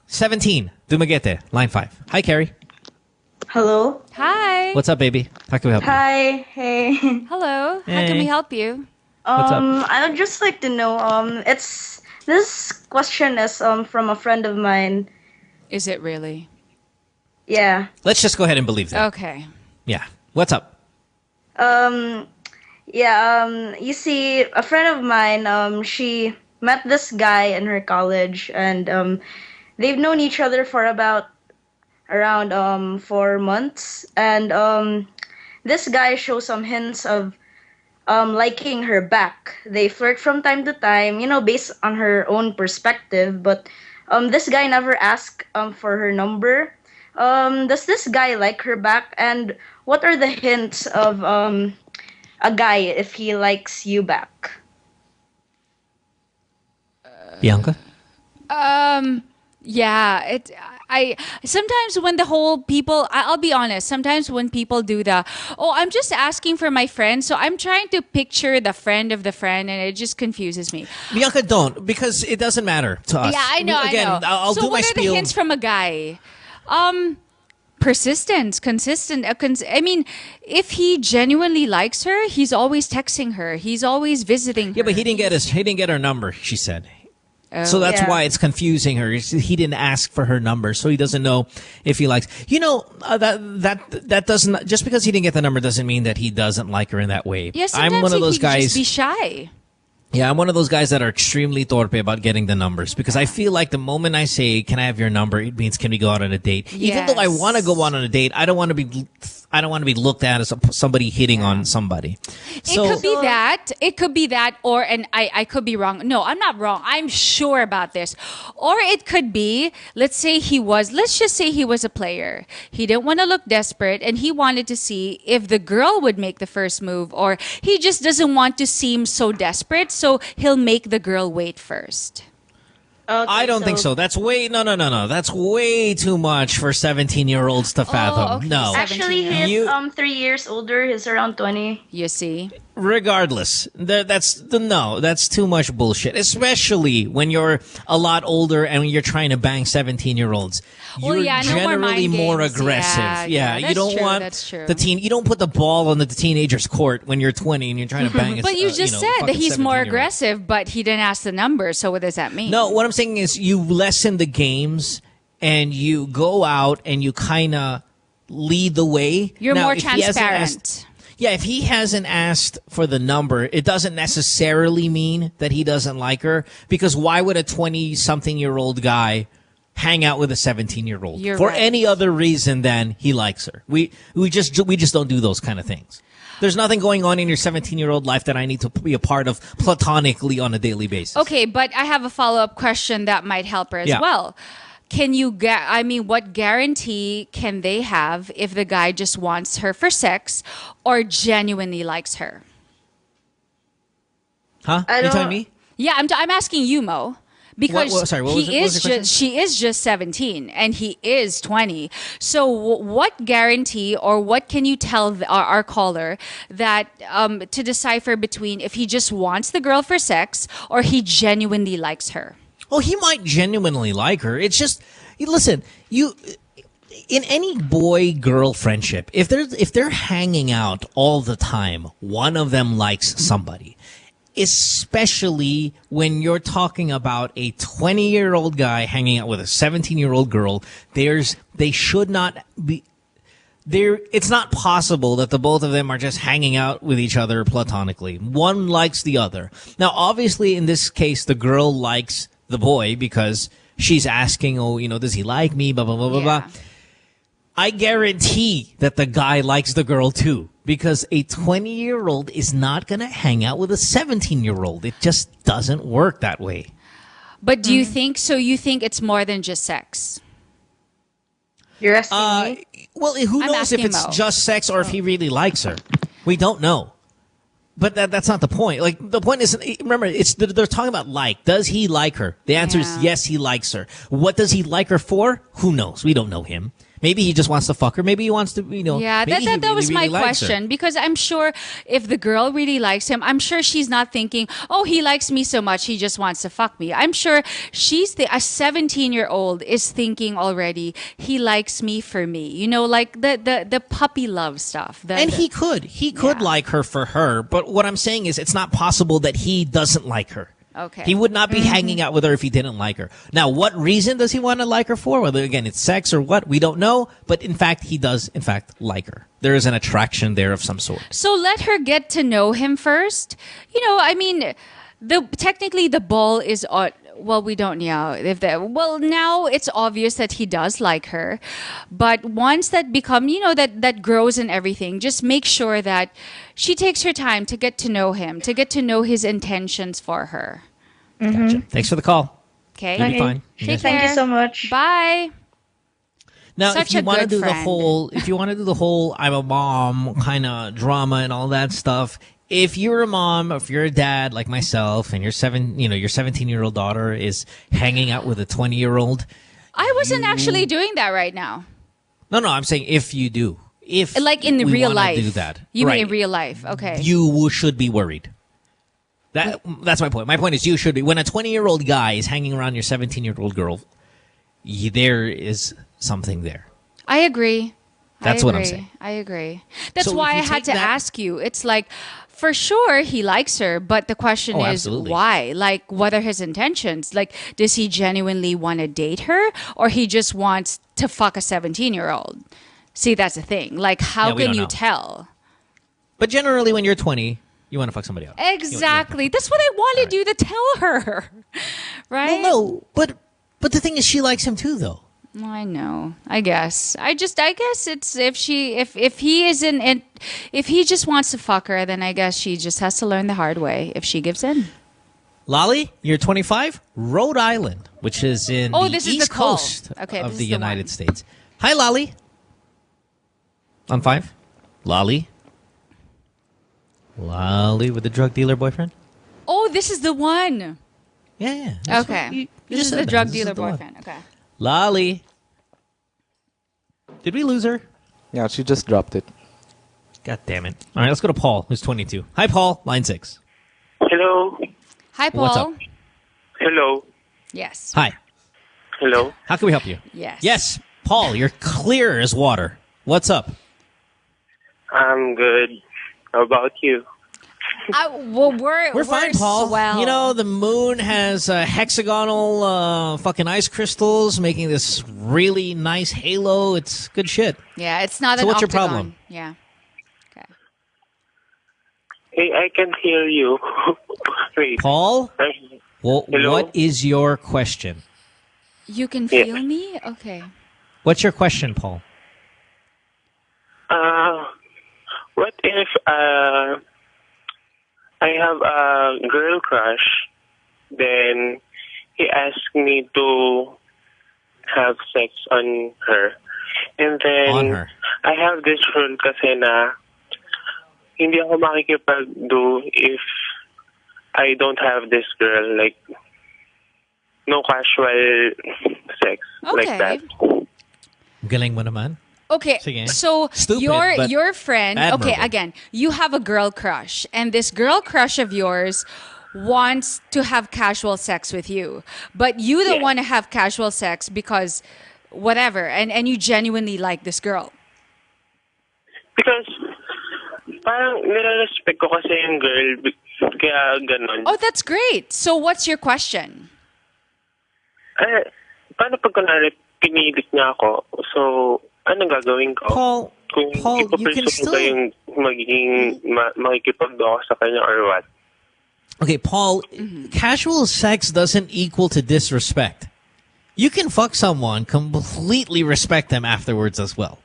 17, Dumaguete, line 5. Hi, Carrie. Hello. Hi. What's up, baby? How can we help you? Hi. Hey. Hello. How can we help you? What's up? I would just like to know. This question is from a friend of mine. Is it really? Yeah. Let's just go ahead and believe that. Okay. Yeah. What's up? You see, a friend of mine, she met this guy in her college, and they've known each other for around 4 months, and this guy shows some hints of liking her back. They flirt from time to time, you know, based on her own perspective, but this guy never asked for her number. Does this guy like her back? And what are the hints of a guy if he likes you back? Bianca? Yeah, I sometimes when the whole people, I'll be honest, sometimes when people do I'm just asking for my friend, so I'm trying to picture the friend of the friend, and it just confuses me. Bianca, don't, because it doesn't matter to us. Yeah, I know. Again, I know. I'll so do my what are spiel. the hints from a guy? Persistence, consistent. I mean, if he genuinely likes her, he's always texting her. He's always visiting her. Yeah, but he didn't get her number, she said. So that's why it's confusing her. He didn't ask for her number, so he doesn't know if he likes. That doesn't, just because he didn't get the number doesn't mean that he doesn't like her in that way. Yeah, sometimes I'm one of those he could guys. just be shy. Yeah, I'm one of those guys that are extremely torpe about getting the numbers because I feel like the moment I say, "Can I have your number?" it means, "Can we go out on a date?" Even though I want to go out on a date, I don't want to be looked at as somebody hitting on somebody. So, it could be that, or, and I could be wrong. No, I'm not wrong. I'm sure about this. Or it could be, let's just say he was a player. He didn't want to look desperate and he wanted to see if the girl would make the first move, or he just doesn't want to seem so desperate, so he'll make the girl wait first. I don't think so. That's way no. That's way too much for 17-year-olds to fathom. Okay. No, Actually, he's 3 years older. He's around 20. You see. Regardless, that's too much bullshit. Especially when you're a lot older and when you're trying to bang 17-year-olds. You're generally more aggressive. Yeah, you don't want the teen. You don't put the ball on the teenager's court when you're 20 and you're trying to bang. But you just said that he's more aggressive, but he didn't ask the number. So what does that mean? No, what I'm saying is you lessen the games and you go out and you kind of lead the way. You're more transparent. If he hasn't asked for the number, it doesn't necessarily mean that he doesn't like her, because why would a 20-something-year-old guy hang out with a 17-year-old for any other reason than he likes her? We just don't do those kind of things. There's nothing going on in your 17-year-old life that I need to be a part of platonically on a daily basis. Okay, but I have a follow-up question that might help her as well. Can you what guarantee can they have if the guy just wants her for sex or genuinely likes her? Huh? You telling me? Yeah, I'm asking you, Mo. Because she is just 17 and he is 20. So what guarantee or what can you tell our caller that to decipher between if he just wants the girl for sex or he genuinely likes her? Oh, he might genuinely like her. It's just, listen, in any boy-girl friendship, if they're hanging out all the time, one of them likes somebody. Especially when you're talking about a 20-year-old guy hanging out with a 17-year-old girl, they should not be there. It's not possible that the both of them are just hanging out with each other platonically. One likes the other. Now, obviously, in this case, the girl likes the boy because she's asking, does he like me? Blah, blah, blah, blah, blah. I guarantee that the guy likes the girl too, because a 20-year-old is not going to hang out with a 17-year-old. It just doesn't work that way. But do you think it's more than just sex? You're asking me? Well, who knows if it's just sex or if he really likes her? We don't know. But that's not the point. Like, the point is, remember, they're talking about like. Does he like her? The answer is yes, he likes her. What does he like her for? Who knows? We don't know him. Maybe he just wants to fuck her. Maybe he wants to, Yeah, that was my question. Because I'm sure if the girl really likes him, I'm sure she's not thinking, oh, he likes me so much, he just wants to fuck me. I'm sure a 17-year-old is thinking already, he likes me for me. Like the puppy love stuff. He could like her for her. But what I'm saying is it's not possible that he doesn't like her. Okay. He would not be hanging out with her if he didn't like her. Now, what reason does he want to like her for? Whether, again, it's sex or what, we don't know. But, in fact, he does, like her. There is an attraction there of some sort. So let her get to know him first. Technically the ball is on. Well, we don't know now it's obvious that he does like her, but once that become, that grows and everything, just make sure that she takes her time to get to know him, to get to know his intentions for her. Gotcha. Thanks for the call. Okay. You'll be fine. Thank you so much. Bye. Now, if you want to do the whole I'm a mom kind of drama and all that stuff, if you're a mom, if you're a dad like myself, and your 17-year-old daughter is hanging out with a 20-year-old, I wasn't actually doing that right now. No, I'm saying if you do, like in real life, do that. You mean in real life? Okay. You should be worried. That's my point. My point is you should be. When a 20-year-old guy is hanging around your 17-year-old girl, there is something there. I agree. That's what I'm saying. I agree. That's why I had to ask you. It's like, For sure, he likes her, but the question is absolutely. why? Like, what are his intentions? Like, does he genuinely want to date her, or he just wants to fuck a 17-year-old? See, that's the thing. Like, how we can don't you know. tell? But generally, when you're 20, you want to fuck somebody else. Exactly. That's what I wanted you to tell her, right? Well, no, but the thing is, she likes him too, though. I know. I guess. I guess it's if he isn't if he just wants to fuck her, then I guess she just has to learn the hard way if she gives in. Lolly, you're 25, Rhode Island, which is in the this is east the call. coast Okay, of this the is the United one. States. Hi, Lolly. On 5. Lolly. Lolly with the drug dealer boyfriend? Oh, this is the one. Yeah. Okay. This is the drug dealer boyfriend. Okay. Lolly. Did we lose her? Yeah, she just dropped it. God damn it. All right, let's go to Paul, who's 22. Hi, Paul, line 6. Hello. Hi, Paul. What's up? Hello. Yes. Hi. Hello. How can we help you? Yes. Yes, Paul, you're clear as water. What's up? I'm good. How about you? Well, we're fine, Paul. swell. You know, the moon has hexagonal fucking ice crystals making this really nice halo. It's good shit. Yeah, it's not So an what's your octagon. problem? Yeah. Hey, I can hear you. Wait. Paul? Well, Hello? what is your question? You can Yeah. feel me? Okay. What's your question, Paul? What if I have a girl crush, then he asked me to have sex on her. And then On her. I have this rule kasi na hindi ako makikipag-do if I don't have this girl, like no casual sex like that. Galing mo naman. Okay, Sige. so Stupid, but your friend, okay, admirable. again, you have a girl crush, and this girl crush of yours wants to have casual sex with you, but you don't want to have casual sex because whatever, and you genuinely like this girl. Because parang nire-respect ko kasi yung girl, kaya ganon. Oh, that's great. So what's your question? Paano pag kunwari pinilit niya ako, so ano gagawin ko? Paul, you can still... ba yung magiging makikipag-do ako sa kanya or what? Okay, Paul, casual sex doesn't equal to disrespect. You can fuck someone, completely respect them afterwards as well.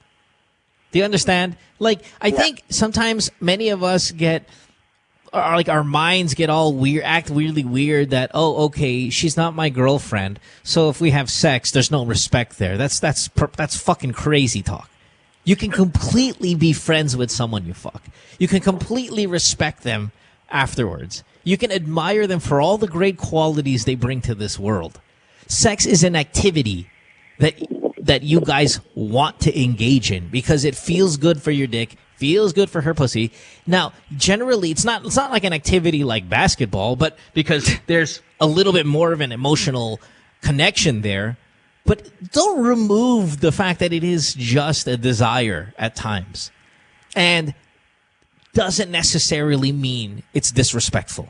Do you understand? Like, I think sometimes many of us our minds get all weird, act weirdly weird that, oh, okay, she's not my girlfriend, so if we have sex, there's no respect there. That's fucking crazy talk. You can completely be friends with someone you fuck. You can completely respect them afterwards. You can admire them for all the great qualities they bring to this world. Sex is an activity that you guys want to engage in because it feels good for your dick, feels good for her pussy. Now, generally, it's not like an activity like basketball, but because there's a little bit more of an emotional connection there. But don't remove the fact that it is just a desire at times. And doesn't necessarily mean it's disrespectful.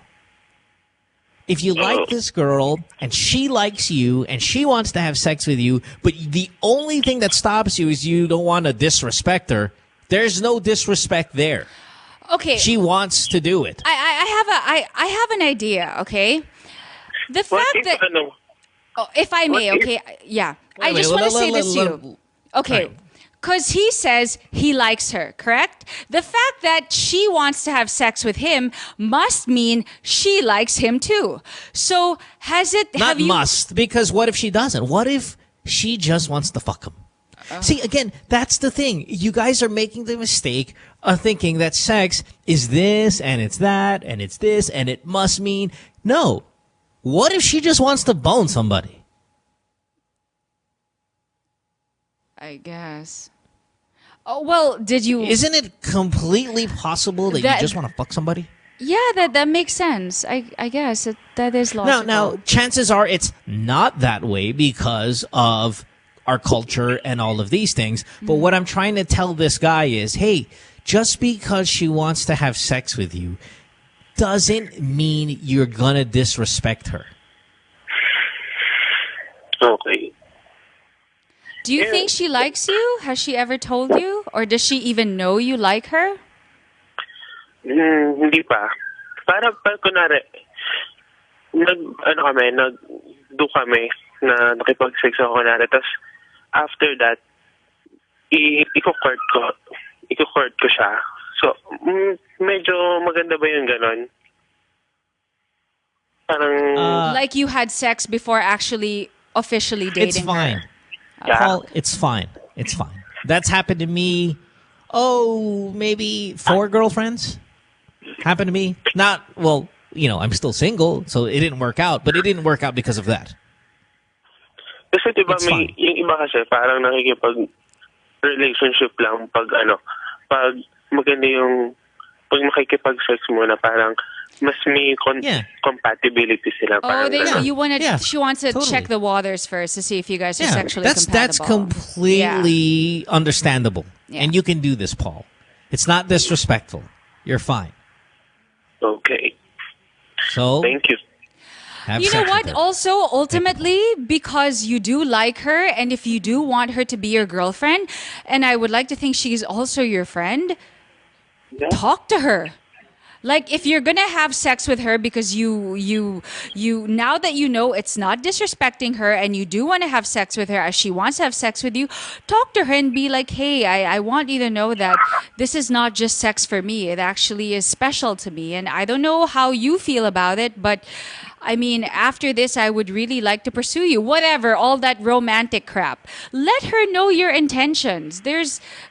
If you like this girl and she likes you and she wants to have sex with you, but the only thing that stops you is you don't want to disrespect her, there's no disrespect there. Okay. She wants to do it. I have an idea, okay? The fact that... Oh, if I may, okay? Yeah. I just want to say this to you. Okay. Because he says he likes her, correct? The fact that she wants to have sex with him must mean she likes him too. So has it... Not must, because what if she doesn't? What if she just wants to fuck him? See, again, that's the thing. You guys are making the mistake of thinking that sex is this, and it's that, and it's this, and it must mean... No. What if she just wants to bone somebody? I guess. Oh, well, did you... Isn't it completely possible that you just want to fuck somebody? Yeah, that makes sense. I guess that is logical. Now, chances are it's not that way because of our culture and all of these things. But what I'm trying to tell this guy is, hey, just because she wants to have sex with you doesn't mean you're gonna disrespect her. Okay. Do you think she likes you? Has she ever told you? Or does she even know you like her? Hindi pa. Para kunwari, nag-do kami na nakipag-sex ako kunwari. Tapos, after that, i-court ko siya. So, medyo maganda ba yung ganon? Parang... like you had sex before actually officially dating It's fine. her. Paul, it's fine. It's fine. That's happened to me, maybe 4 girlfriends. Happened to me. Not, well, I'm still single, so it didn't work out. But it didn't work out because of that. Kasi diba yung iba kasi parang nakikipag-relationship lang pag maganda yung pag makikipag-sex mo na parang mas may compatibility sila. She wants to check the waters first to see if you guys are sexually compatible. That's completely understandable. Yeah. And you can do this, Paul. It's not disrespectful. You're fine. Okay. So, thank you. You know what? Also, ultimately, because you do like her, and if you do want her to be your girlfriend, and I would like to think she's also your friend, talk to her. Like, if you're gonna have sex with her because you now that you know it's not disrespecting her and you do want to have sex with her as she wants to have sex with you, talk to her and be like, hey, I want you to know that this is not just sex for me. It actually is special to me. And I don't know how you feel about it, but I mean, after this, I would really like to pursue you. Whatever, all that romantic crap. Let her know your intentions.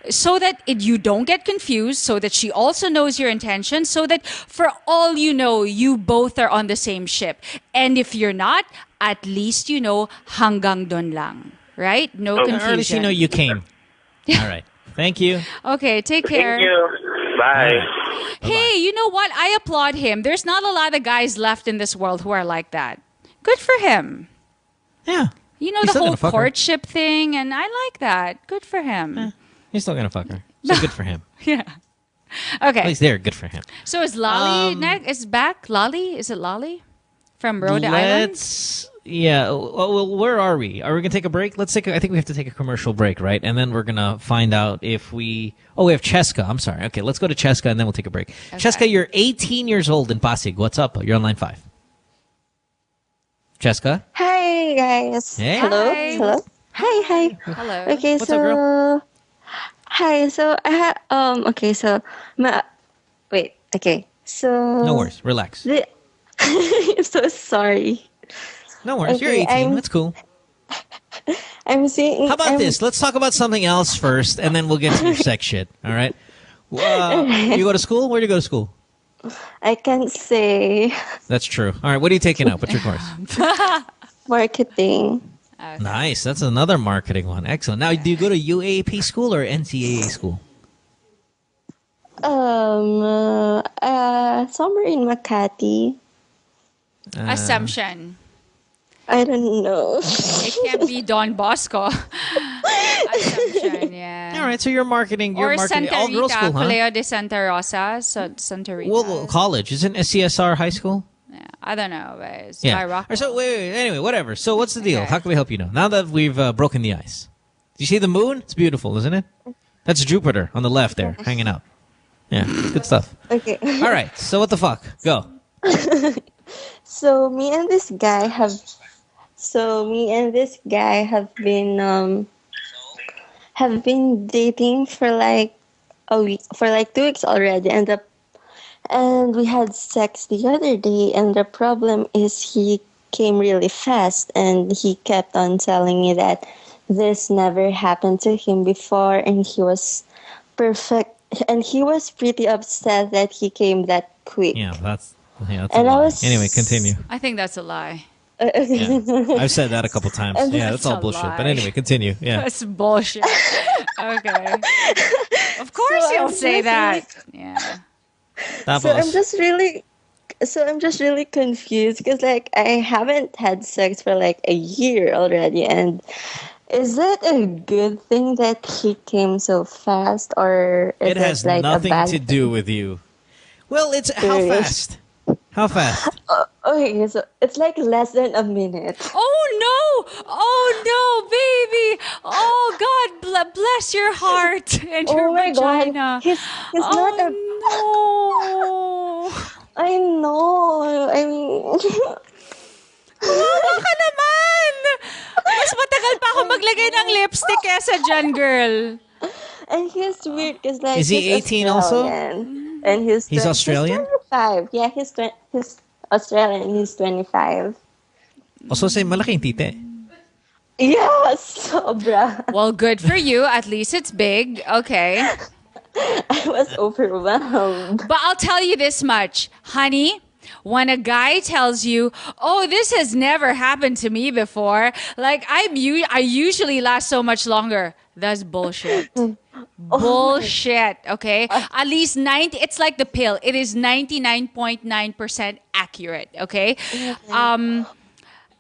So that you don't get confused, so that she also knows your intentions, so that for all you know, you both are on the same ship. And if you're not, at least you know hanggang dun lang. Right? No confusion. Or at least you know you came. All right. Thank you. Okay, take care. Thank you. Bye. Hey, you know what? I applaud him. There's not a lot of guys left in this world who are like that. Good for him. Yeah. You know, He's the still whole gonna fuck her. courtship thing, and I like that. Good for him. He's still going to fuck her. So good for him. Yeah. Okay. At least there, good for him. So is Lolly is back? Lolly? Is it Lolly? From Rhode Island? Yeah. Well, where are we? Are we going to take a break? I think we have to take a commercial break, right? And then we're going to find out if we... Oh, we have Cheska. I'm sorry. Okay, let's go to Cheska and then we'll take a break. Okay. Cheska, you're 18 years old in Pasig. What's up? You're on line 5. Cheska? Hi, guys. Hey. Hello? Hi. Hello? Hi. Hello. Okay, What's up, girl? Hi, so I have... Okay, so... Wait, okay. So... No worries. Relax. I'm so sorry. No worries. You're 18. That's cool. I'm saying... How about this? Let's talk about something else first, and then we'll get to your sex shit. All right? You go to school? Where do you go to school? I can't say. That's true. All right. What are you taking up? What's your course? Marketing. Okay. Nice. That's another marketing one. Excellent. Now, do you go to UAP school or NCAA school? Somewhere in Makati. Assumption. I don't know. It can't be Don Bosco. Assumption, yeah. All right, so you're marketing. You're or marketing Santa all Rita, girls school, huh? Colegio de Santa Rosa, Santa Rita. Well, college isn't SCSR high school? Yeah, I don't know, but it's Yeah. by Or Rockwell. so wait. Anyway, whatever. So what's the deal? Okay. How can we help you now that we've broken the ice? Do you see the moon? It's beautiful, isn't it? That's Jupiter on the left there, hanging out. Yeah, good stuff. Okay. All right. So what the fuck? Go. So me and this guy have been dating for like a week, for like 2 weeks already, and we had sex the other day, and the problem is he came really fast, and he kept on telling me that this never happened to him before, and he was perfect, and he was pretty upset that he came that quick. Yeah, that's And a I lie. was- Anyway, continue. I think that's a lie. Yeah. I've said that a couple times. Yeah, that's all a bullshit. lie. But anyway, continue. Yeah. That's bullshit. Okay. Of course So you'll I'm say just that. Yeah. So I'm just really confused because like I haven't had sex for like a year already, and Is it a good thing that he came so fast, or is It has like nothing a bad to do with you. Well, it's how Serious? fast? How fast? Okay, so it's like less than a minute. Oh no! Oh no, baby! Oh God, bless your heart and your Oh my vagina. God, he's not a. No! I know. I mean. Kawawa ka naman! Mas matagal pa ako maglagay ng lipstick kesa dyan, girl. And he's weird because like Is he he's 18 also? Australian. And he's Australian? He's 25. Yeah, he's Australian. He's 25. Also say malaking tite. Yeah, sobra. Well, good for you. At least it's big. Okay. I was overwhelmed. But I'll tell you this much, honey. When a guy tells you, "Oh, this has never happened to me before," like I usually last so much longer. That's bullshit. Bullshit. Okay. At least 90. It's like the pill. It is 99.9% accurate. Okay.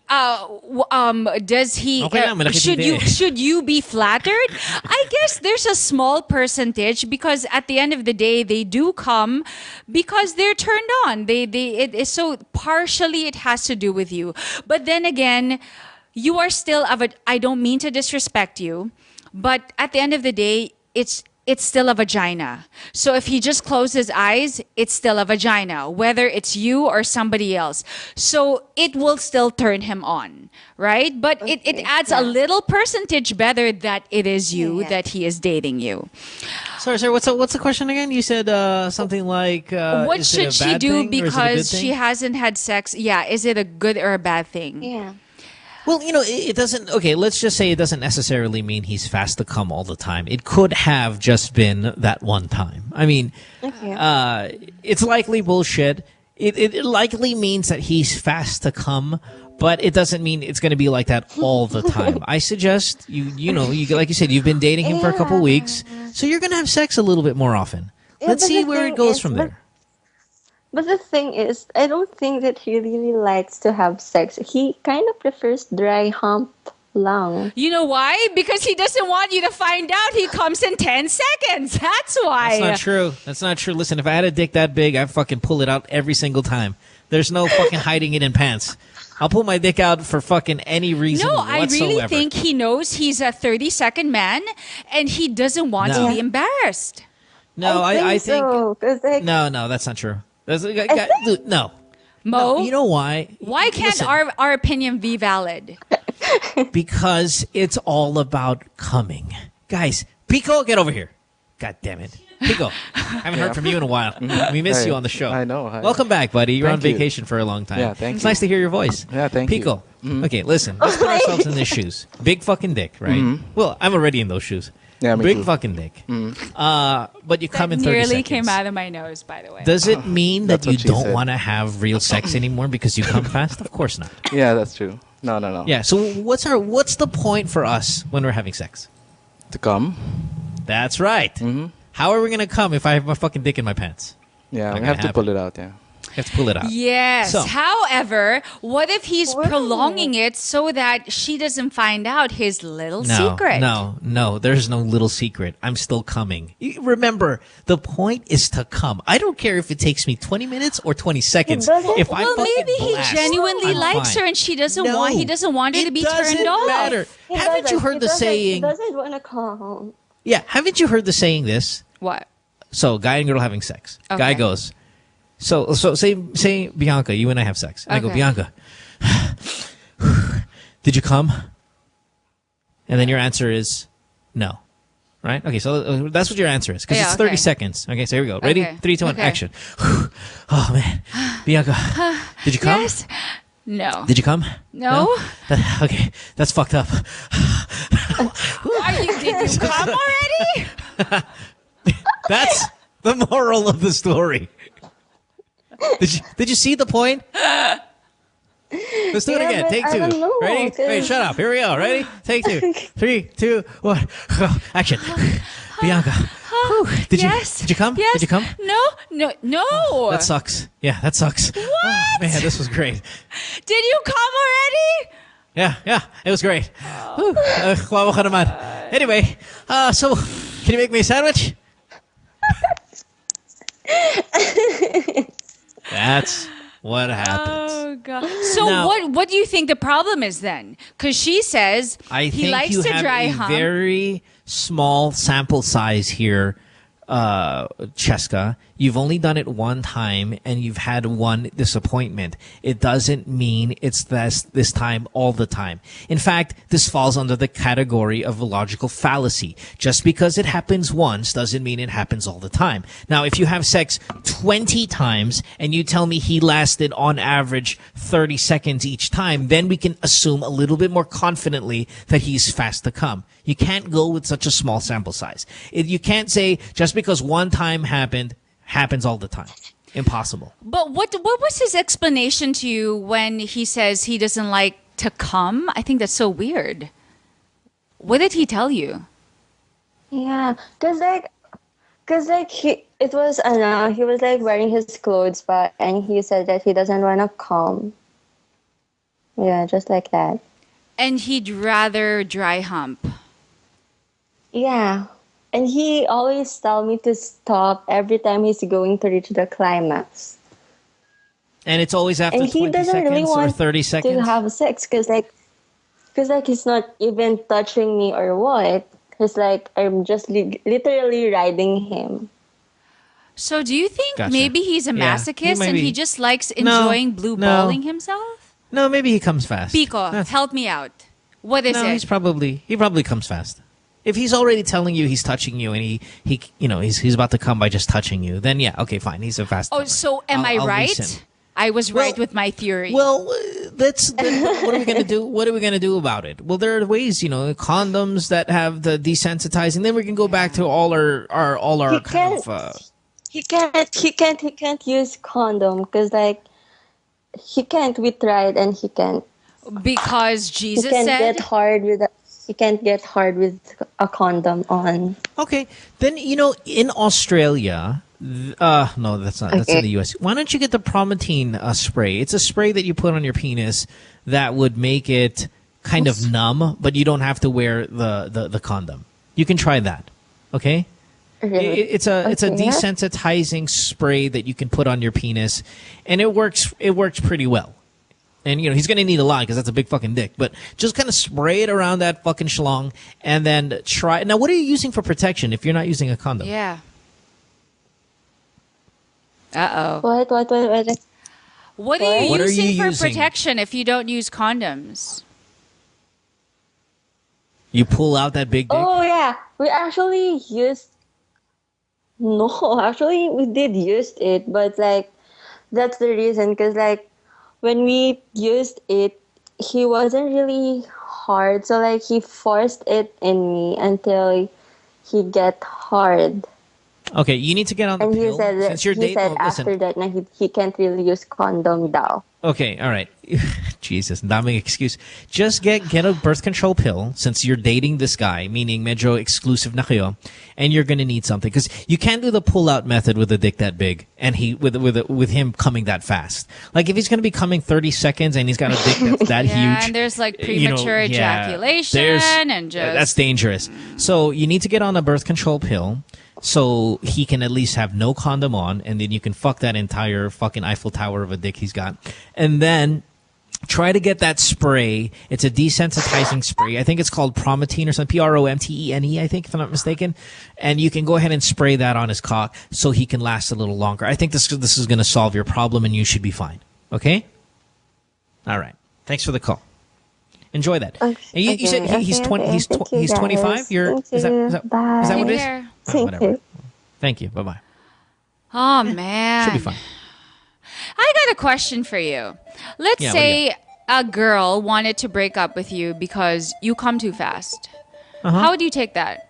Does he? Okay lang, malaki titi. Should you be flattered? I guess there's a small percentage because at the end of the day they do come because they're turned on. It is so partially it has to do with you, but then again, you are still of a. I don't mean to disrespect you, but at the end of the day, it's still a vagina. So if he just closes his eyes, it's still a vagina, whether it's you or somebody else. So it will still turn him on, right? But it adds a little percentage better that it is you, that he is dating you. Sorry, what's the question again? You said something like what is should it a she bad do thing, or is it a good because thing? she hasn't had sex? Yeah, is it a good or a bad thing? Yeah. Well, it doesn't. Okay, let's just say it doesn't necessarily mean he's fast to come all the time. It could have just been that one time. I mean, it's likely bullshit. It likely means that he's fast to come, but it doesn't mean it's going to be like that all the time. I suggest you like you said, you've been dating him for a couple weeks, so you're going to have sex a little bit more often. Let's see where it goes from there. But the thing is, I don't think that he really likes to have sex. He kind of prefers dry hump lang. You know why? Because he doesn't want you to find out he comes in 10 seconds. That's why. That's not true. That's not true. Listen, if I had a dick that big, I'd fucking pull it out every single time. There's no fucking hiding it in pants. I'll pull my dick out for fucking any reason whatsoever. I really think he knows he's a 30-second man and he doesn't want to be embarrassed. No, I think so, 'cause, like, no, that's not true. No. Mo, no, you know why? Why can't our opinion be valid? Because it's all about coming. Guys, Pico, get over here. God damn it. Pico, I haven't heard from you in a while. We miss you on the show. I know. Welcome back, buddy. You're Thank on you. vacation for a long time. Yeah, thank It's you. nice to hear your voice. Yeah, thank Pico, you. okay, listen. Let's put ourselves in his shoes. Big fucking dick, right? Well, I'm already in those shoes. Yeah, me Big too. fucking dick. But you come in 30 Nearly seconds. came out of my nose, by the way. Does it mean that That's you what she don't said. want to have real sex anymore because you come fast? Of course not. Yeah, that's true. No. Yeah, so what's the point for us when we're having sex? To come. That's right. How are we going to come if I have my fucking dick in my pants? Yeah, Not we have gonna to pull it out, yeah. You have to pull it out. Yes. So- However, what if he's prolonging it so that she doesn't find out his little secret? No, there's no little secret. I'm still coming. Remember, the point is to come. I don't care if it takes me 20 minutes or 20 seconds. If I Well, fucking maybe he blast, genuinely I'm likes fine. her and she doesn't No, want. He doesn't want her to be turned doesn't off. matter. Haven't you heard the saying? He doesn't want to come. Yeah, haven't you heard the saying this? What? So, guy and girl having sex. Okay. Guy goes, so say Bianca, you and I have sex. And I go, Okay. Bianca, did you come? And then your answer is no. Right? Okay, so that's what your answer is. Because Yeah, it's 30 okay. seconds. Okay, so here we go. Ready? Okay. 3, 2, 1, Okay. action. Oh, man. Bianca, did you come? Yes. No. Did you come? No. Okay, that's fucked up. Did you come already? That's the moral of the story. Did you see the point? Let's do it Yeah, again. but Take I 2. don't know, Ready? 'cause- Wait, shut up. Here we go. Ready? Take 2. 3, 2, 1. Action. Bianca. Whew. Did you come? Yes. Did you come? No. That sucks. Yeah, that sucks. What? Oh, man, this was great. Did you come already? Yeah, it was great. Kawawa ka naman. Anyway, so can you make me a sandwich? That's what happens. Oh God! So Now- what do you think the problem is then? Because she says I he think likes you to have dry a hump. very small sample size here, Cheska. You've only done it one time, and you've had one disappointment. It doesn't mean it's this time all the time. In fact, this falls under the category of a logical fallacy. Just because it happens once doesn't mean it happens all the time. Now, if you have sex 20 times and you tell me he lasted on average 30 seconds each time, then we can assume a little bit more confidently that he's fast to come. You can't go with such a small sample size. You can't say just because one time happens all the time. Impossible. But what was his explanation to you when he says he doesn't like to come? I think that's so weird. What did he tell you? Yeah, cause he was like wearing his clothes, but and he said that he doesn't wanna come. Yeah, just like that. And he'd rather dry hump. Yeah. And he always tell me to stop every time he's going to reach the climax. And it's always after And he 20 doesn't seconds really or want 30 to seconds. have sex because he's not even touching me or what. He's like, I'm just literally riding him. So do you think Gotcha. maybe he's a Yeah, masochist he and might he be. just likes No, enjoying blue no. balling himself? No, maybe he comes fast. Pico, help me out. What is No, it? he probably comes fast. If he's already telling you he's touching you and he's about to come by just touching you, then yeah, okay, fine. He's a fast. Oh, so am I I'll right? listen. I was right with my theory. Well, what are we going to do? What are we going to do about it? Well, there are ways, condoms that have the desensitizing. Then we can go back to all our kind of. He can't use condom because he can't. We tried and he can't. Because Jesus he can't said get hard with he can't get hard with a condom on. Okay, then in Australia. No, that's not. That's in the U.S. Why don't you get the Promethean spray? It's a spray that you put on your penis that would make it kind of numb, but you don't have to wear the condom. You can try that. Okay. Really? It's a desensitizing spray that you can put on your penis, and it works pretty well. And he's gonna need a lot because that's a big fucking dick. But just kind of spray it around that fucking schlong, and then try. Now, what are you using for protection if you're not using a condom? Yeah. Uh-oh. What? What are you What are using you for using? protection if you don't use condoms? You pull out that big dick. Oh yeah, we actually used. No, actually we did use it, but that's the reason because when we used it, he wasn't really hard, so he forced it in me until he get hard. Okay, you need to get on the And he pill. said that Since you're he dating, said listen. after that he can't really use condom now. Okay, all right. Jesus, daming excuse. Just get a birth control pill since you're dating this guy, meaning medyo exclusive na kayo, and you're gonna need something because you can't do the pull-out method with a dick that big and with him coming that fast. Like if he's gonna be coming 30 seconds and he's got a dick that's that Yeah, huge, and there's premature ejaculation and just that's dangerous. So you need to get on a birth control pill. So he can at least have no condom on, and then you can fuck that entire fucking Eiffel Tower of a dick he's got. And then try to get that spray. It's a desensitizing spray. I think it's called Promethean or something. Promtene, I think, if I'm not mistaken. And you can go ahead and spray that on his cock so he can last a little longer. I think this is going to solve your problem, and you should be fine. Okay? All right. Thanks for the call. Enjoy that. Okay, And you said he's 20. okay. He's Thank you, he's 25. guys. Thank Is that you. Bye. what it is? Take care. Oh, whatever. Thank you. Bye bye. Oh man. Should be fine. I got a question for you. Let's Yeah, what do you say a girl wanted to break up with you because you come too fast. Uh-huh. How would you take that?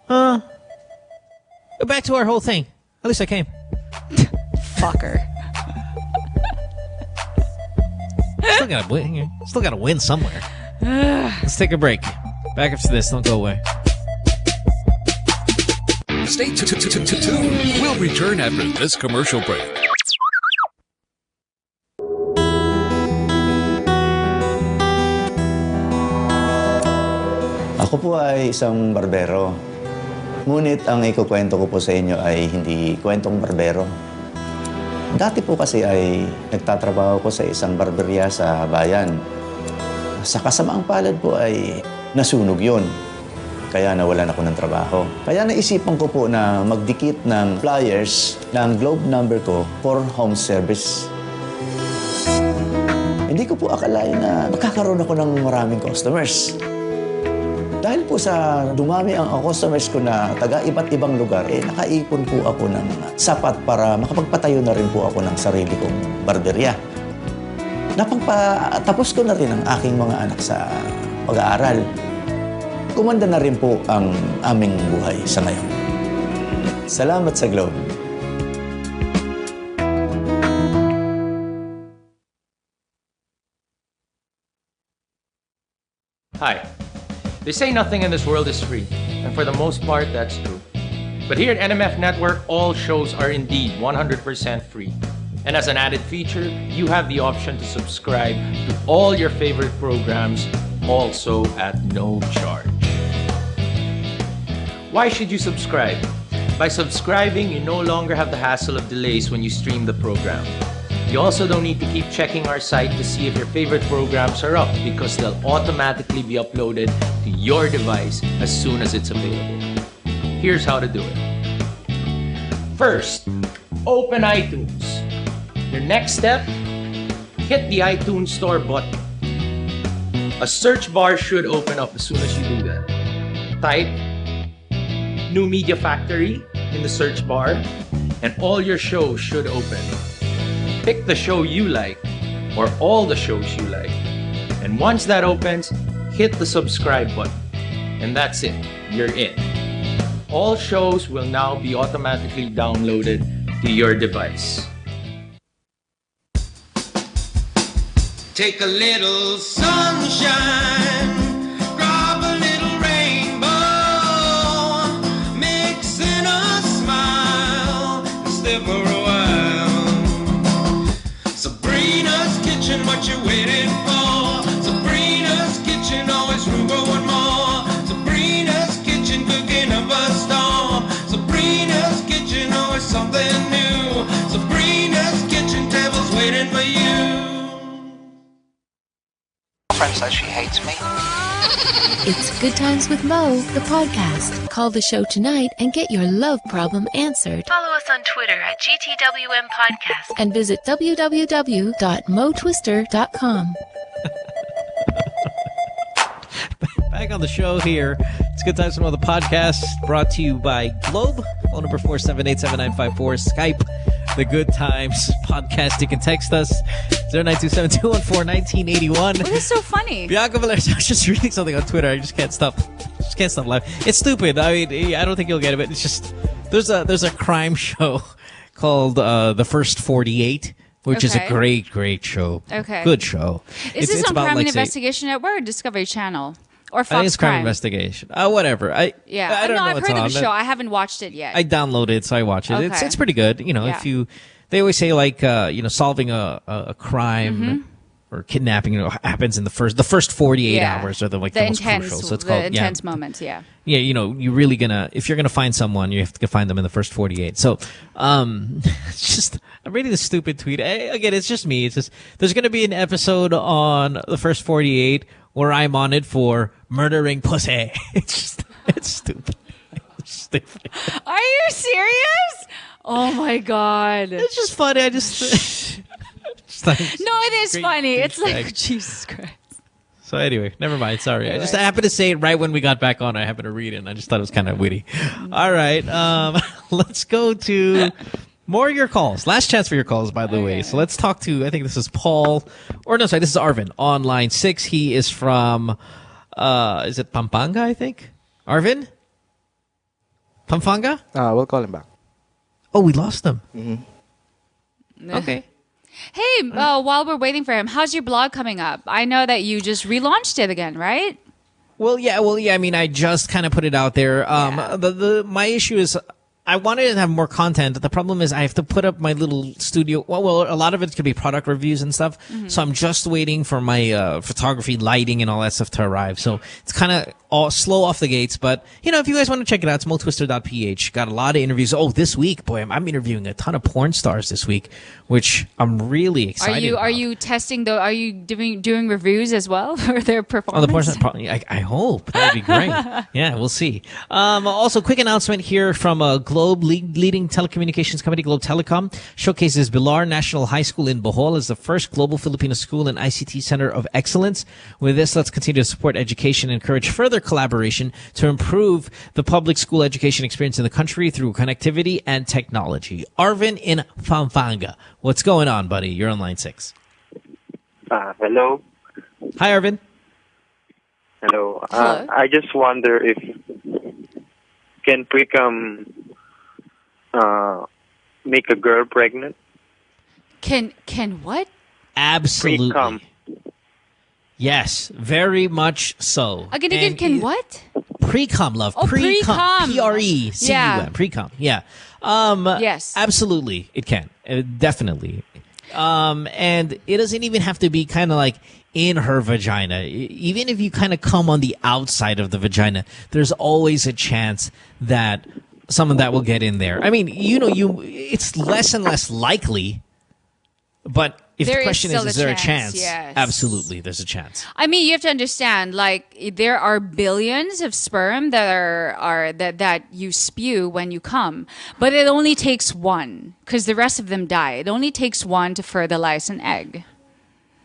Back to our whole thing. At least I came. Fucker. Still gotta win somewhere. Let's take a break. Back after this. Don't go away. Stay tuned. We'll return after this commercial break. Ako po ay isang barbero. Ngunit ang ikukwento ko po sa inyo ay hindi kwentong barbero. Dati po kasi ay nagtatrabaho ko sa isang barberya sa bayan. Sa kasamaang palad po ay nasunog yun. Kaya nawalan ako ng trabaho. Kaya naisipan ko po na magdikit ng flyers ng globe number ko for home service. Hindi ko po akalain na magkakaroon ako ng maraming customers. Dahil po sa dumami ang customers ko na taga iba't ibang lugar, nakaipon po ako ng sapat para makapagpatayo na rin po ako ng sarili kong barberya. Tapos ko na rin ang aking mga anak sa pag-aaral. Kumanda na rin po ang aming buhay sa ngayon. Salamat sa Globe. Hi. They say nothing in this world is free, and for the most part, that's true. But here at NMF Network, all shows are indeed 100% free. And as an added feature, you have the option to subscribe to all your favorite programs, also at no charge. Why should you subscribe? By subscribing, you no longer have the hassle of delays when you stream the program. You also don't need to keep checking our site to see if your favorite programs are up, because they'll automatically be uploaded to your device as soon as it's available. Here's how to do it. First, open iTunes. Your next step, hit the iTunes Store button. A search bar should open up as soon as you do that. Type New Media Factory in the search bar, and all your shows should open. Pick the show you like, or all the shows you like. And once that opens, hit the subscribe button. And that's it. You're in. All shows will now be automatically downloaded to your device. Take a little sunshine, drop a little rainbow, mix in a smile, and stay for a while. Sabrina's kitchen, what you waiting for? Sabrina's kitchen, always room for one more. Sabrina's kitchen, cooking up a storm. Sabrina's kitchen, always something new. Sabrina's kitchen, tables waiting for you. Friend says she hates me. It's Good Times with Mo, the podcast. Call the show tonight and get your love problem answered. Follow us on Twitter at GTWM Podcast and visit www.motwister.com. Back on the show here. It's Good Times with Mo, the podcast, brought to you by Globe. Phone number 478-7954. Skype, the Good Times podcast. You can text us 0927-214-1981. What is so funny? Bianca Valerio, I was just reading something on Twitter. I just can't stop. Laughing. It's stupid. I mean, I don't think you'll get it, but it's just there's a crime show called The First 48, which is a great show. Okay, good show. Is this on Crime and Investigation Network or Discovery Channel? Or Fox I think it's Crime Crime. Investigation. Whatever. I don't know. I've heard of the show. I haven't watched it yet. I downloaded it, so I watch it. Okay. It's pretty good. You know, Yeah. if you, they always say like solving a crime or kidnapping happens in the first 48 hours are the most crucial. So it's called intense moments. Yeah. Yeah, you really if you're gonna find someone, you have to find them in the first 48. So, it's just, I'm reading this stupid tweet. Again, it's just me. It's just, there's gonna be an episode on the first 48 where I'm on it for murdering pussy. It's stupid. It's stupid. Are you serious? Oh my god. It's just funny. I just no, it is funny. It's like Jesus Christ. So anyway, never mind. Sorry. I happened to say it right when we got back on. I happened to read it, and I just thought it was kind of witty. All right. Let's go to more of your calls. Last chance for your calls, by the way. So let's talk to, I think this is Paul. Or no, sorry, this is Arvin on line 6. He is from, is it Pampanga, I think? Arvin? Pampanga? We'll call him back. Oh, we lost him. Mm-hmm. Okay. Hey, while we're waiting for him, how's your blog coming up? I know that you just relaunched it again, right? Well, yeah. I mean, I just kind of put it out there. My issue is I wanted to have more content. The problem is I have to put up my little studio. Well, a lot of it could be product reviews and stuff. Mm-hmm. So I'm just waiting for my photography, lighting, and all that stuff to arrive. So it's kind of slow off the gates, but if you guys want to check it out, it's motwister.ph. Got a lot of interviews. Oh, this week, boy, I'm interviewing a ton of porn stars this week, which I'm really excited. Are you testing though? Are you doing reviews as well for their performance? Oh, the porn star, probably. I hope that'd be great. Yeah, we'll see. Also, quick announcement here from Globe, leading telecommunications company Globe Telecom, showcases Bilar National High School in Bohol as the first global Filipino school and ICT center of excellence. With this, let's continue to support education and encourage further collaboration to improve the public school education experience in the country through connectivity and technology. Arvin in Pampanga. What's going on, buddy? You're on line 6. Hello. Hi, Arvin. Hello. I just wonder if can pre-cum make a girl pregnant? Can what? Absolutely. Pre-cum. Yes, very much so. Again, can what? Pre-cum, love. Oh, pre-cum. P-R-E-C-U-M. Yeah. Pre-cum, yeah. Yes. Absolutely, it can. Definitely. And it doesn't even have to be kind of like in her vagina. Even if you kind of come on the outside of the vagina, there's always a chance that some of that will get in there. I mean, it's less and less likely, but if the question is there a chance? Yes. Absolutely, there's a chance. I mean, you have to understand, like, there are billions of sperm that you spew when you come, but it only takes one because the rest of them die. It only takes one to fertilize an egg.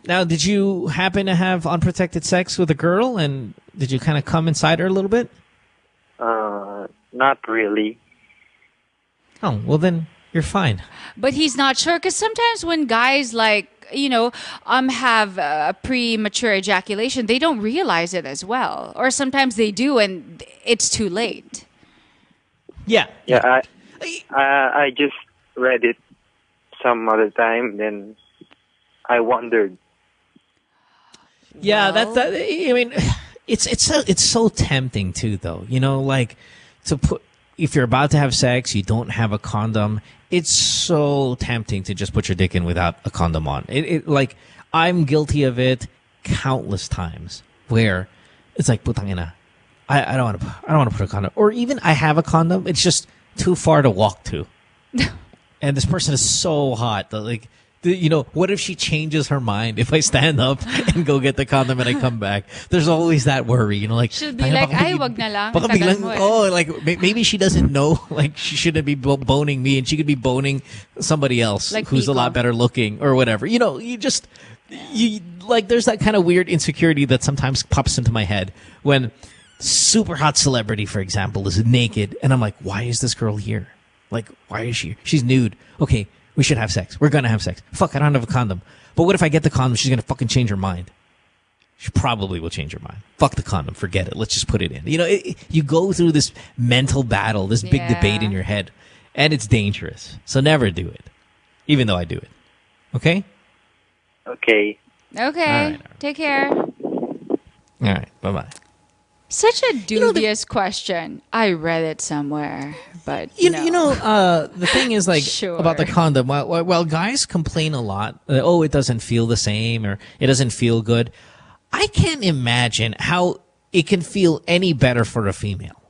Now, did you happen to have unprotected sex with a girl, and did you kind of come inside her a little bit? Not really. Oh, well then you're fine. But he's not sure because sometimes when guys have a premature ejaculation, they don't realize it as well, or sometimes they do and it's too late. Yeah. Yeah. I just read it some other time, then I wondered. Yeah, I mean, it's so tempting too, though. Like to put, if you're about to have sex, you don't have a condom. It's so tempting to just put your dick in without a condom on. Like, I'm guilty of it countless times where it's like, putang ina, I don't want to put a condom, or even I have a condom. It's just too far to walk to, and this person is so hot that like. What if she changes her mind if I stand up and go get the condom and I come back? There's always that worry, like she'll be like, "Ay, wag na lang." Baka biglang, like maybe she doesn't know, like she shouldn't be boning me, and she could be boning somebody else like who's Pico. a lot better looking or whatever. You like there's that kind of weird insecurity that sometimes pops into my head when super hot celebrity, for example, is naked, and I'm like, why is this girl here? Like, why is she? She's nude. Okay. We should have sex. We're going to have sex. Fuck, I don't have a condom. But what if I get the condom? She's going to fucking change her mind. She probably will change her mind. Fuck the condom. Forget it. Let's just put it in. You go through this mental battle, this big debate in your head, and it's dangerous. So never do it, even though I do it. Okay? Okay. Okay. All right. Take care. All right. Bye-bye. Such a dubious question. I read it somewhere, but the thing is like Sure. about the condom. While guys complain a lot, it doesn't feel the same or it doesn't feel good. I can't imagine how it can feel any better for a female.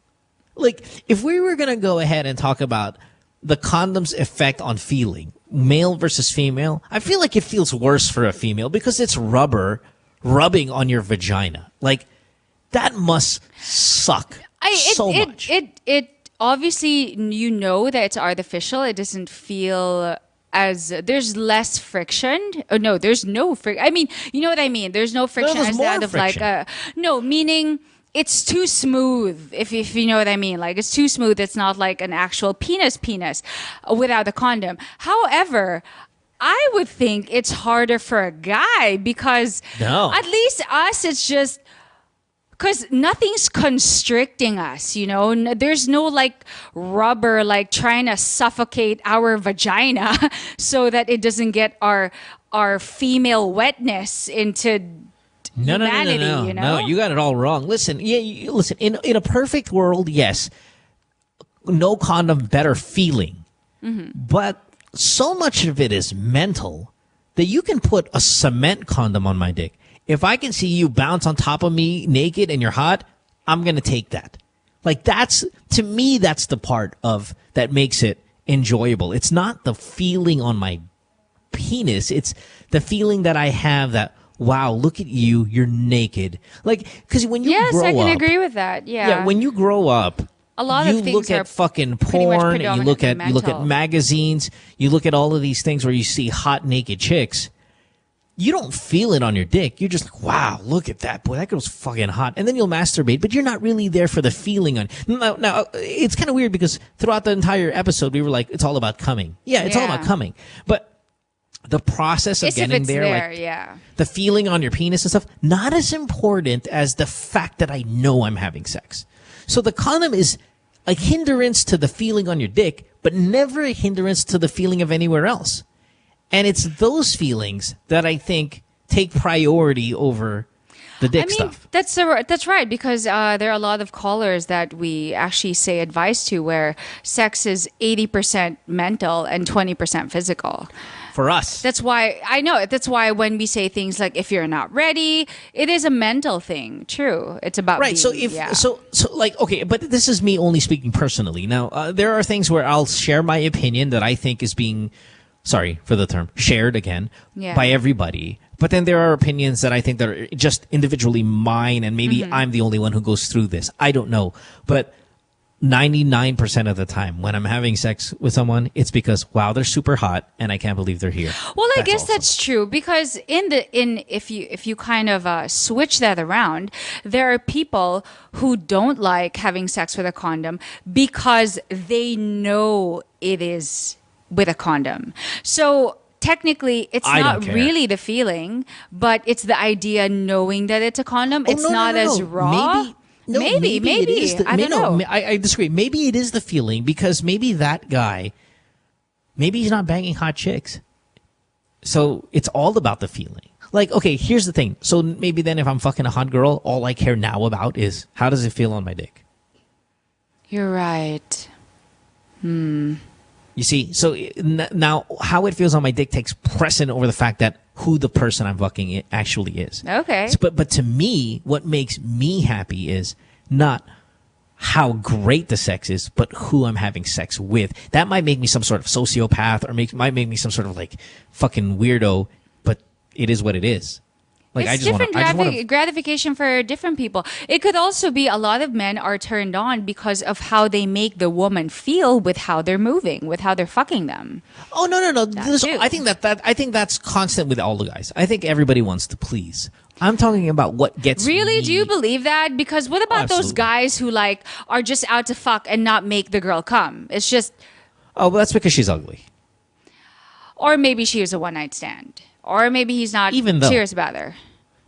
Like if we were gonna go ahead and talk about the condom's effect on feeling, male versus female, I feel like it feels worse for a female because it's rubber rubbing on your vagina. Like. That must suck so much. It obviously that it's artificial. It doesn't feel as there's less friction. Oh no, there's no friction. I mean, you know what I mean. There's no friction there's as more that of friction. meaning it's too smooth. If you know what I mean, like it's too smooth. It's not like an actual penis without a condom. However, I would think it's harder for a guy because at least us, it's just. Because nothing's constricting us, There's no like rubber like trying to suffocate our vagina so that it doesn't get our female wetness into humanity. No, you got it all wrong. Listen, listen. In a perfect world, yes, no condom, better feeling. Mm-hmm. But so much of it is mental that you can put a cement condom on my dick. If I can see you bounce on top of me naked and you're hot, I'm going to take that. Like to me, that's the part of that makes it enjoyable. It's not the feeling on my penis. It's the feeling that I have that, wow, look at you, you're naked. Like, because when you grow up. Yes, I can agree with that. Yeah. Yeah, when you grow up, a lot of things you look at fucking porn, and you look at magazines, you look at all of these things where you see hot naked chicks. You don't feel it on your dick. You're just like, wow, look at that. Boy, that girl's fucking hot. And then you'll masturbate, but you're not really there for the feeling on. Now it's kind of weird because throughout the entire episode, we were like, it's all about coming. Yeah, it's all about coming. But the process of getting there, like the feeling on your penis and stuff, not as important as the fact that I know I'm having sex. So the condom is a hindrance to the feeling on your dick, but never a hindrance to the feeling of anywhere else. And it's those feelings that I think take priority over the dick stuff. That's right, because there are a lot of callers that we actually say advice to where sex is 80% mental and 20% physical. For us. That's why, I know, that's why when we say things like, if you're not ready, it is a mental thing. True. It's about right. So like, okay, but this is me only speaking personally. Now, there are things where I'll share my opinion that I think is being, sorry for the term, shared again by everybody. But then there are opinions that I think that are just individually mine, and maybe I'm the only one who goes through this. I don't know. But 99% of the time when I'm having sex with someone, it's because, wow, they're super hot and I can't believe they're here. Well, I guess that's true, because if you kind of switch that around, there are people who don't like having sex with a condom because they know it is with a condom. So technically, it's not really the feeling, but it's the idea knowing that it's a condom. It's not as raw. Maybe. I don't know. I disagree. Maybe it is the feeling, because maybe that guy, maybe he's not banging hot chicks. So it's all about the feeling. Like, okay, here's the thing. So maybe then if I'm fucking a hot girl, all I care now about is how does it feel on my dick? You're right. You see, so now how it feels on my dick takes precedent over the fact that who the person I'm fucking actually is. Okay. So, but to me, what makes me happy is not how great the sex is, but who I'm having sex with. That might make me some sort of sociopath, or might make me some sort of like fucking weirdo, but it is what it is. Like, it's different gratification for different people. It could also be a lot of men are turned on because of how they make the woman feel with how they're moving, with how they're fucking them. Oh, no. I think that's constant with all the guys. I think everybody wants to please. I'm talking about what gets Really? me. Do you believe that? Because what about those guys who like are just out to fuck and not make the girl come? It's just... Oh, well, that's because she's ugly. Or maybe she was a one-night stand. Or maybe he's not serious about her.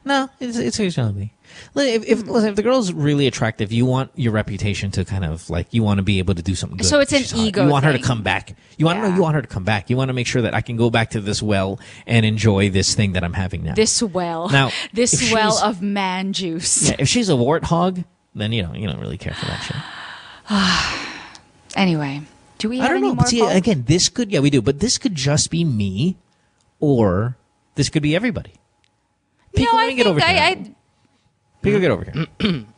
No, it's ugly. If the girl's really attractive, you want your reputation to kind of like, you want to be able to do something good. So it's an ego You want her to thing. come back. You want her to come back. You want to make sure that I can go back to this well and enjoy this thing that I'm having now. This well. Now, this well of man juice. Yeah, if she's a warthog, then you don't really care for that shit. Anyway, do we have I don't any know. more But see, calls? again, we do. But this could just be me, or this could be everybody. Pico, let me get over here. Pico, get over here.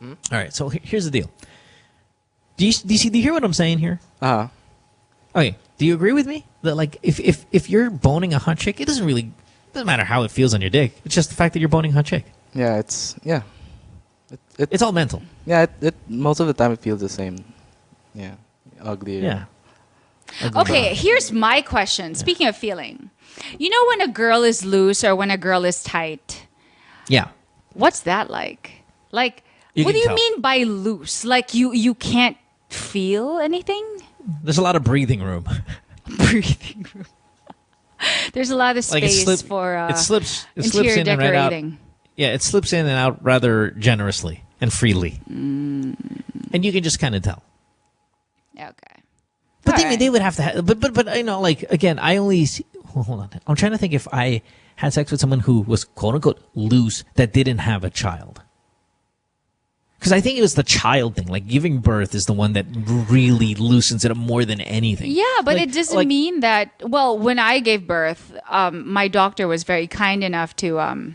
All right, so here's the deal. Do you hear what I'm saying here? Okay, do you agree with me that like if you're boning a hot chick, it doesn't matter how it feels on your dick. It's just the fact that you're boning a hot chick. Yeah, it's all mental. Yeah, it most of the time it feels the same. Yeah, uglier. Yeah. Okay, here's my question. Speaking of feeling, you know when a girl is loose or when a girl is tight? Yeah. What's that like? Like, what do you mean by loose? Like you can't feel anything? There's a lot of breathing room. Breathing room. There's a lot of space for interior decorating. Yeah, it slips in and out rather generously and freely. And you can just kind of tell. Okay. But they would have to have, but I know, like, again, I only see, hold on. I'm trying to think if I had sex with someone who was quote unquote loose that didn't have a child. Because I think it was the child thing. Like, giving birth is the one that really loosens it up more than anything. Yeah, but like, it doesn't mean that. Well, when I gave birth, my doctor was very kind enough to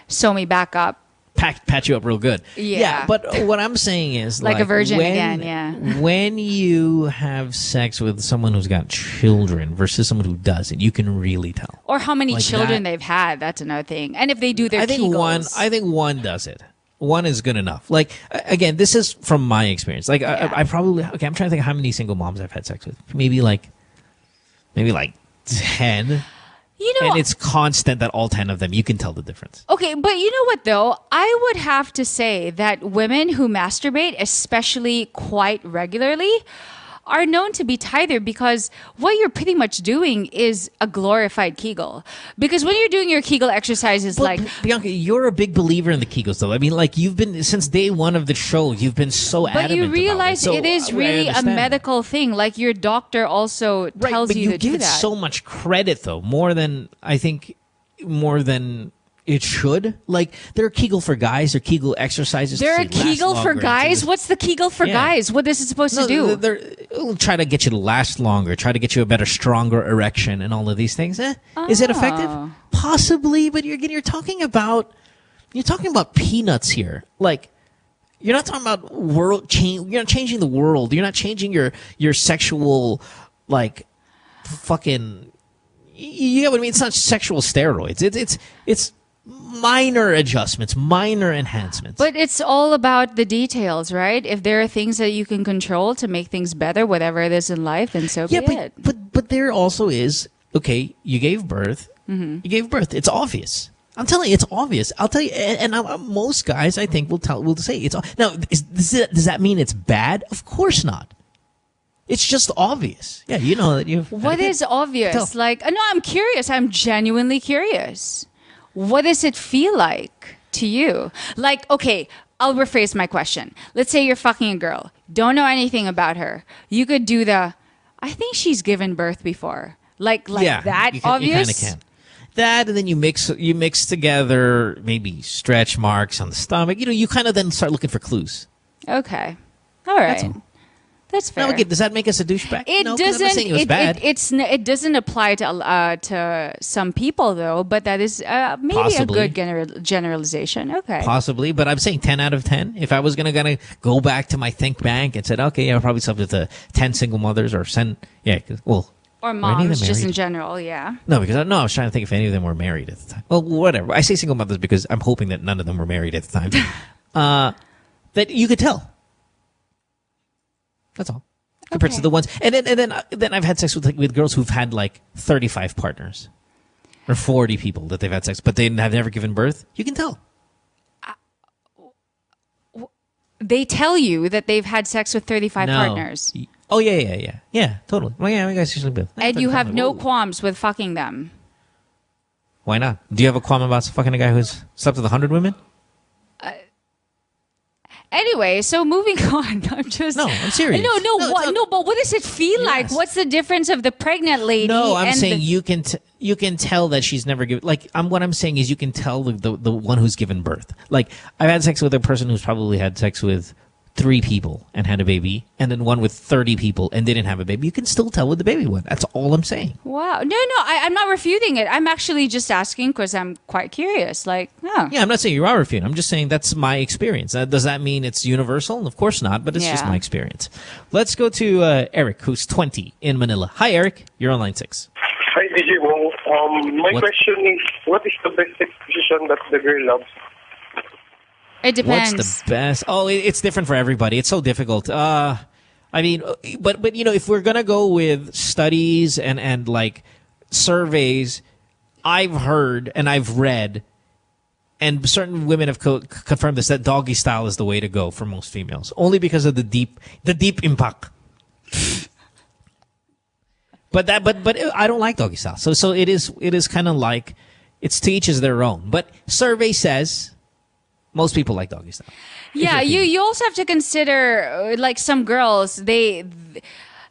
sew me back up pat you up real good. Yeah. But what I'm saying is like a virgin when, again. Yeah. When you have sex with someone who's got children versus someone who doesn't, you can really tell. Or how many Like children that- they've had. That's another thing. And if they do their I think Kegels. I think one does it. One is good enough. Like again, this is from my experience. Like I probably I'm trying to think of how many single moms I've had sex with. Maybe like 10. You know, and it's constant that all 10 of them, you can tell the difference. Okay, but you know what though? I would have to say that women who masturbate, especially quite regularly, are known to be tighter because what you're pretty much doing is a glorified Kegel. Because when you're doing your Kegel exercises, like Bianca, you're a big believer in the Kegels, though. I mean, like you've been since day one of the show. You've been so but adamant you realize about it. it is really a medical thing. Like your doctor also tells but you to give do it that. so much credit, though, more than it should. Like there are Kegel for guys, there are Kegel exercises. There to are last Kegel for longer, guys. What's the Kegel for guys? What is it supposed to do? They're try to get you to last longer, try to get you a better, stronger erection, and all of these things. Is it effective? Possibly, but you're talking about peanuts here. Like you're not talking about world change. You're not changing the world. You're not changing your sexual like fucking. You know what I mean? It's not sexual steroids. It's minor adjustments, minor enhancements. But it's all about the details, right? If there are things that you can control to make things better, whatever it is in life, then so be it. But there also is, okay, you gave birth. Mm-hmm. You gave birth. It's obvious. I'm telling you, it's obvious. I'll tell you, and most guys, I think, will say it's. Now, does that mean it's bad? Of course not. It's just obvious. Yeah, you know that you've. What is obvious? Like, no, I'm curious. I'm genuinely curious. What does it feel like to you? Like, okay, I'll rephrase my question. Let's say you're fucking a girl, don't know anything about her. You could do I think she's given birth before. Like yeah, that, you obvious? You kind of can. That, and then you mix together maybe stretch marks on the stomach. You know, you kind of then start looking for clues. Okay. All right. That's all. That's fair. Now, again, does that make us a douchebag? It No, 'cause I'm not doesn't. saying it was bad. It doesn't apply to some people though. But that is maybe Possibly. a good generalization. Okay. Possibly, but I'm saying 10 out of 10. If I was gonna go back to my think bank and said, okay, I'm probably subject to 10 single mothers or well. Or were any of them moms, just in married? general. Yeah. No, because I was trying to think if any of them were married at the time. Well, whatever. I say single mothers because I'm hoping that none of them were married at the time. That you could tell. That's all. Compared to the ones, and then I've had sex with girls who've had like 35 partners, or 40 people that they've had sex, but they have never given birth. You can tell. They tell you that they've had sex with 35 No. partners. Oh yeah, totally. Well, yeah, you guys usually do. And you have no qualms with fucking them. Why not? Do you have a qualm about fucking a guy who's slept with 100 women? Anyway, so moving on. I'm serious. No, but what does it feel like? What's the difference of the pregnant lady? No, I'm and saying you can tell that she's never given. Like, what I'm saying is you can tell the one who's given birth. Like, I've had sex with a person who's probably had sex with 3 people and had a baby, and then one with 30 people and didn't have a baby. You can still tell with the baby one. That's all I'm saying. Wow. No, I'm not refuting it. I'm actually just asking because I'm quite curious. Like, Yeah, I'm not saying you are refuting. I'm just saying that's my experience. Does that mean it's universal? Of course not, but it's just Yeah. my experience. Let's go to Eric, who's 20 in Manila. Hi, Eric. You're on line 6. Hi, DJ Mo. My question is, what is the best position that the girl loves? It depends. What's the best? Oh, it's different for everybody. It's so difficult. I mean, but you know, if we're gonna go with studies and like surveys, I've heard and I've read, and certain women have confirmed this, that doggy style is the way to go for most females, only because of the deep impact. But I don't like doggy style. So it is kind of like, it's to each is their own. But survey says most people like doggy style. Yeah, you also have to consider like some girls, they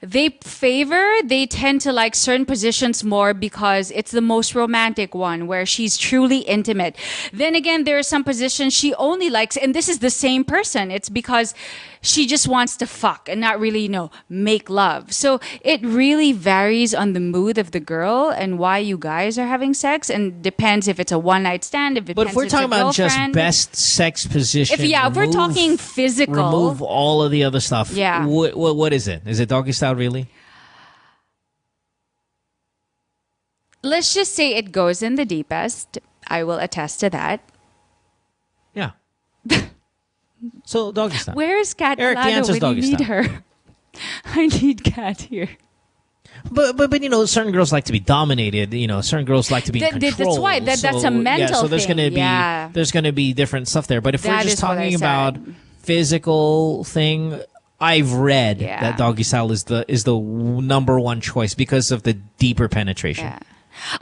they tend to like certain positions more because it's the most romantic one where she's truly intimate. Then again, there are some positions she only likes, and this is the same person. It's because she just wants to fuck and not really, make love. So it really varies on the mood of the girl and why you guys are having sex, and depends if it's a one night stand. But if we're talking about just best sex position, if we're talking physical, remove all of the other stuff. Yeah. What is it? Is it doggy style really? Let's just say it goes in the deepest. I will attest to that. Yeah. So doggy style. Where is Kat Eric, the Alado answer's when you doggy need style. her? I need Kat here. But certain girls like to be dominated. Certain girls like to be in control. That's why that's a mental so there's thing. There's gonna be different stuff there. But if we're That just is what I talking about said. physical thing, I've read Yeah. that doggy style is the number one choice because of the deeper penetration. Yeah.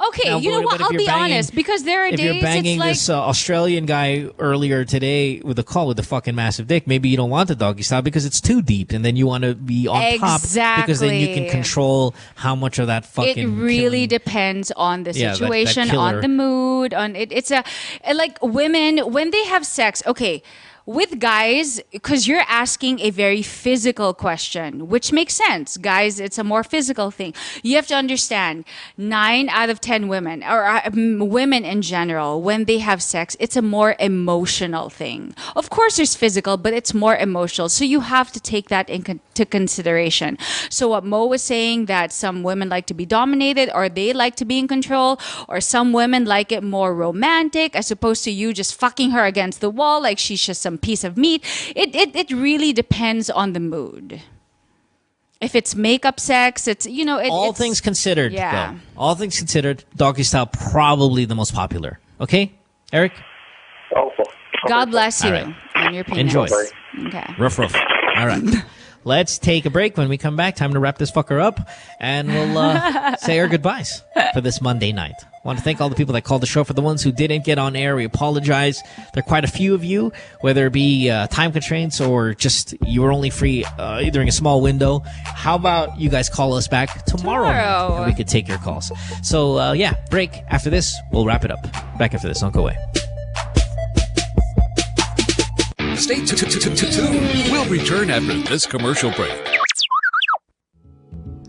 Okay, Now, you know but what? if I'll you're be banging- honest, because there are If days you're banging it's like this Australian guy earlier today with a call with a fucking massive dick, maybe you don't want the doggy style because it's too deep, and then you want to be on top because then you can Exactly. control how much of that fucking. it really depends on the Yeah, that situation, killer. on the mood, on it. It's like women when they have sex. Okay. With guys, because you're asking a very physical question, which makes sense. Guys, it's a more physical thing. You have to understand 9 out of 10 women, or women in general, when they have sex, it's a more emotional thing. Of course, there's physical, but it's more emotional. So you have to take that into consideration. So what Mo was saying, that some women like to be dominated, or they like to be in control, or some women like it more romantic, as opposed to you just fucking her against the wall like she's just some piece of meat. It really depends on the mood. If it's makeup sex, it's all things considered. Yeah. Though, all things considered, doggy style probably the most popular. Okay, Eric. God bless you All right. on your penis. Enjoy. Okay. Ruff. All right. Let's take a break. When we come back, time to wrap this fucker up, and we'll say our goodbyes for this Monday night. I want to thank all the people that called the show. For the ones who didn't get on air, we apologize. There are quite a few of you, whether it be time constraints or just you were only free during a small window. How about you guys call us back tomorrow night, and we could take your calls. So, break. After this, we'll wrap it up. Back after this. Don't go away. Stay tuned. We'll return after this commercial break.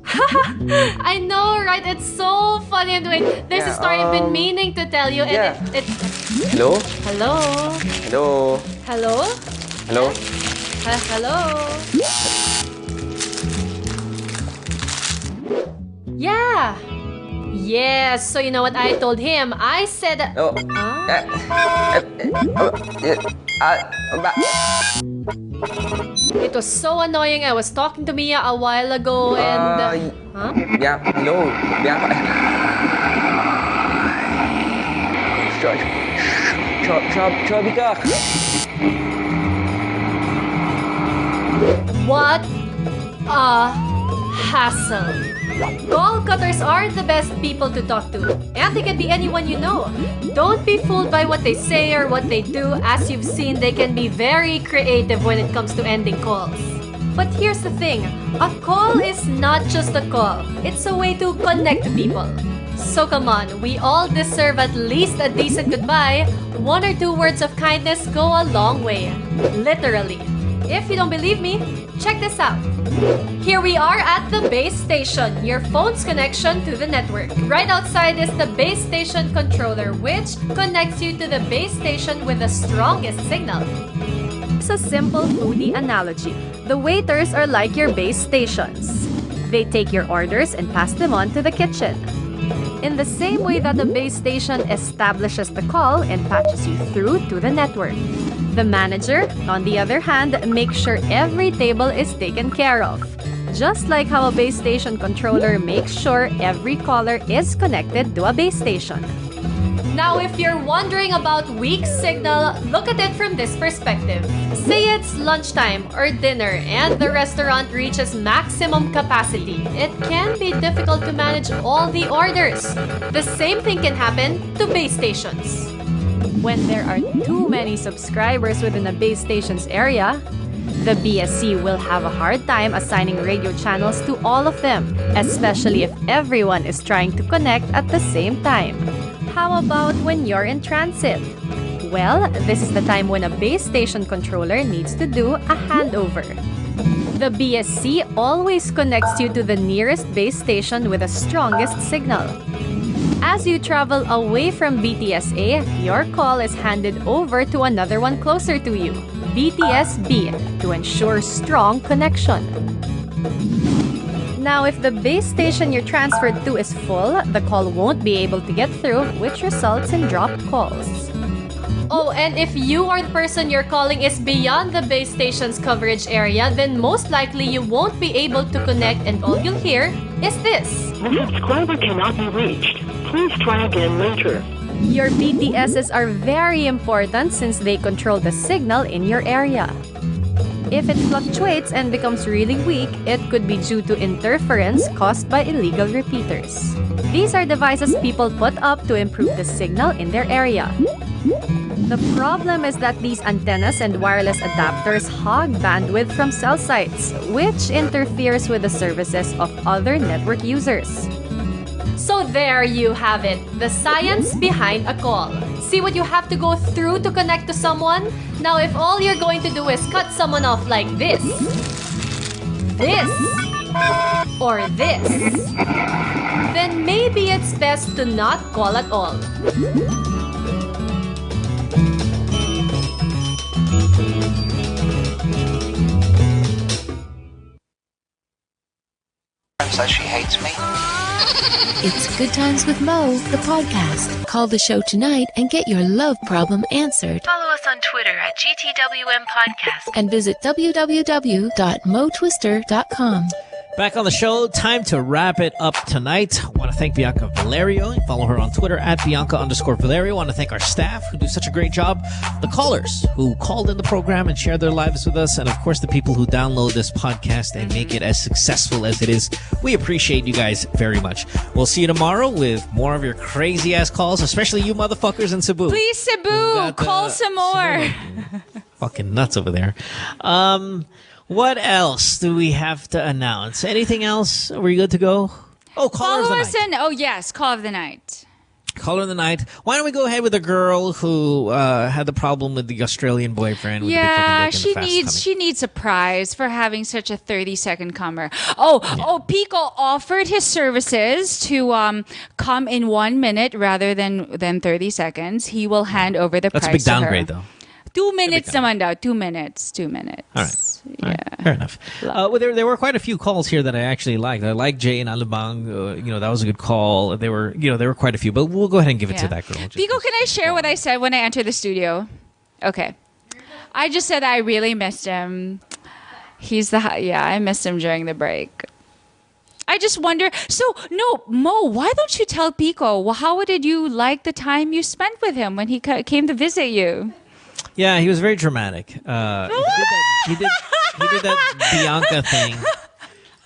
I know, right? It's so funny. And wait, there's a story I've been meaning to tell you. And it's Hello? Hello? Hello? Hello? Hello? Hello? Yeah. Yes. So you know what I told him? I said... Oh. It was so annoying. I was talking to Mia a while ago and... Yeah, hello. Bianca. What a hassle. Call cutters are the best people to talk to, and they can be anyone you know. Don't be fooled by what they say or what they do. As you've seen, they can be very creative when it comes to ending calls. But here's the thing, a call is not just a call. It's a way to connect people. So come on, we all deserve at least a decent goodbye. 1 or 2 words of kindness go a long way. Literally. If you don't believe me, check this out. Here we are at the base station, your phone's connection to the network. Right outside is the base station controller, which connects you to the base station with the strongest signal. It's a simple foodie analogy. The waiters are like your base stations. They take your orders and pass them on to the kitchen. In the same way that the base station establishes the call and patches you through to the network. The manager, on the other hand, makes sure every table is taken care of. Just like how a base station controller makes sure every caller is connected to a base station. Now, if you're wondering about weak signal, look at it from this perspective. Say it's lunchtime or dinner and the restaurant reaches maximum capacity. It can be difficult to manage all the orders. The same thing can happen to base stations. When there are too many subscribers within a base station's area, The BSC will have a hard time assigning radio channels to all of them, especially if everyone is trying to connect at the same time. How about when you're in transit? Well, this is the time when a base station controller needs to do a handover. The BSC always connects you to the nearest base station with the strongest signal. As you travel away from BTSA, your call is handed over to another one closer to you, BTSB, to ensure strong connection. Now, if the base station you're transferred to is full, the call won't be able to get through, which results in dropped calls. Oh, and if you or the person you're calling is beyond the base station's coverage area, then most likely you won't be able to connect and all you'll hear is this. The subscriber cannot be reached. Please try again later. Your BTSs are very important since they control the signal in your area. If it fluctuates and becomes really weak, it could be due to interference caused by illegal repeaters. These are devices people put up to improve the signal in their area. The problem is that these antennas and wireless adapters hog bandwidth from cell sites, which interferes with the services of other network users. So there you have it, the science behind a call. See what you have to go through to connect to someone? Now if all you're going to do is cut someone off like this, or this, then maybe it's best to not call at all. Says she hates me. It's Good Times with Mo, the podcast. Call the show tonight and get your love problem answered. Follow us on Twitter at GTWM Podcast. And visit www.motwister.com. Back on the show, time to wrap it up tonight. I want to thank Bianca Valerio. Follow her on Twitter at Bianca_Valerio. I want to thank our staff who do such a great job. The callers who called in the program and shared their lives with us. And of course, the people who download this podcast and make it as successful as it is. We appreciate you guys very much. We'll see you tomorrow with more of your crazy ass calls, especially you motherfuckers in Cebu. Please, Cebu, call some more. Fucking nuts over there. What else do we have to announce? Anything else? Are we good to go? Oh, caller of the night. Oh, yes, call of the night. Caller of the night. Why don't we go ahead with the girl who had the problem with the Australian boyfriend? With Yeah, the big fucking dick and the fast she needs a prize for having such a 30-second comer. Pico offered his services to come in 1 minute rather than 30 seconds. He will hand over the prize to her. That's a big downgrade, though. 2 minutes naman daw. 2 minutes. 2 minutes. All right. Yeah. Fair enough. Well, there were quite a few calls here that I actually liked. I like Jay and Alabang. That was a good call. There were quite a few, but we'll go ahead and give it to that girl. Pico, can I share what I said when I entered the studio? Okay. I just said I really missed him. I missed him during the break. I just wonder. Mo, why don't you tell Pico? How did you like the time you spent with him when he came to visit you? Yeah, he was very dramatic. He did that Bianca thing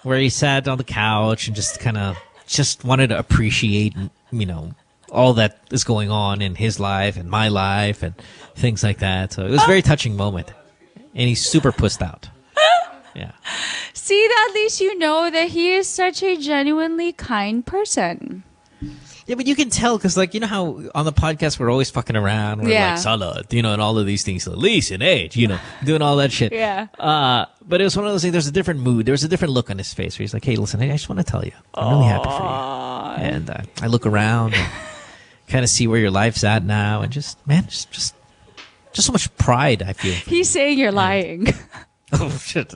where he sat on the couch and just wanted to appreciate, all that is going on in his life and my life and things like that. So it was a very touching moment. And he's super pussed out. Yeah. See, at least you know that he is such a genuinely kind person. Yeah, but you can tell because, how on the podcast we're always fucking around. We're like, salad, and all of these things. Lease and age, doing all that shit. Yeah. But it was one of those things. There's a different mood. There was a different look on his face where he's like, hey, listen, I just want to tell you. I'm really happy for you. And I look around and kind of see where your life's at now. And just so much pride I feel. He's saying you're lying. Oh, shit.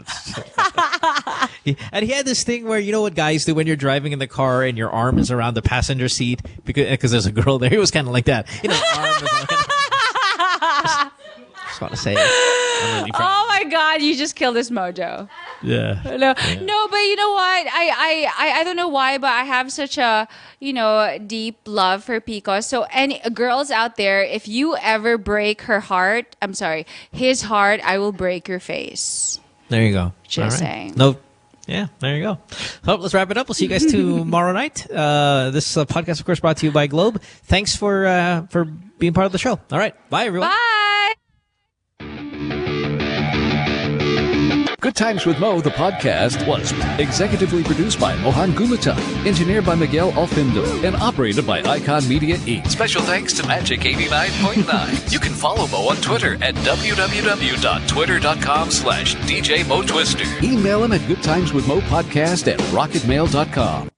And he had this thing where, you know what guys do when you're driving in the car and your arm is around the passenger seat because there's a girl there. He was kind of like that. Arm is like, just want to say it. Oh my God, you just killed his mojo. Yeah. No, but you know what? I don't know why, but I have such a, deep love for Pico. So any girls out there, if you ever break his heart, I will break your face. There you go. Just saying. No. Yeah, there you go. So let's wrap it up. We'll see you guys tomorrow night. This podcast, of course, brought to you by Globe. Thanks for being part of the show. All right. Bye, everyone. Bye. Good Times with Mo, the podcast, was executively produced by Mohan Gumata, engineered by Miguel Alfindo, and operated by Icon Media Inc. Special thanks to Magic 89.9. You can follow Mo on Twitter at www.twitter.com/DJ Mo Twister. Email him at goodtimeswithmopodcast@rocketmail.com.